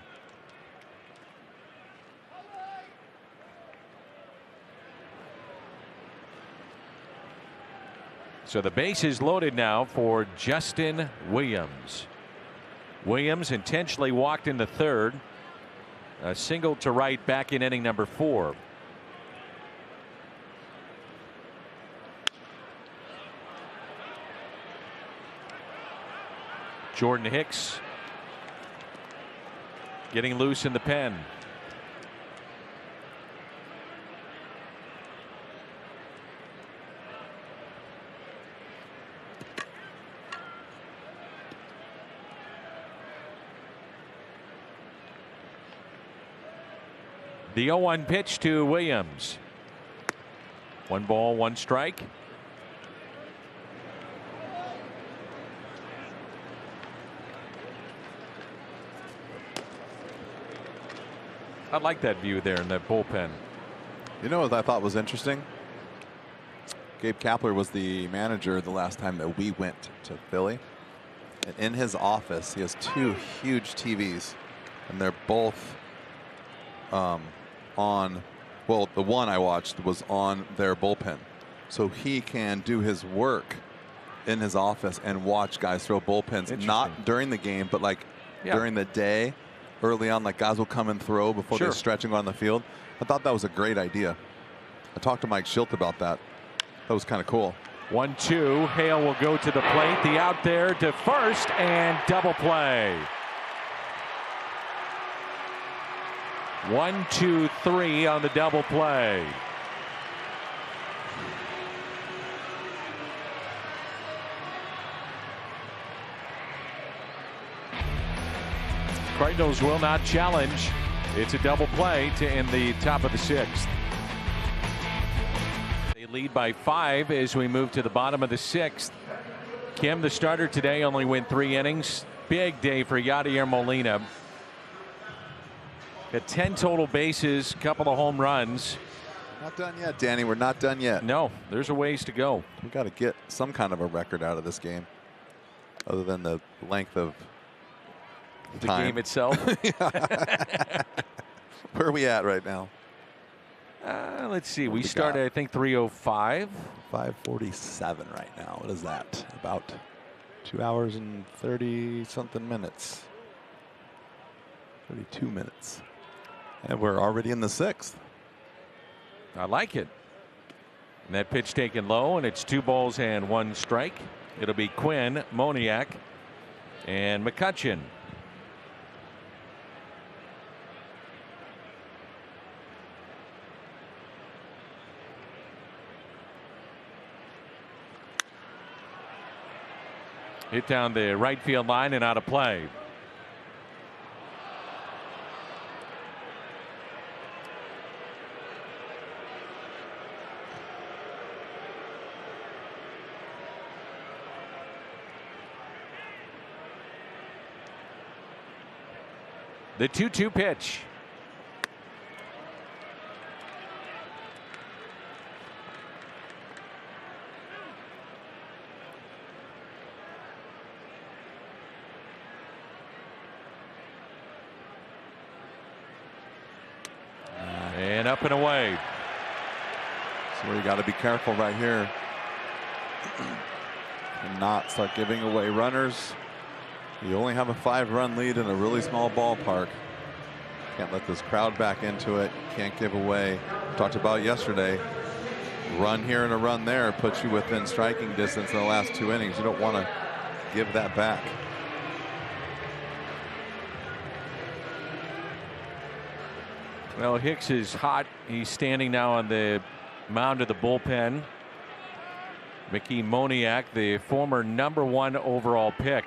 So the base is loaded now for Justin Williams. Williams intentionally walked in the 3rd. A single to right back in inning number 4. Jordan Hicks getting loose in the pen. The 0-1 pitch to Williams. 1 ball, 1 strike. I like that view there in that bullpen. You know what I thought was interesting? Gabe Kapler was the manager the last time that we went to Philly. And in his office, he has 2 huge TVs. And they're both on, well, the one I watched was on their bullpen. So he can do his work in his office and watch guys throw bullpens, not during the game, but like during the day, early on, like guys will come and throw before they're stretching on the field. I thought that was a great idea. I talked to Mike Schilt about that. That was kind of cool. 1-2. Hale will go to the plate. The out there to first and double play. 1, 2, 3 on the double play. Cardinals will not challenge. It's a double play to end the top of the 6th. They lead by 5 as we move to the bottom of the 6th. Kim, the starter today, only went 3 innings. Big day for Yadier Molina. Got 10 total bases, couple of home runs. Not done yet, Danny. We're not done yet. No, there's a ways to go. We got to get some kind of a record out of this game, other than the length of the time. Game itself. Where are we at right now? Let's see. We started, I think, 3:05. 5:47 right now. What is that? About 2 hours and 30 something minutes. 32 minutes. And we're already in the 6th. I like it. And that pitch taken low, and it's 2 balls and 1 strike. It'll be Quinn, Moniak, and McCutchen. Hit down the right field line and out of play. The 2-2 pitch. And up and away. So you got to be careful right here and not start giving away runners. You only have a 5-run lead in a really small ballpark. Can't let this crowd back into it. Can't give away. Talked about yesterday. Run here and a run there puts you within striking distance in the last 2 innings. You don't want to give that back. Well, Hicks is hot. He's standing now on the mound of the bullpen. Mickey Moniak, the former #1 overall pick,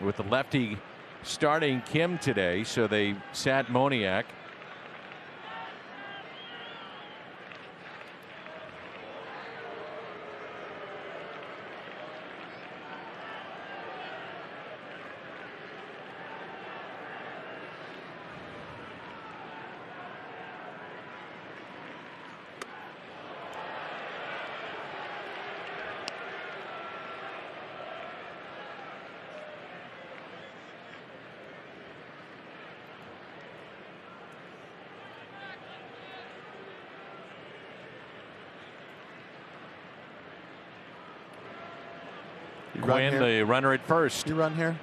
with the lefty starting Kim today, so they sat Moniak. Quinn, the runner at first. You run here?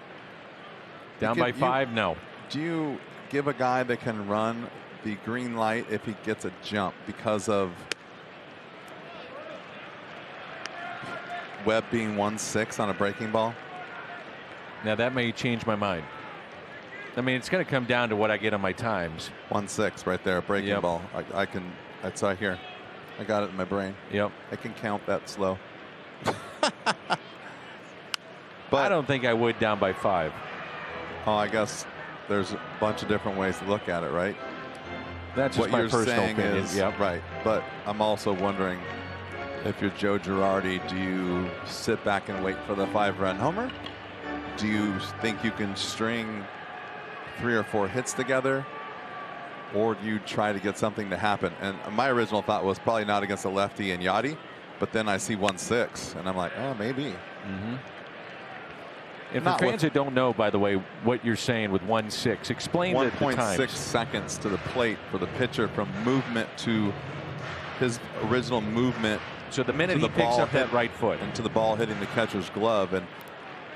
Down by 5? No. Do you give a guy that can run the green light if he gets a jump because of Webb being 1-6 on a breaking ball? Now that may change my mind. I mean, it's going to come down to what I get on my times. 1-6 right there, breaking ball. I can. That's right here. I got it in my brain. Yep. I can count that slow. But I don't think I would down by 5. Oh, I guess there's a bunch of different ways to look at it, right? That's just my personal opinion. Yep. Right. But I'm also wondering, if you're Joe Girardi, do you sit back and wait for the 5-run homer? Do you think you can string 3 or 4 hits together? Or do you try to get something to happen? And my original thought was probably not against a lefty and Yachty, but then I see 1-6 and I'm like, oh, maybe. Mm-hmm. And for fans that don't know, by the way, what you're saying with 1-6, explain the times. 1.6 seconds to the plate for the pitcher from movement to his original movement. So the minute he picks up that right foot. And to the ball hitting the catcher's glove. And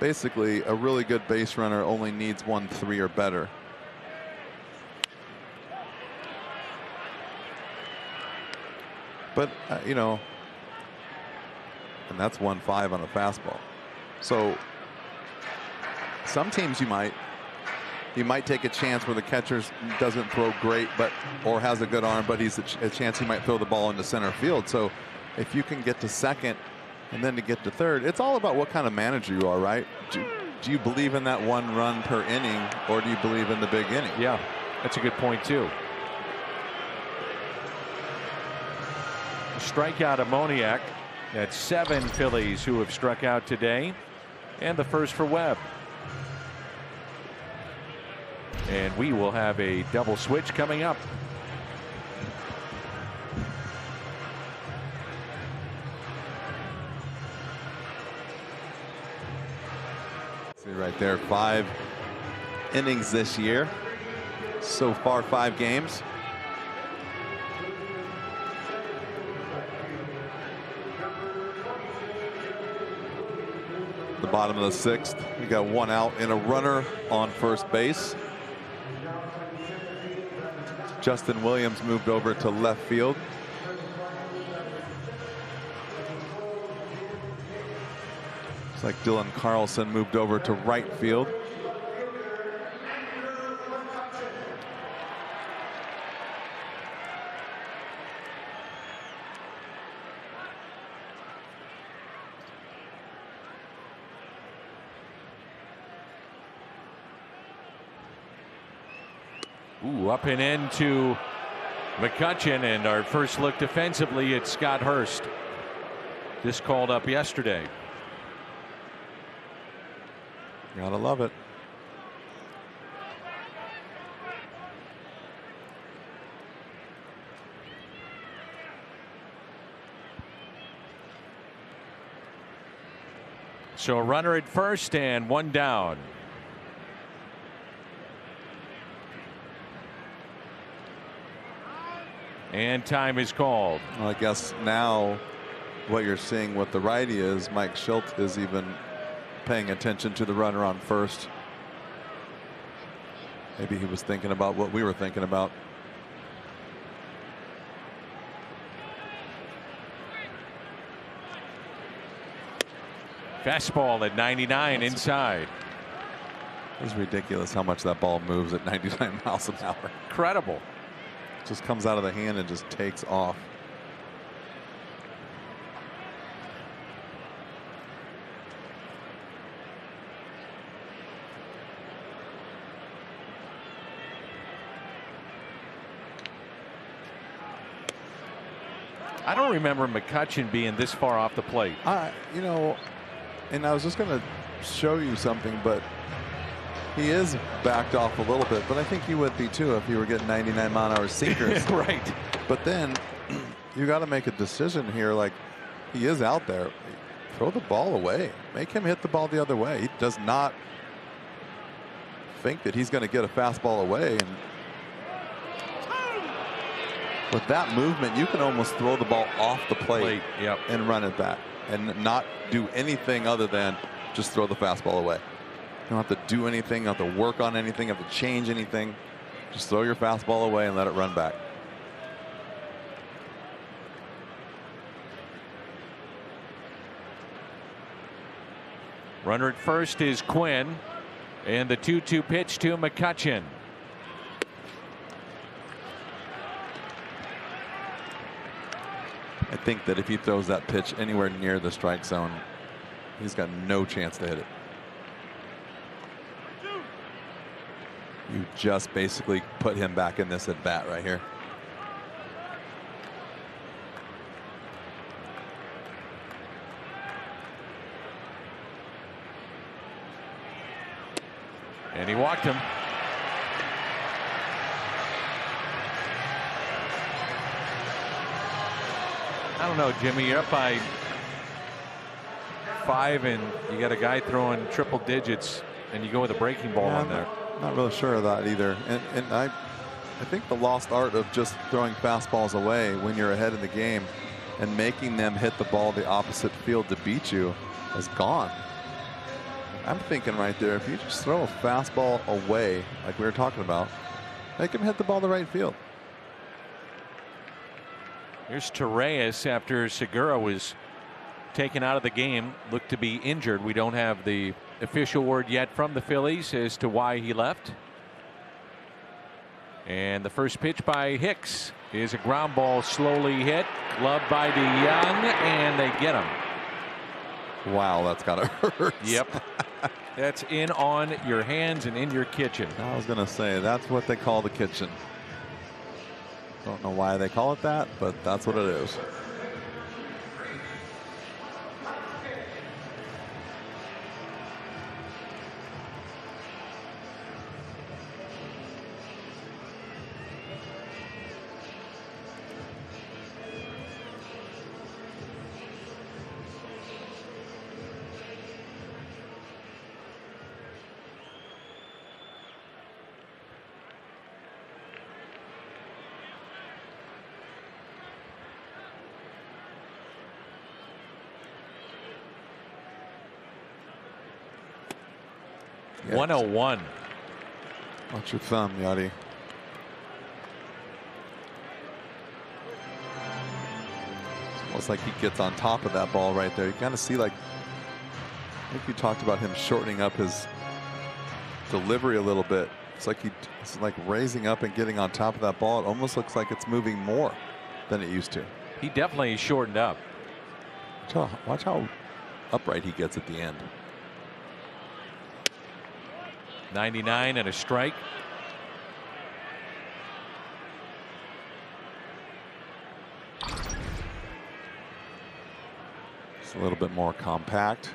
basically, a really good base runner only needs 1-3 or better. But, you know, and that's 1-5 on a fastball. So some teams you might take a chance where the catcher doesn't throw great, or has a good arm, but he's a chance he might throw the ball into center field. So if you can get to second and then to get to third, it's all about what kind of manager you are, right? Do you believe in that 1 run per inning, or do you believe in the big inning? Yeah, that's a good point too. A strikeout of Moniak. That's 7 Phillies who have struck out today, and the first for Webb. And we will have a double switch coming up. See right there, 5 innings this year. So far, 5 games. The bottom of the 6th, you got 1 out and a runner on first base. Justin Williams moved over to left field. Looks like Dylan Carlson moved over to right field. Ooh, up and into McCutchen, and our first look defensively at Scott Hurst. This called up yesterday. Gotta love it. So a runner at first and 1 down. And time is called. Well, I guess now what you're seeing with the righty is Mike Schilt is even paying attention to the runner on first. Maybe he was thinking about what we were thinking about. Fastball at 99 inside. It's ridiculous how much that ball moves at 99 miles an hour. Incredible. Just comes out of the hand and just takes off. I don't remember McCutchen being this far off the plate. You know, and I was just going to show you something, but he is backed off a little bit, but I think he would be too if you were getting 99-mile-an-hour sinkers. Right. But then you got to make a decision here. Like, he is out there. Throw the ball away. Make him hit the ball the other way. He does not think that he's going to get a fastball away. And with that movement, you can almost throw the ball off the plate, yep, and run it back and not do anything other than just throw the fastball away. You don't have to do anything, you don't have to work on anything, you have to change anything. Just throw your fastball away and let it run back. Runner at first is Quinn, and the 2-2 pitch to McCutchen. I think that if he throws that pitch anywhere near the strike zone, he's got no chance to hit it. You just basically put him back in this at bat right here. And he walked him. I don't know, Jimmy. You're up by 5, and you got a guy throwing triple digits, and you go with a breaking ball on there. Not really sure of that either. And I think the lost art of just throwing fastballs away when you're ahead in the game and making them hit the ball the opposite field to beat you is gone. I'm thinking right there, if you just throw a fastball away, like we were talking about, make him hit the ball the right field. Here's Torres after Segura was taken out of the game, looked to be injured. We don't have the official word yet from the Phillies as to why he left. And the first pitch by Hicks is a ground ball, slowly hit, gloved by DeYoung, and they get him. Wow, that's gotta hurt. Yep. That's in on your hands and in your kitchen. I was gonna say that's what they call the kitchen. Don't know why they call it that, but that's what it is. Yeah. 101. Watch your thumb, Yachty. It's almost like he gets on top of that ball right there. You kind of see, like, I think you talked about him shortening up his delivery a little bit. It's like it's like raising up and getting on top of that ball. It almost looks like it's moving more than it used to. He definitely shortened up. Watch how upright he gets at the end. 99 and a strike. It's a little bit more compact.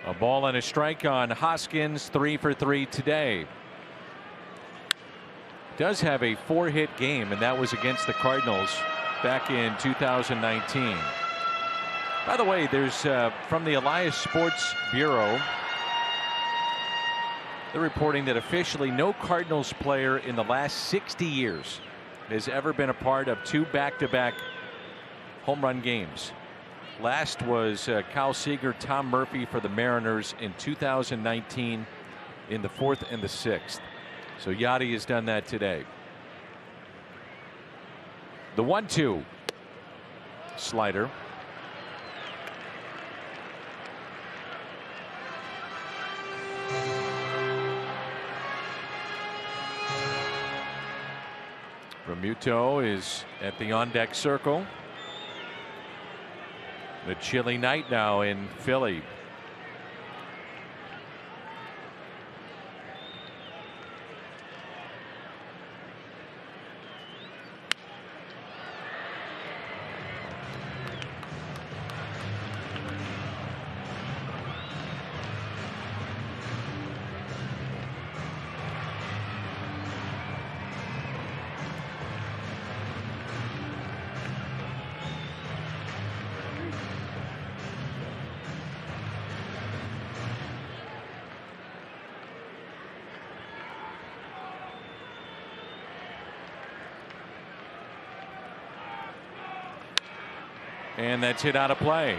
A ball and a strike on Hoskins, 3 for 3 today. Does have a 4-hit game, and that was against the Cardinals back in 2019. By the way, there's from the Elias Sports Bureau, they're reporting that officially no Cardinals player in the last 60 years has ever been a part of 2 back-to-back home run games. Last was Kyle Seager, Tom Murphy for the Mariners in 2019 in the 4th and the 6th. So Yachty has done that today. The 1-2 slider. Realmuto is at the on-deck circle. A chilly night now in Philly. And that's hit out of play.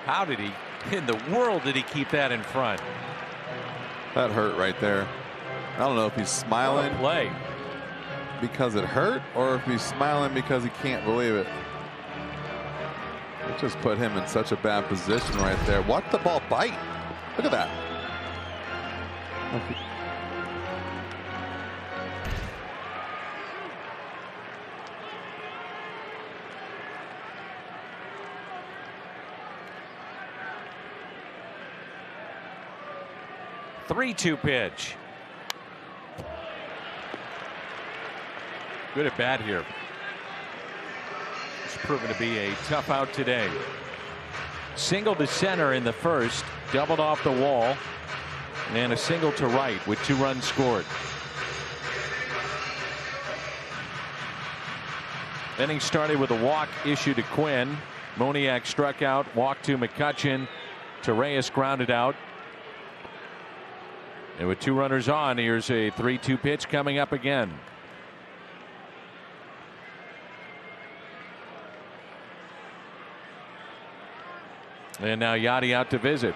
How did he, in the world, did he keep that in front? That hurt right there. I don't know if he's smiling Play. because it hurt or if he's smiling because he can't believe it. It just put him in such a bad position right there. Watch the ball bite. Look at that. 3-2 pitch. Good at bat here. It's proven to be a tough out today. Single to center in the first, doubled off the wall, and a single to right with 2 runs scored. Inning started with a walk issued to Quinn. Moniak struck out, walked to McCutchen. Torreyes grounded out. And with 2 runners on, here's a 3-2 pitch coming up again. And now Yachty out to visit.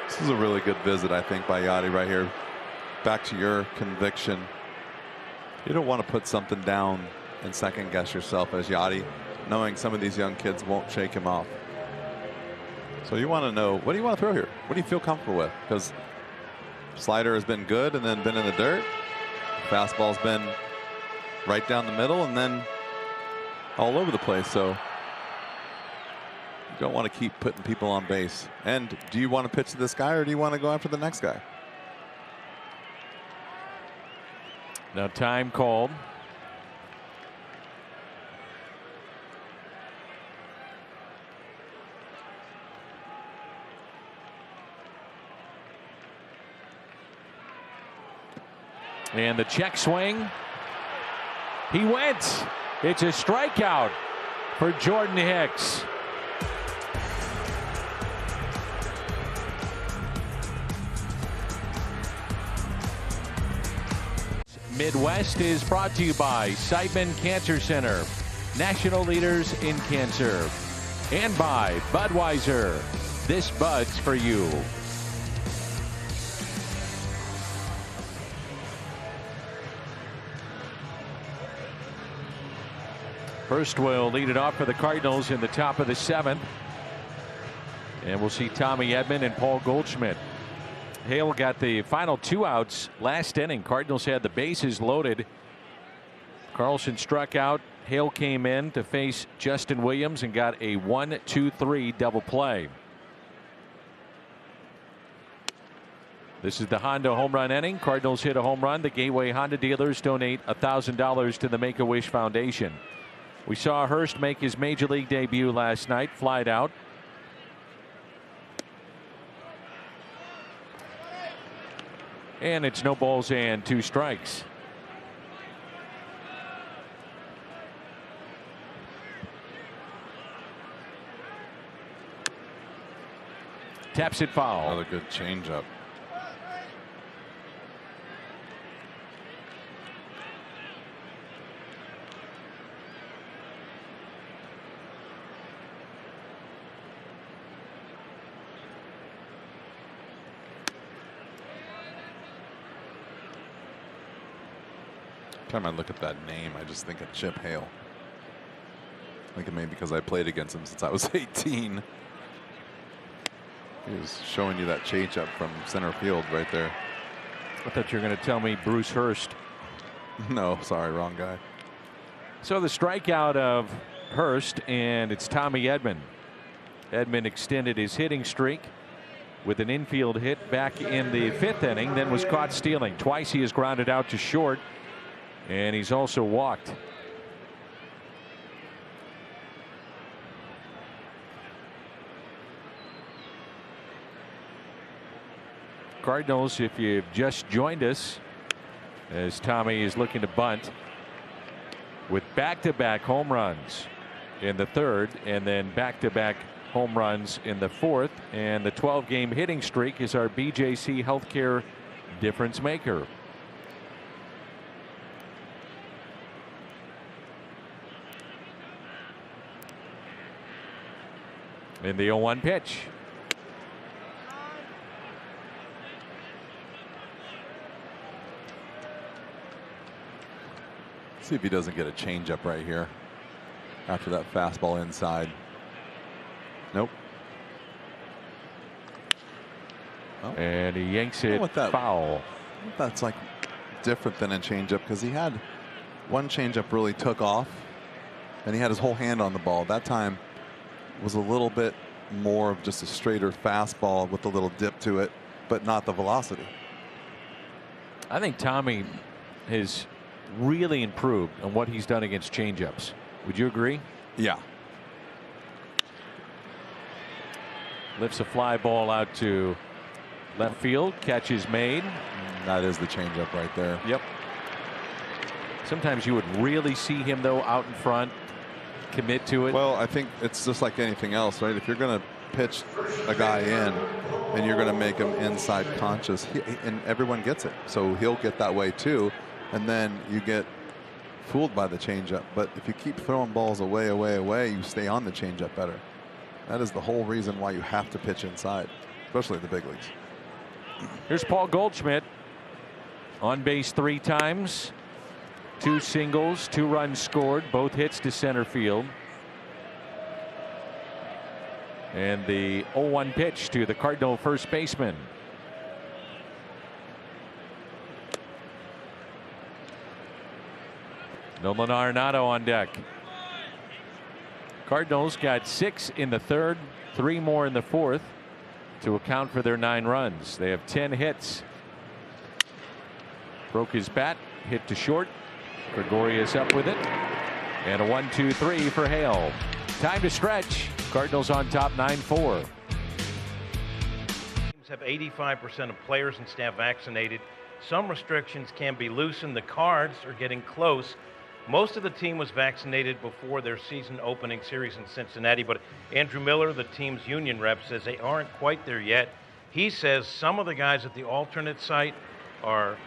This is a really good visit, I think, by Yachty right here. Back to your conviction. You don't want to put something down and second guess yourself as Yachty, knowing some of these young kids won't shake him off. So you want to know, what do you want to throw here? What do you feel comfortable with? Because slider has been good and then been in the dirt. Fastball's been right down the middle and then all over the place. So you don't want to keep putting people on base. And do you want to pitch to this guy or do you want to go after the next guy? Now time called. And the check swing. He went. It's a strikeout for Jordan Hicks. Midwest is brought to you by Seidman Cancer Center, national leaders in cancer, and by Budweiser. This Bud's for you. Hurst will lead it off for the Cardinals in the top of the 7th. And we'll see Tommy Edman and Paul Goldschmidt. Hale got the final 2 outs last inning. Cardinals had the bases loaded. Carlson struck out. Hale came in to face Justin Williams and got a 1-2-3 double play. This is the Honda home run inning. Cardinals hit a home run. The Gateway Honda dealers donate $1,000 to the Make-A-Wish Foundation. We saw Hurst make his major league debut last night, flied out. And it's no balls and 2 strikes. Taps it foul. Another good changeup. Time I look at that name, I just think of Chip Hale. I think it may be because I played against him since I was 18. He was showing you that changeup from center field right there. I thought you were going to tell me Bruce Hurst. No, sorry, wrong guy. So the strikeout of Hurst, and it's Tommy Edman. Edman extended his hitting streak with an infield hit back in the 5th inning, then was caught stealing. Twice he has grounded out to short, and he's also walked. Cardinals, if you've just joined us, as Tommy is looking to bunt with back-to-back home runs in the 3rd and then back-to-back home runs in the 4th, and the 12-game hitting streak is our BJC Healthcare difference maker. In the 0-1 pitch. See if he doesn't get a changeup right here after that fastball inside. Nope. Oh. And he yanks it foul. That's like different than a changeup, because he had one changeup really took off and he had his whole hand on the ball. That time was a little bit more of just a straighter fastball with a little dip to it, but not the velocity. I think Tommy has really improved on what he's done against changeups. Would you agree? Yeah. Lifts a fly ball out to left field. Catch is made. That is the changeup right there. Yep. Sometimes you would really see him, though, out in front, commit to it. Well, I think it's just like anything else, right? If you're going to pitch a guy in and you're going to make him inside conscious, and everyone gets it. So he'll get that way, too. And then you get fooled by the changeup. But if you keep throwing balls away, you stay on the changeup better. That is the whole reason why you have to pitch inside, especially in the big leagues. Here's Paul Goldschmidt. On base 3 times. 2 singles, 2 runs scored, both hits to center field. And the 0-1 pitch to the Cardinal first baseman. Nolan Arenado on deck. Cardinals got 6 in the 3rd, 3 more in the 4th to account for their 9 runs. They have 10 hits. Broke his bat, hit to short. Gregorius up with it. And a 1-2-3 for Hale. Time to stretch. Cardinals on top 9-4. Teams have 85% of players and staff vaccinated. Some restrictions can be loosened. The Cards are getting close. Most of the team was vaccinated before their season opening series in Cincinnati, but Andrew Miller, the team's union rep, says they aren't quite there yet. He says some of the guys at the alternate site are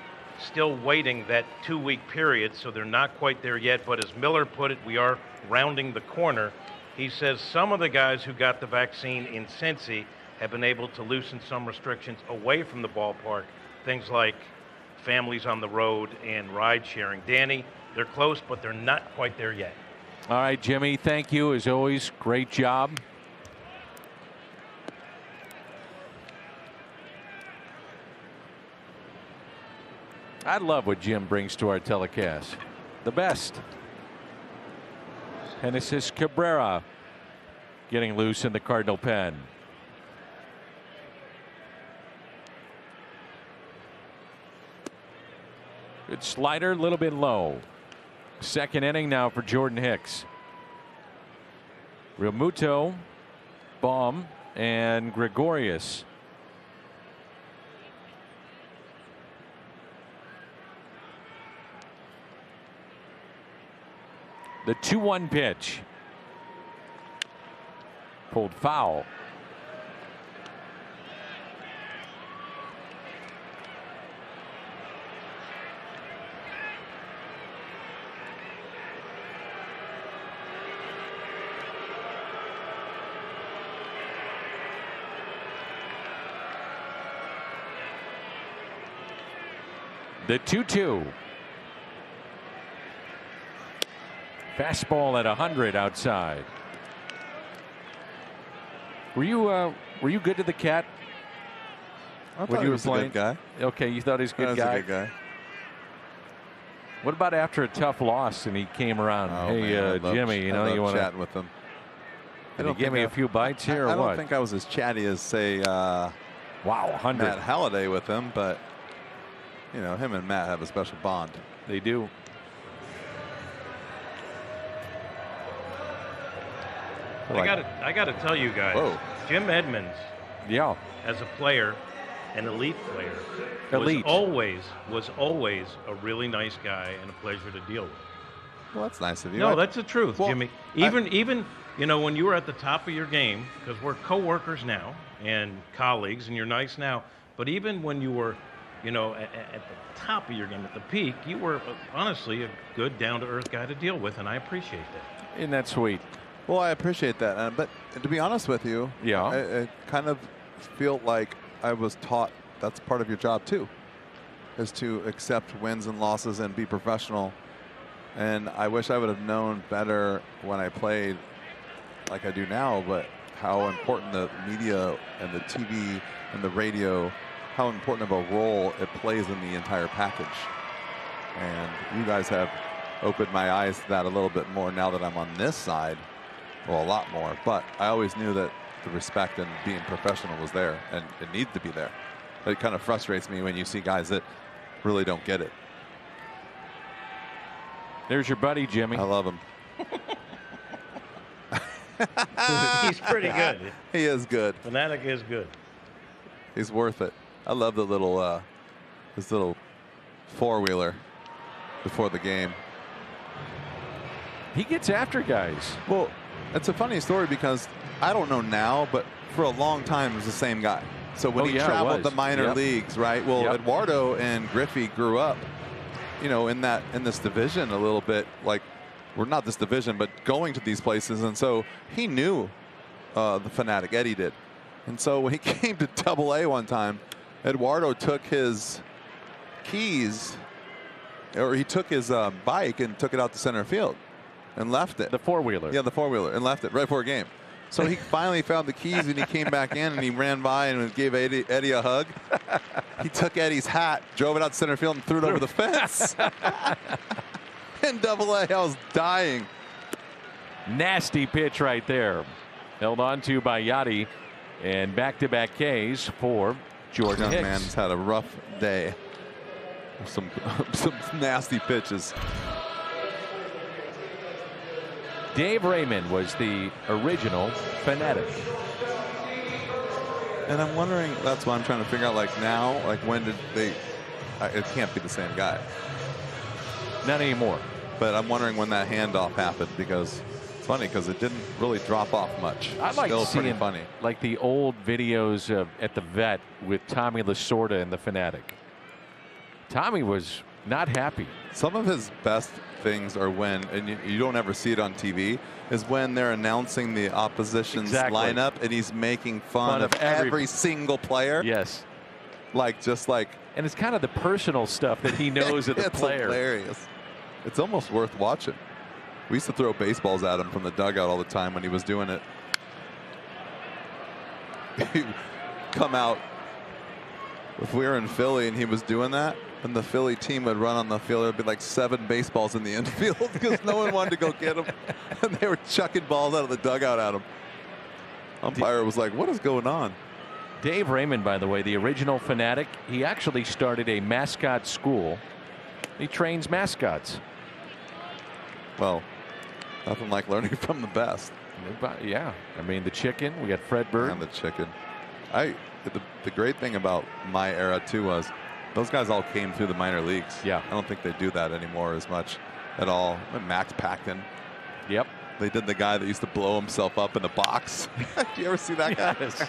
still waiting that 2-week period, so they're not quite there yet. But as Miller put it, we are rounding the corner. He says some of the guys who got the vaccine in Cincy have been able to loosen some restrictions away from the ballpark, things like families on the road and ride sharing. Danny, they're close, but they're not quite there yet. All right, Jimmy, thank you as always. Great job. I love what Jim brings to our telecast. The best. Genesis Cabrera getting loose in the Cardinal pen. Good slider, a little bit low. 2nd inning now for Jordan Hicks. Realmuto, Baum, and Gregorius. The 2-1 pitch. Pulled foul. The 2-2. Fastball at 100 outside. Were you good to the cat? I thought he was a good guy. Okay, you thought he was a good guy. A good guy. What about after a tough loss and he came around? Oh, hey, man, Jimmy, you know you want to chat with him. Did he give me a few bites here or I what? don't think I was as chatty as say Wow, 100. Matt Halliday with him, but you know, him and Matt have a special bond. They do. I got to tell you guys, Whoa. Jim Edmonds, Yeah. as a player, an elite player, Elite. was always a really nice guy and a pleasure to deal with. Well, that's nice of you. No, that's the truth, Well, Jimmy. Even you know, when you were at the top of your game, because we're coworkers now and colleagues, and you're nice now. But even when you were, you know, at the top of your game, at the peak, you were honestly a good, down-to-earth guy to deal with, and I appreciate that. Isn't that sweet? Well, I appreciate that. But to be honest with you, Yeah. I kind of feel like I was taught that's part of your job too, is to accept wins and losses and be professional. And I wish I would have known better when I played like I do now, but how important the media and the TV and the radio, how important of a role it plays in the entire package. And you guys have opened my eyes to that a little bit more now that I'm on this side. Well, a lot more, but I always knew that the respect and being professional was there, and it needs to be there. It kind of frustrates me when you see guys that really don't get it. There's your buddy, Jimmy. I love him. He's pretty good. He is good. Fanatic is good. He's worth it. I love the little, his little four-wheeler before the game. He gets after guys. Well, it's a funny story because I don't know now, but for a long time it was the same guy. So when he traveled the minor leagues, right? Well, Eduardo and Griffey grew up, you know, in this division a little bit, like, we're not this division, but going to these places. And so he knew the Fanatic, Eddie did. And so when he came to Double-A one time, Eduardo took his keys, or he took his bike and took it out to center field and left it. The four-wheeler. Yeah, the four-wheeler, and left it right before a game. So he finally found the keys, and he came back in, and he ran by and gave Eddie a hug. He took Eddie's hat, drove it out to center field, and threw it over the fence. In Double-A, I was dying. Nasty pitch right there. Held on to by Yachty, and back-to-back Ks for Jordan Young Hicks. man's had a rough day. Some nasty pitches. Dave Raymond was the original Fanatic. And I'm wondering, that's what I'm trying to figure out, like now, like when did they, it can't be the same guy. Not anymore. But I'm wondering when that handoff happened, because it's funny because it didn't really drop off much. I like Still seeing pretty funny. like the old videos at the vet with Tommy Lasorda and the Fanatic. Tommy was not happy. Some of his best things are when, and you don't ever see it on TV, is when they're announcing the opposition's lineup and he's making fun of every single player. Yes. Like, just like. And it's kind of the personal stuff that he knows of the player. It's hilarious. It's almost worth watching. We used to throw baseballs at him from the dugout all the time when he was doing it. He'd come out. If we were in Philly and he was doing that, and the Philly team would run on the field, there would be like 7 baseballs in the infield because no one wanted to go get him. And they were chucking balls out of the dugout at him. Umpire was like, what is going on? Dave Raymond, by the way, the original Fanatic, he actually started a mascot school. He trains mascots. Well, nothing like learning from the best. Yeah. I mean, the chicken, we got Fred Bird. And the chicken. The great thing about my era, too, was those guys all came through the minor leagues. Yeah. I don't think they do that anymore as much at all. Max Paxton. Yep. They did the guy that used to blow himself up in the box. Do you ever see that guy? Yes.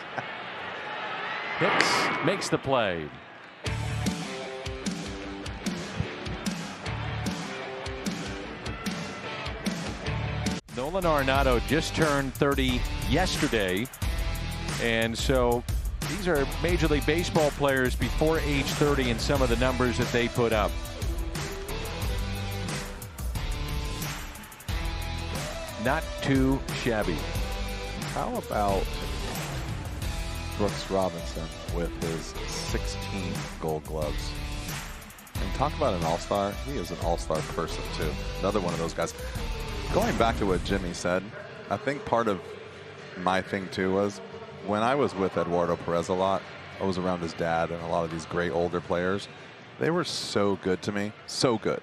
Hicks makes the play. Nolan Arenado just turned 30 yesterday, and so these are Major League Baseball players before age 30 and some of the numbers that they put up. Not too shabby. How about Brooks Robinson with his 16 Gold Gloves? And talk about an all-star. He is an all-star person, too. Another one of those guys. Going back to what Jimmy said, I think part of my thing, too, was when I was with Eduardo Perez a lot, I was around his dad and a lot of these great older players. They were so good to me, so good.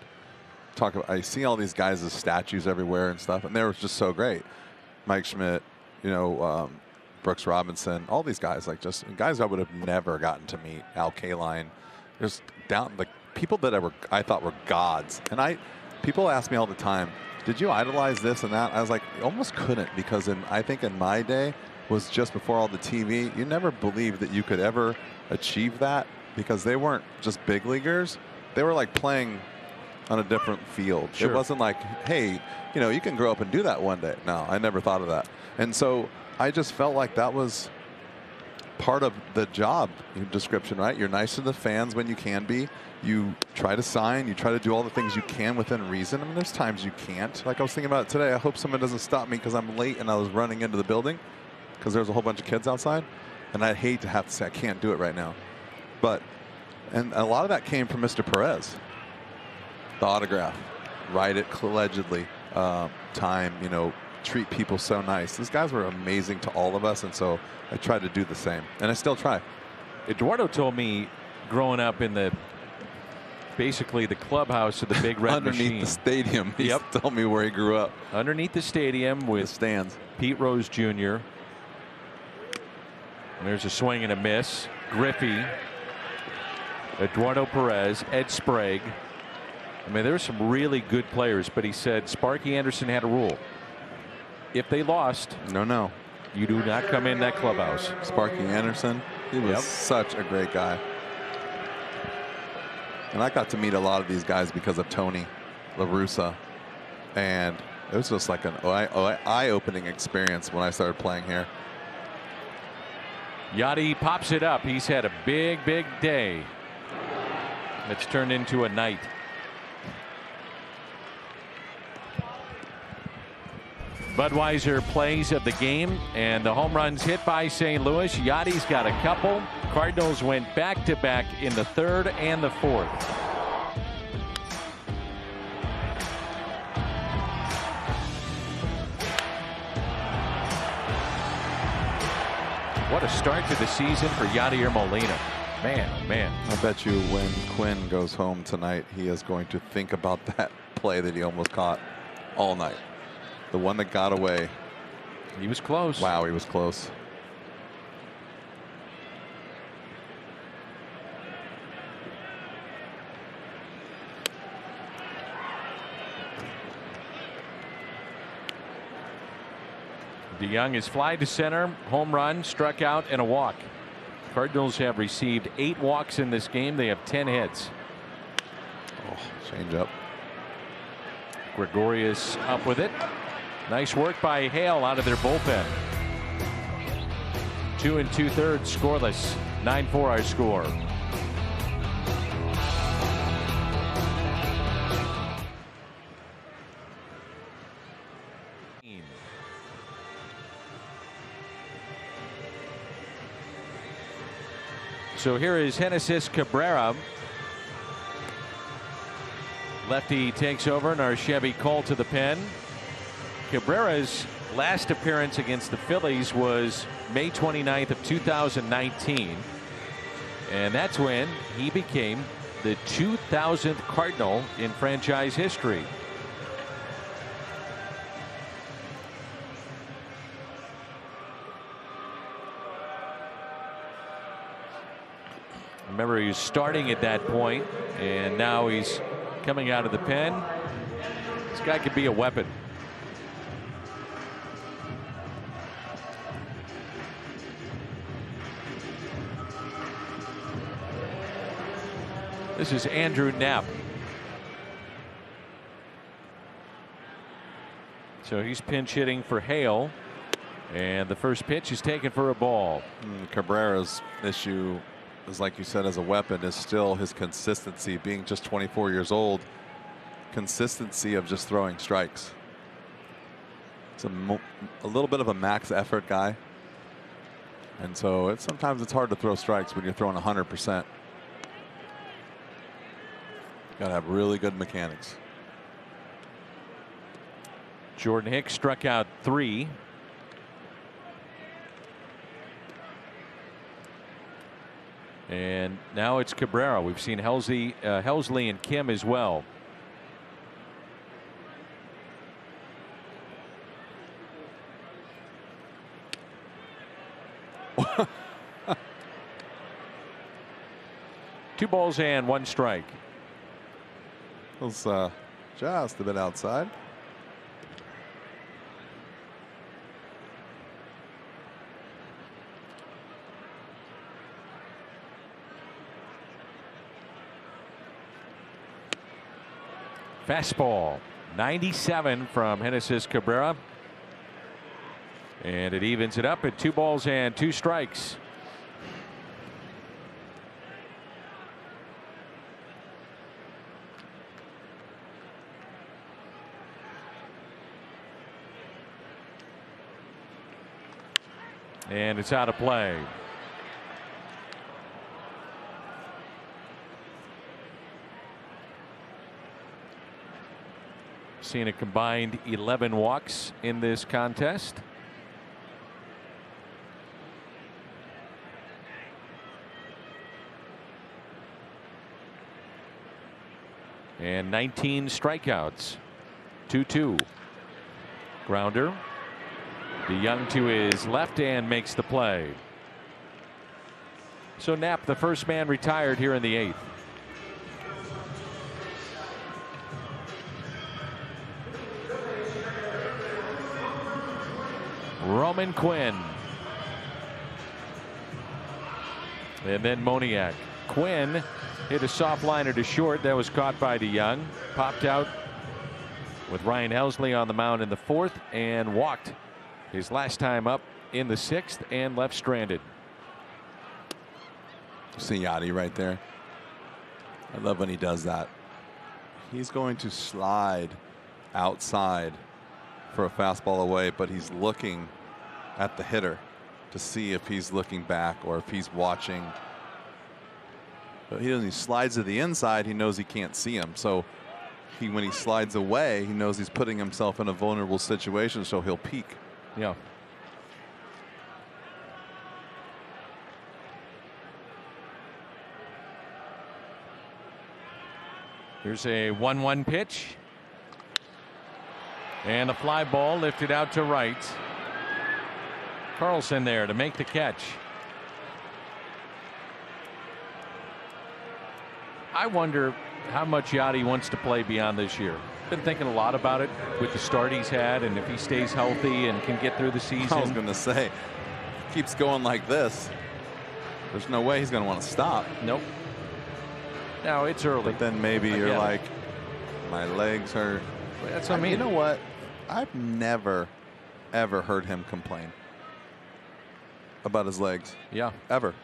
I see all these guys as statues everywhere and stuff, and they were just so great. Mike Schmidt, Brooks Robinson, all these guys, like just guys I would have never gotten to meet. Al Kaline, just down like people that I thought were gods. And people ask me all the time, did you idolize this and that? I was like, you almost couldn't, because I think in my day was just before all the TV. You never believed that you could ever achieve that, because they weren't just big leaguers. They were like playing on a different field. Sure. It wasn't like, hey, you can grow up and do that one day. No, I never thought of that. And so I just felt like that was part of the job description, right? You're nice to the fans when you can be. You try to sign. You try to do all the things you can within reason. I mean, there's times you can't. Like I was thinking about it today. I hope someone doesn't stop me because I'm late and I was running into the building because there's a whole bunch of kids outside. And I'd hate to have to say I can't do it right now. And a lot of that came from Mr. Perez. The autograph, write it allegedly, time, treat people so nice. These guys were amazing to all of us, and so I tried to do the same, and I still try. Eduardo told me growing up in basically the clubhouse of the Big Red underneath Machine. The stadium. He told me where he grew up. Underneath the stadium with the stands. Pete Rose Jr. And there's a swing and a miss. Griffey, Eduardo Perez, Ed Sprague. I mean, there were some really good players, but he said Sparky Anderson had a rule. If they lost, no, you do not come in that clubhouse. Sparky Anderson, he was such a great guy. And I got to meet a lot of these guys because of Tony La Russa. And it was just like an eye-opening experience when I started playing here. Yachty pops it up. He's had a big, big day. It's turned into a night. Budweiser plays of the game, and the home runs hit by St. Louis. Yachty's got a couple. Cardinals went back-to-back in the third and the fourth. What a start to the season for Yadier Molina. Man, oh man. I bet you when Quinn goes home tonight, he is going to think about that play that he almost caught all night. The one that got away. He was close. Wow, he was close. DeYoung is fly to center, home run, struck out, and a walk. Cardinals have received 8 walks in this game. They have 10 hits. Oh, change up. Gregorius up with it. Nice work by Hale out of their bullpen. 2 2/3 scoreless. 9-4 our score. So here is Genesis Cabrera. Lefty takes over, and our Chevy Cole to the pen. Cabrera's last appearance against the Phillies was May 29th of 2019. And that's when he became the 2000th Cardinal in franchise history. Remember, he was starting at that point, and now he's coming out of the pen. This guy could be a weapon. This is Andrew Knapp. So he's pinch hitting for Hale, and the first pitch is taken for a ball. Cabrera's issue is, like you said, as a weapon, is still his consistency, being just 24 years old. Consistency of just throwing strikes. It's a little bit of a max effort guy, and so sometimes it's hard to throw strikes when you're throwing 100%. Got to have really good mechanics. Jordan Hicks struck out 3. And now it's Cabrera. We've seen Helsley and Kim as well. Two balls and one strike. Was just a bit outside. Fastball, 97 from Genesis Cabrera. And it evens it up at 2 balls and 2 strikes. And it's out of play. Seen a combined 11 walks in this contest. And 19 strikeouts. 2-2. Grounder. DeYoung to his left and makes the play. So Knapp, the first man retired here in the 8th. Roman Quinn. And then Moniak. Quinn hit a soft liner to short that was caught by DeYoung. Popped out with Ryan Helsley on the mound in the 4th and walked his last time up in the 6th and left stranded. See Yachty right there. I love when he does that. He's going to slide outside for a fastball away, but he's looking at the hitter to see if he's looking back or if he's watching. But he doesn't. He slides to the inside. He knows he can't see him. So when he slides away, he knows he's putting himself in a vulnerable situation. So he'll peek. Yeah. Here's a 1-1 pitch. And a fly ball lifted out to right. Carlson there to make the catch. I wonder how much Yachty wants to play beyond this year. Been thinking a lot about it with the start he's had, and if he stays healthy and can get through the season. I was going to say, keeps going like this, there's no way he's going to want to stop. Nope. Now it's early. But then maybe you're like, my legs hurt. That's what I mean. You know what? I've never, ever heard him complain about his legs. Yeah. Ever.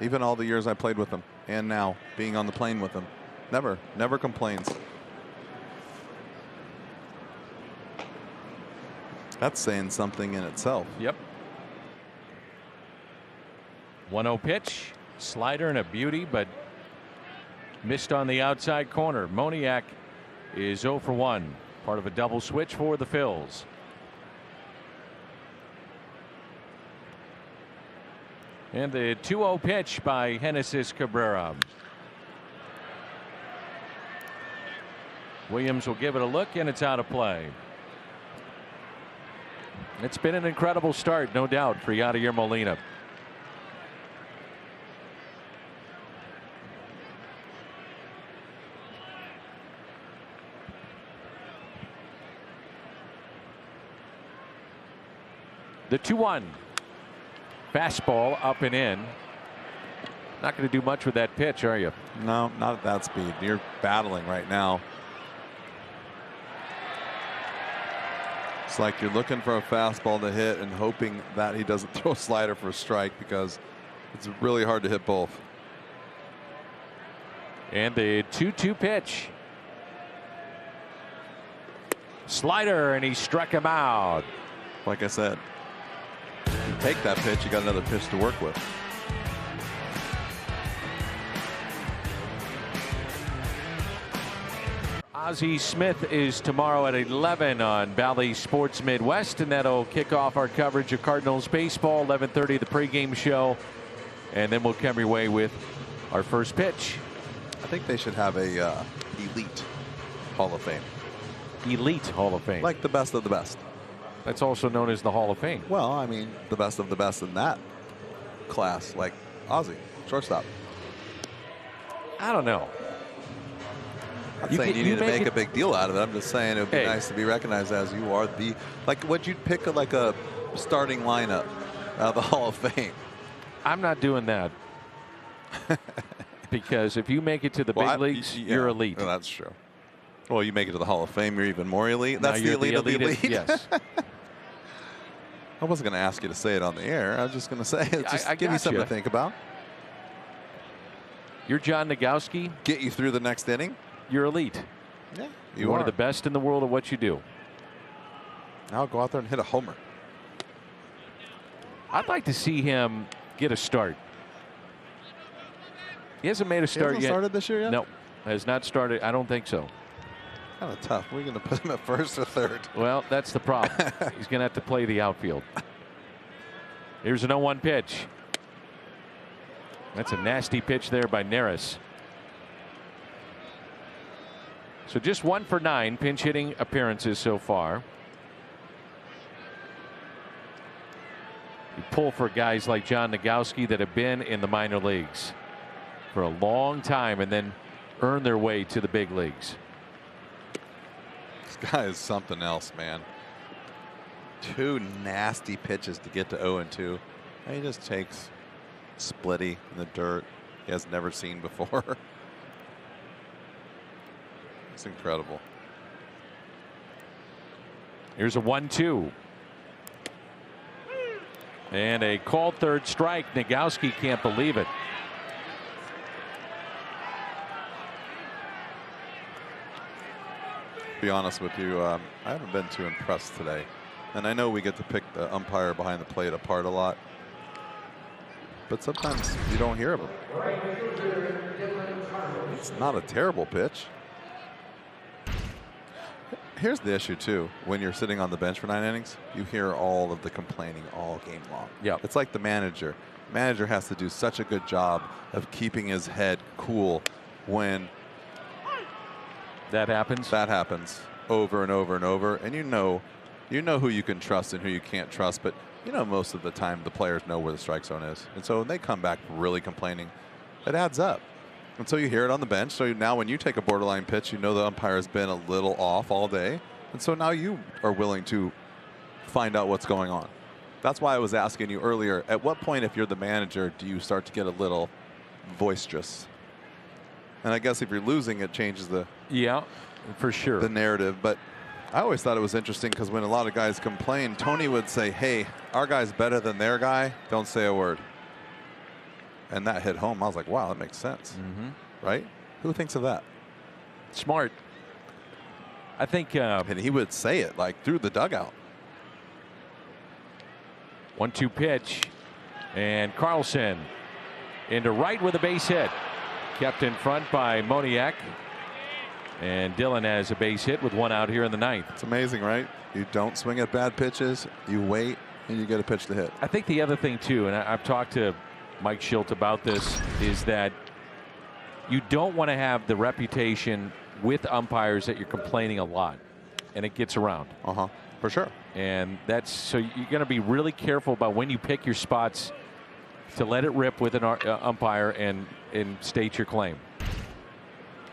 Even all the years I played with him and now being on the plane with him. Never complains. That's saying something in itself. Yep. 1-0 pitch. Slider and a beauty, but missed on the outside corner. Moniak is 0 for 1. Part of a double switch for the Phils. And the 2-0 pitch by Genesis Cabrera. Williams will give it a look, and it's out of play. It's been an incredible start, no doubt, for Yadier Molina. The 2-1. Fastball up and in. Not going to do much with that pitch, are you? No, not at that speed. You're battling right now. It's like you're looking for a fastball to hit and hoping that he doesn't throw a slider for a strike, because it's really hard to hit both. And the 2-2 pitch. Slider, and he struck him out. Like I said, you take that pitch, you got another pitch to work with. Ozzie Smith is tomorrow at 11 on Bally Sports Midwest, and that'll kick off our coverage of Cardinals baseball. 11:30 the pregame show, and then we'll come your way with Our first pitch. I think they should have a elite Hall of Fame. Elite Hall of Fame. Like the best of the best. That's also known as the Hall of Fame. Well, I mean, the best of the best in that class, like Ozzie, shortstop. I don't know. I'm saying you need to make a big deal out of it. I'm just saying it would be nice to be recognized as you are the, like, what you'd pick like a starting lineup out of the Hall of Fame. I'm not doing that. Because if you make it to the big leagues, you're elite. Well, that's true. Well, you make it to the Hall of Fame, you're even more elite. That's the elite of the elite. Yes. I wasn't going to ask you to say it on the air. I was just going to say it. Just give you something to think about. You're John Nagowski. Get you through the next inning. You're elite. Yeah, you're one of the best in the world at what you do. Now go out there and hit a homer. I'd like to see him get a start. He hasn't made a start yet. Started this year yet? No, has not started. I don't think so. Kind of tough. We're going to put him at first or third. Well, that's the problem. He's going to have to play the outfield. Here's an 0-1 pitch. That's a nasty pitch there by Neris. So just 1 for 9 pinch hitting appearances so far. You pull for guys like John Nagowski that have been in the minor leagues for a long time and then earn their way to the big leagues. This guy is something else, man. 2 nasty pitches to get to 0-2. He just takes splitty in the dirt he has never seen before. It's incredible. Here's a 1-2. And a called third strike. Nagowski can't believe it. To be honest with you, I haven't been too impressed today. And I know we get to pick the umpire behind the plate apart a lot. But sometimes you don't hear of him. It's not a terrible pitch. Here's the issue, too. When you're sitting on the bench for 9 innings, you hear all of the complaining all game long. Yeah, it's like the manager. The manager has to do such a good job of keeping his head cool when that happens. That happens over and over and over. And you know who you can trust and who you can't trust. But you know, most of the time the players know where the strike zone is. And so when they come back really complaining, it adds up. And so you hear it on the bench. So now when you take a borderline pitch, you know the umpire has been a little off all day. And so now you are willing to find out what's going on. That's why I was asking you earlier, at what point, if you're the manager, do you start to get a little boisterous? And I guess if you're losing, it changes the for sure the narrative. But I always thought it was interesting because when a lot of guys complain, Tony would say, hey, our guy's better than their guy. Don't say a word. And that hit home. I was like, wow, that makes sense. Right? Who thinks of that? Smart. I think. And he would say it like through the dugout. 1-2 pitch. And Carlson into right with a base hit. Kept in front by Moniak. And Dillon has a base hit with 1 out here in the 9th. It's amazing, right? You don't swing at bad pitches. You wait, and you get a pitch to hit. I think the other thing, too, and I've talked to Mike Schilt about this, is that you don't want to have the reputation with umpires that you're complaining a lot, and it gets around. For sure. And that's so you're going to be really careful about when you pick your spots to let it rip with an umpire and state your claim.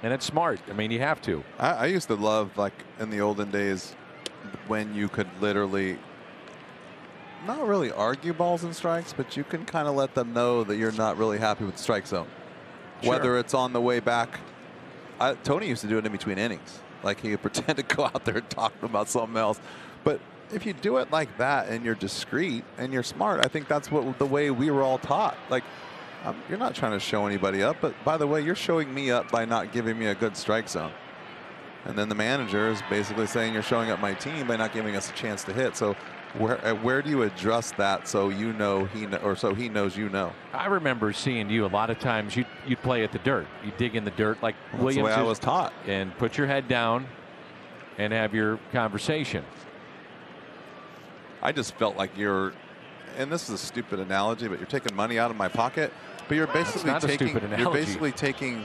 And it's smart. I mean, you have to. I used to love, like, in the olden days, when you could literally not really argue balls and strikes, but you can kind of let them know that you're not really happy with the strike zone. Sure. Whether it's on the way back. Tony used to do it in between innings. Like, he would pretend to go out there and talk about something else. But if you do it like that and you're discreet and you're smart, I think that's the way we were all taught. Like, you're not trying to show anybody up, but by the way, you're showing me up by not giving me a good strike zone. And then the manager is basically saying you're showing up my team by not giving us a chance to hit. So where do you address that so you know so he knows you know? I remember seeing you a lot of times. You'd play at the dirt. You dig in the dirt like Williams. That's the way I was taught. And put your head down and have your conversation. I just felt like and this is a stupid analogy, but you're taking money out of my pocket. But you're basically not a stupid analogy. you're basically taking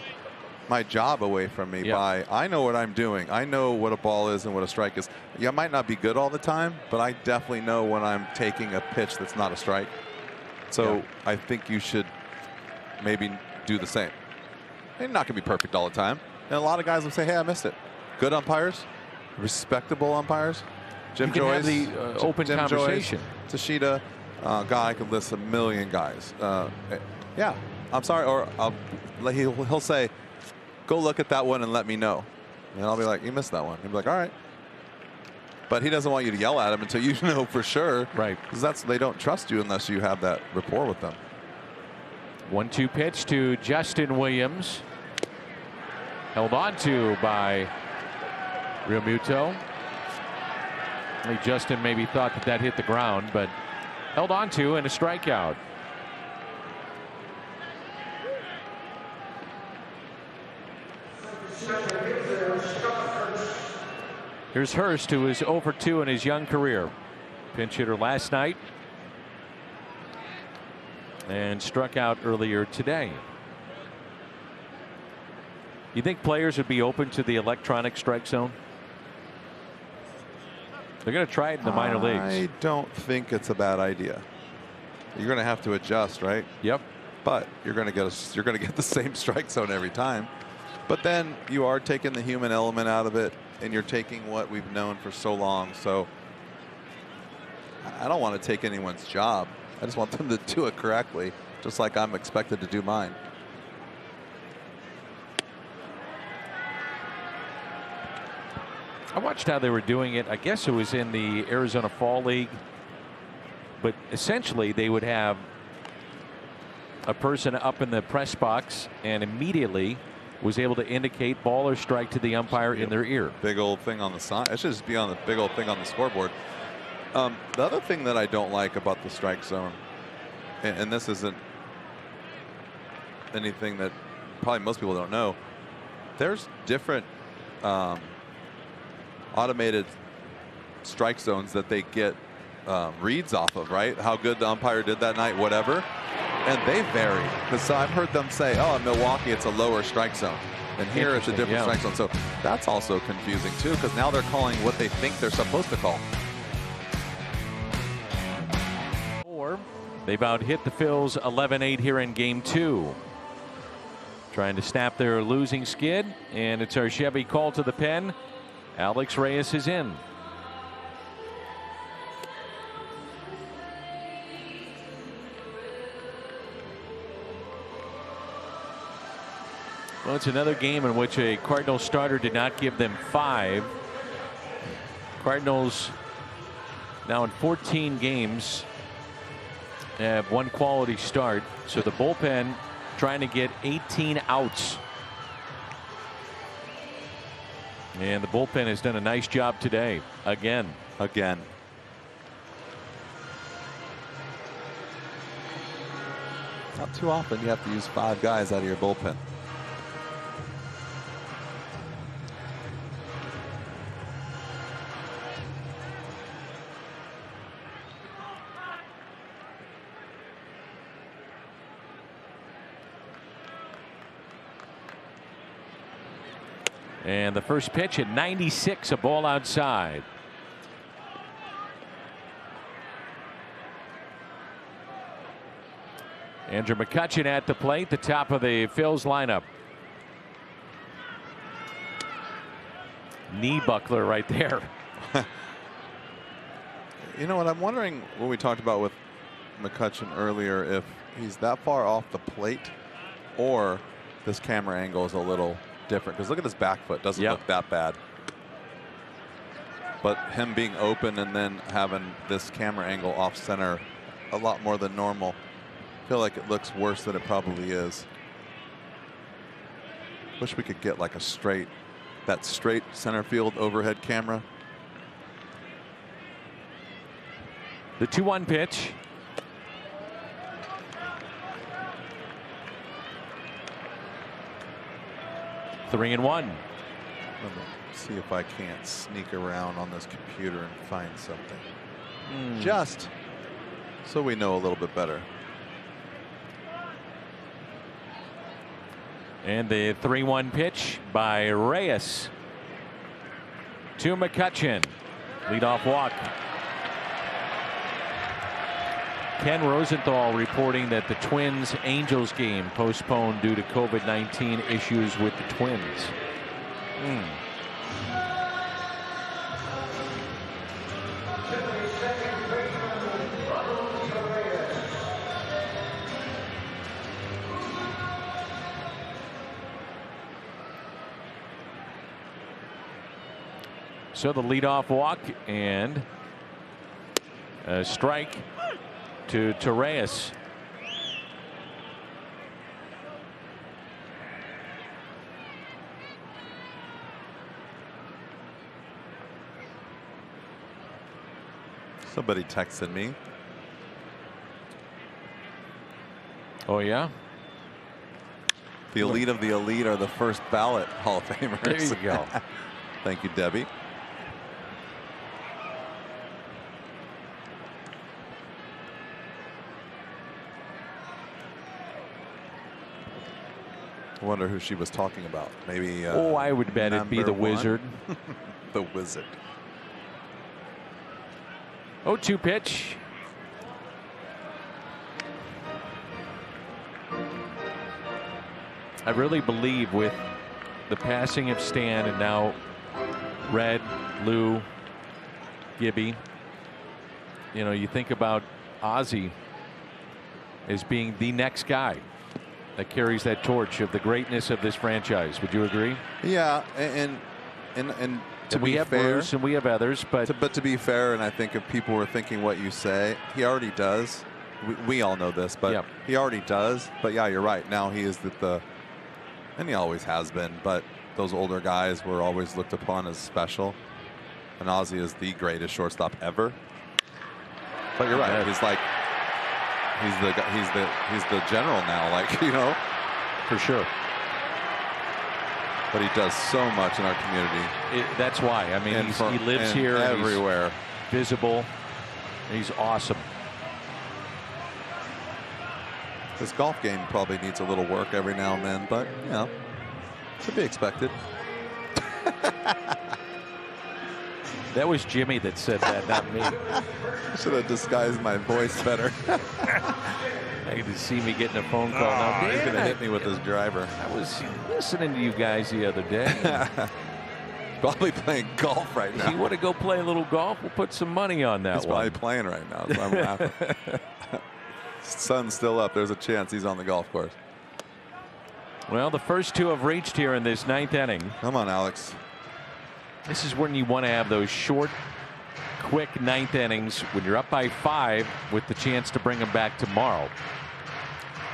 my job away from me Yeah. by, I know what I'm doing. I know what a ball is and what a strike is. Yeah, I might not be good all the time, but I definitely know when I'm taking a pitch that's not a strike. So Yeah. I think you should maybe do the same. You're not going to be perfect all the time. And a lot of guys will say, hey, I missed it. Good umpires, respectable umpires. Jim You can have Joyce, the open Jim conversation. Joyce, Tashida, guy I could list a million guys. Yeah, I'm sorry. Or he'll say, go look at that one and let me know. And I'll be like, you missed that one. He'll be like, all right. But he doesn't want you to yell at him until you know for sure. Right. Because they don't trust you unless you have that rapport with them. 1-2 pitch to Justin Williams. Held on to by Realmuto. I think Justin maybe thought that hit the ground, but held on to and a strikeout. Here's Hurst, who is 0 for 2 in his young career. Pinch hitter last night and struck out earlier today. You think players would be open to the electronic strike zone? They're going to try it in the minor leagues. I don't think it's a bad idea. You're going to have to adjust, right? Yep. But you're going to get the same strike zone every time. But then you are taking the human element out of it, and you're taking what we've known for so long. So I don't want to take anyone's job. I just want them to do it correctly, just like I'm expected to do mine. I watched how they were doing it. I guess it was in the Arizona Fall League. But essentially, they would have a person up in the press box and immediately was able to indicate ball or strike to the umpire in their ear. Big old thing on the sign. It should just be on the big old thing on the scoreboard. The other thing that I don't like about the strike zone, and this isn't anything that probably most people don't know, there's different automated strike zones that they get reads off of, right? How good the umpire did that night, whatever. And they vary. Because I've heard them say, oh, in Milwaukee, it's a lower strike zone. And here it's a different strike zone. So that's also confusing, too, because now they're calling what they think they're supposed to call. They've out hit the Phils 11-8 here in game 2. Trying to snap their losing skid. And it's our Chevy call to the pen. Alex Reyes is in. Well, it's another game in which a Cardinals starter did not give them 5. Cardinals now in 14 games have one quality start. So the bullpen trying to get 18 outs. And the bullpen has done a nice job today. Again. Not too often you have to use 5 guys out of your bullpen. And the first pitch at 96, a ball outside. Andrew McCutchen at the plate, the top of the Phils lineup. Knee buckler right there. You know what, I'm wondering what we talked about with McCutchen earlier, if he's that far off the plate or this camera angle is a little different, because look at his back foot, doesn't look that bad. But him being open and then having this camera angle off center a lot more than normal, I feel like it looks worse than it probably is. Wish we could get like that straight center field overhead camera. The 2-1 pitch. Three and one. Let me see if I can't sneak around on this computer and find something. Just so we know a little bit better. And the 3-1 pitch by Reyes to McCutchen. Leadoff walk. Ken Rosenthal reporting that the Twins-Angels game postponed due to COVID-19 issues with the Twins. So the leadoff walk and a strike to Reyes. Somebody texted me. Oh, yeah? The elite of the elite are the first ballot Hall of Famers. There you go. Thank you, Debbie. I wonder who she was talking about. Maybe. I would bet it'd be the Wizard. The Wizard. 0-2 pitch. I really believe with the passing of Stan and now Red, Lou, Gibby, you think about Ozzie as being the next guy that carries that torch of the greatness of this franchise. Would you agree? Yeah, and to we be have fair, Bruce and we have others, but to be fair, and I think if people were thinking what you say, he already does. We all know this, but he already does. But yeah, you're right. Now he is and he always has been. But those older guys were always looked upon as special, and Ozzie is the greatest shortstop ever. But you're right. He's like. He's the general now, for sure. But he does so much in our community. That's why. I mean, he lives here everywhere, visible. He's awesome. This golf game probably needs a little work every now and then, but should be expected. That was Jimmy that said that, not me. Should have disguised my voice better. I could see me getting a phone call. Now, he's going to hit me with his driver. I was listening to you guys the other day. Probably playing golf right now. If you want to go play a little golf, we'll put some money on that. He's probably playing right now, so I'm laughing. Sun's still up. There's a chance he's on the golf course. Well, the first two have reached here in this ninth inning. Come on, Alex. This is when you want to have those short, quick ninth innings when you're up by 5 with the chance to bring them back tomorrow.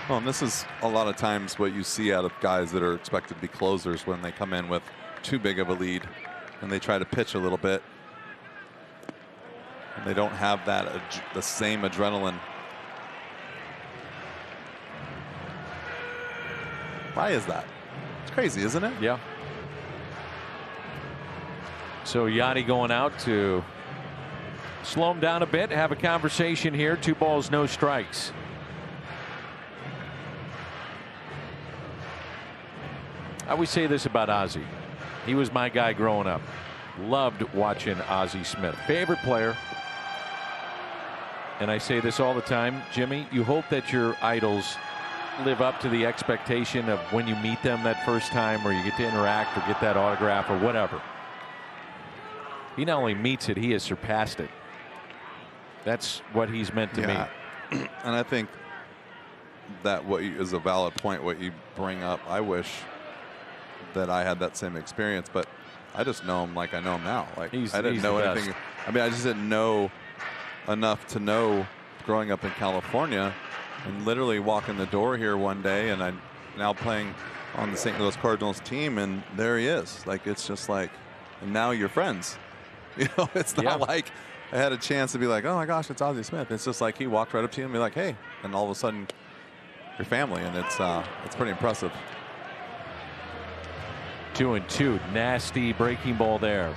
Well, and this is a lot of times what you see out of guys that are expected to be closers when they come in with too big of a lead and they try to pitch a little bit. And they don't have the same adrenaline. Why is that? It's crazy, isn't it? Yeah. So Yachty going out to slow him down a bit, have a conversation here. 2 balls, no strikes. I always say this about Ozzie. He was my guy growing up. Loved watching Ozzie Smith. Favorite player. And I say this all the time, Jimmy, you hope that your idols live up to the expectation of when you meet them that first time, or you get to interact or get that autograph or whatever. He not only meets it, he has surpassed it. That's what he's meant to me. And I think that is a valid point, what you bring up. I wish that I had that same experience, but I just know him like I know him now. Like I didn't know anything. I mean, I just didn't know enough to know growing up in California, and literally walking the door here one day, and I'm now playing on the St. Louis Cardinals team, and there he is. Like, it's just like, and now you're friends. It's not like I had a chance to be like, oh my gosh, it's Ozzie Smith. It's just like he walked right up to you and be like, hey, and all of a sudden you're family, and it's pretty impressive. 2-2, nasty breaking ball there.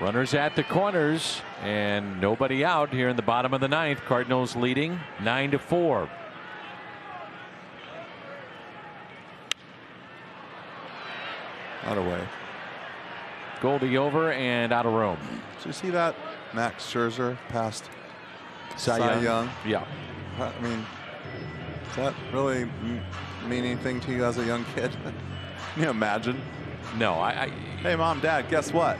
Runners at the corners and nobody out here in the bottom of the ninth. Cardinals leading 9-4. Out of way. Goldie over and out of room. Did you see that Max Scherzer passed Cy Young? Yeah. I mean, does that really mean anything to you as a young kid? Can you imagine? No, Hey, Mom, Dad, guess what?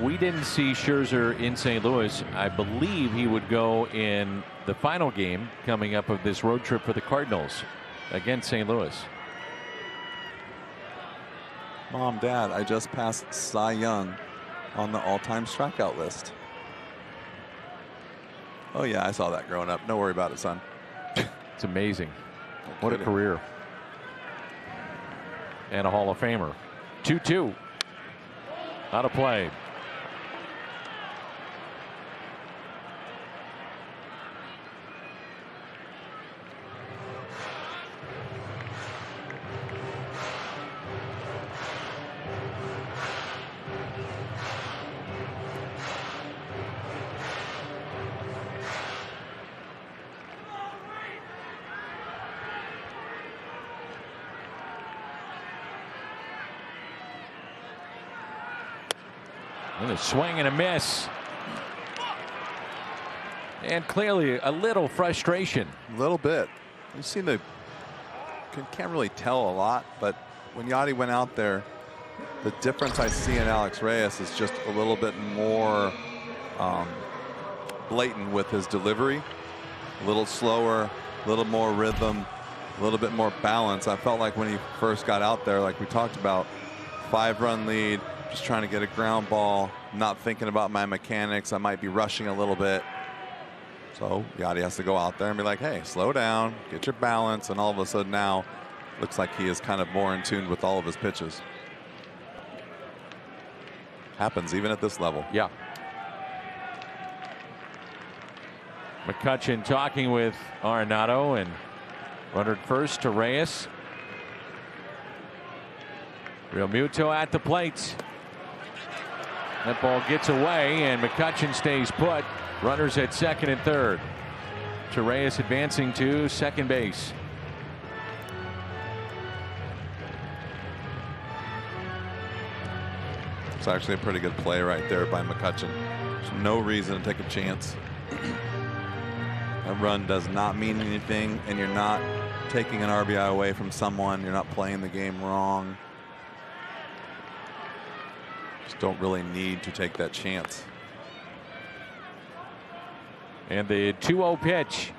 we didn't see Scherzer in St. Louis. I believe he would go in the final game coming up of this road trip for the Cardinals against St. Louis. Mom, Dad, I just passed Cy Young on the all-time strikeout list. Oh, yeah, I saw that growing up. Don't worry about it, son. It's amazing. What a career. And a Hall of Famer. 2-2. Out of play. And a swing and a miss. And clearly a little frustration. A little bit. You see can't really tell a lot, but when Yachty went out there, the difference I see in Alex Reyes is just a little bit more blatant with his delivery. A little slower, a little more rhythm, a little bit more balance. I felt like when he first got out there, like we talked about, 5-run lead, just trying to get a ground ball, not thinking about my mechanics. I might be rushing a little bit. So Yachty has to go out there and be like, hey, slow down, get your balance. And all of a sudden now looks like he is kind of more in tune with all of his pitches. Happens even at this level. Yeah. McCutchen talking with Arenado and runner at first to Reyes. Realmuto at the plate. That ball gets away and McCutchen stays put. Runners at second and third. Reyes advancing to second base. It's actually a pretty good play right there by McCutchen. There's no reason to take a chance. A run does not mean anything, and you're not taking an RBI away from someone. You're not playing the game wrong. Just don't really need to take that chance. And the 2-0 pitch.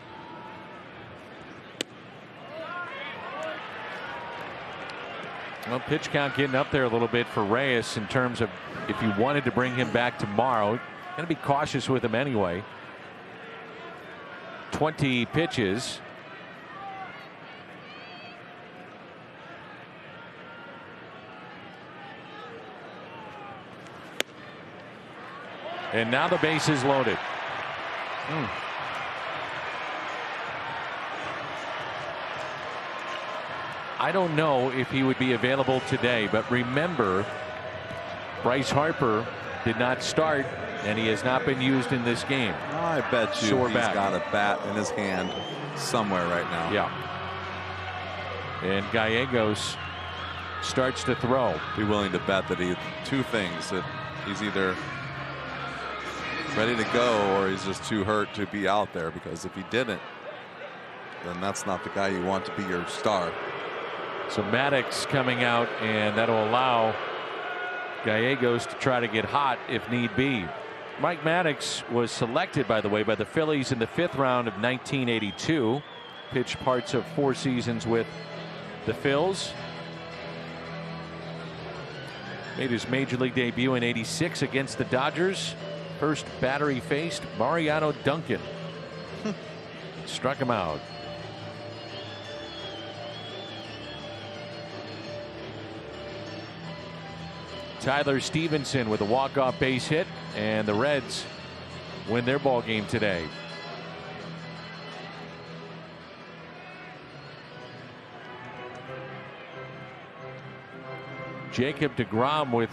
Well, pitch count getting up there a little bit for Reyes in terms of if you wanted to bring him back tomorrow. Going to be cautious with him anyway. 20 pitches. And now the base is loaded. I don't know if he would be available today, but remember, Bryce Harper did not start and he has not been used in this game. I bet you Sore he's back. got a bat in his hand somewhere right now. Yeah. And Gallegos starts to throw. Be willing to bet that two things, that he's either ready to go or he's just too hurt to be out there, because if he didn't, then that's not the guy you want to be your star. So Maddox coming out, and that'll allow Gallegos to try to get hot if need be. Mike Maddox was selected, by the way, by the Phillies in the 5th round of 1982. Pitched parts of 4 seasons with the Phils. Made his major league debut in '86 against the Dodgers. First batter he faced, Mariano Duncan. Struck him out. Tyler Stevenson with a walk-off base hit, and the Reds win their ball game today. Jacob deGrom with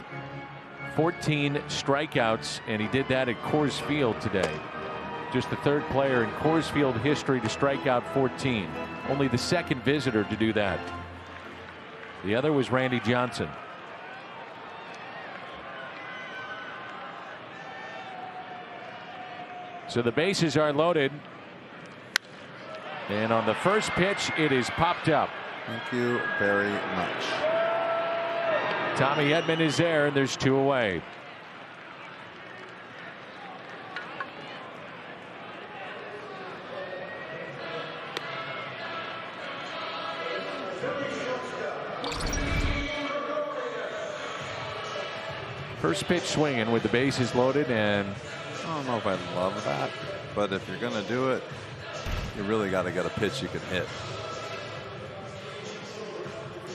14 strikeouts, and he did that at Coors Field today. Just the third player in Coors Field history to strike out 14. Only the second visitor to do that. The other was Randy Johnson. So the bases are loaded. And on the first pitch, it is popped up. Thank you very much. Tommy Edman is there, and there's 2 away. First pitch swinging with the bases loaded, and I don't know if I love that, but if you're going to do it, you really got to get a pitch you can hit.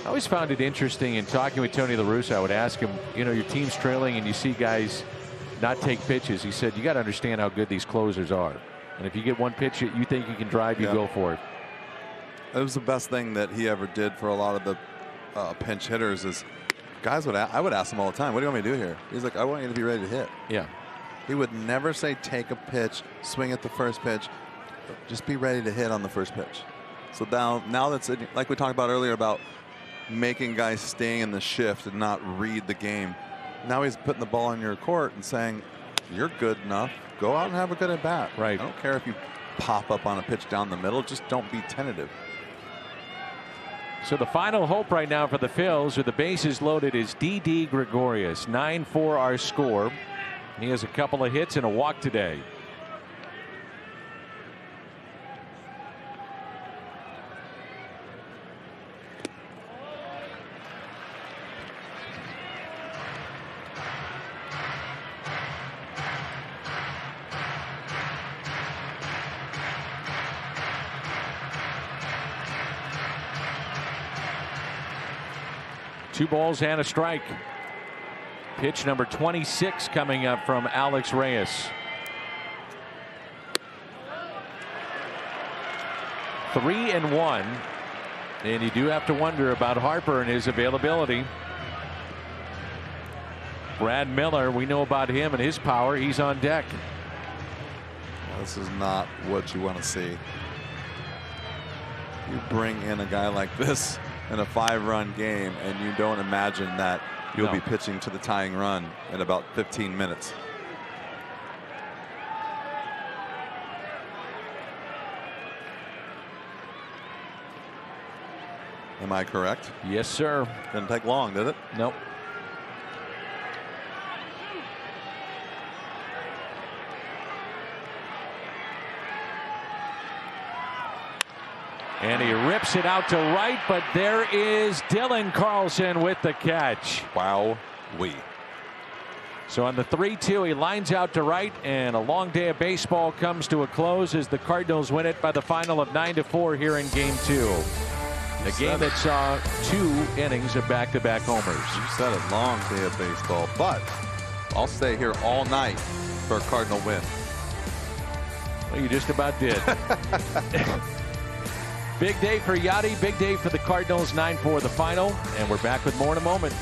I always found it interesting in talking with Tony La Russa. I would ask him, you know, your team's trailing and you see guys not take pitches. He said, you got to understand how good these closers are. And if you get one pitch that you think you can drive, you go for it. It was the best thing that he ever did for a lot of the pinch hitters is guys I would ask him all the time, what do you want me to do here? He's like, I want you to be ready to hit. Yeah. He would never say take a pitch, swing at the first pitch. Just be ready to hit on the first pitch. So now that's like we talked about earlier about making guys stay in the shift and not read the game. Now he's putting the ball in your court and saying, you're good enough. Go out and have a good at bat. Right. I don't care if you pop up on a pitch down the middle. Just don't be tentative. So the final hope right now for the Phils with the bases loaded is Didi Gregorius. 9-4 our score. He has a couple of hits and a walk today. Two balls and a strike. Pitch number 26 coming up from Alex Reyes. Three and one. And you do have to wonder about Harper and his availability. Brad Miller, we know about him and his power. He's on deck. This is not what you want to see. You bring in a guy like this in a 5-run game and you don't imagine that you'll be pitching to the tying run in about 15 minutes. Am I correct? Yes, sir. Didn't take long, did it? Nope. And he rips it out to right, but there is Dylan Carlson with the catch. Wow-wee. So on the 3-2, he lines out to right, and a long day of baseball comes to a close as the Cardinals win it by the final of 9-4 here in Game 2. A game that saw 2 innings of back-to-back homers. You said a long day of baseball, but I'll stay here all night for a Cardinal win. Well, you just about did. Big day for Yachty, big day for the Cardinals, 9-4 the final, and we're back with more in a moment.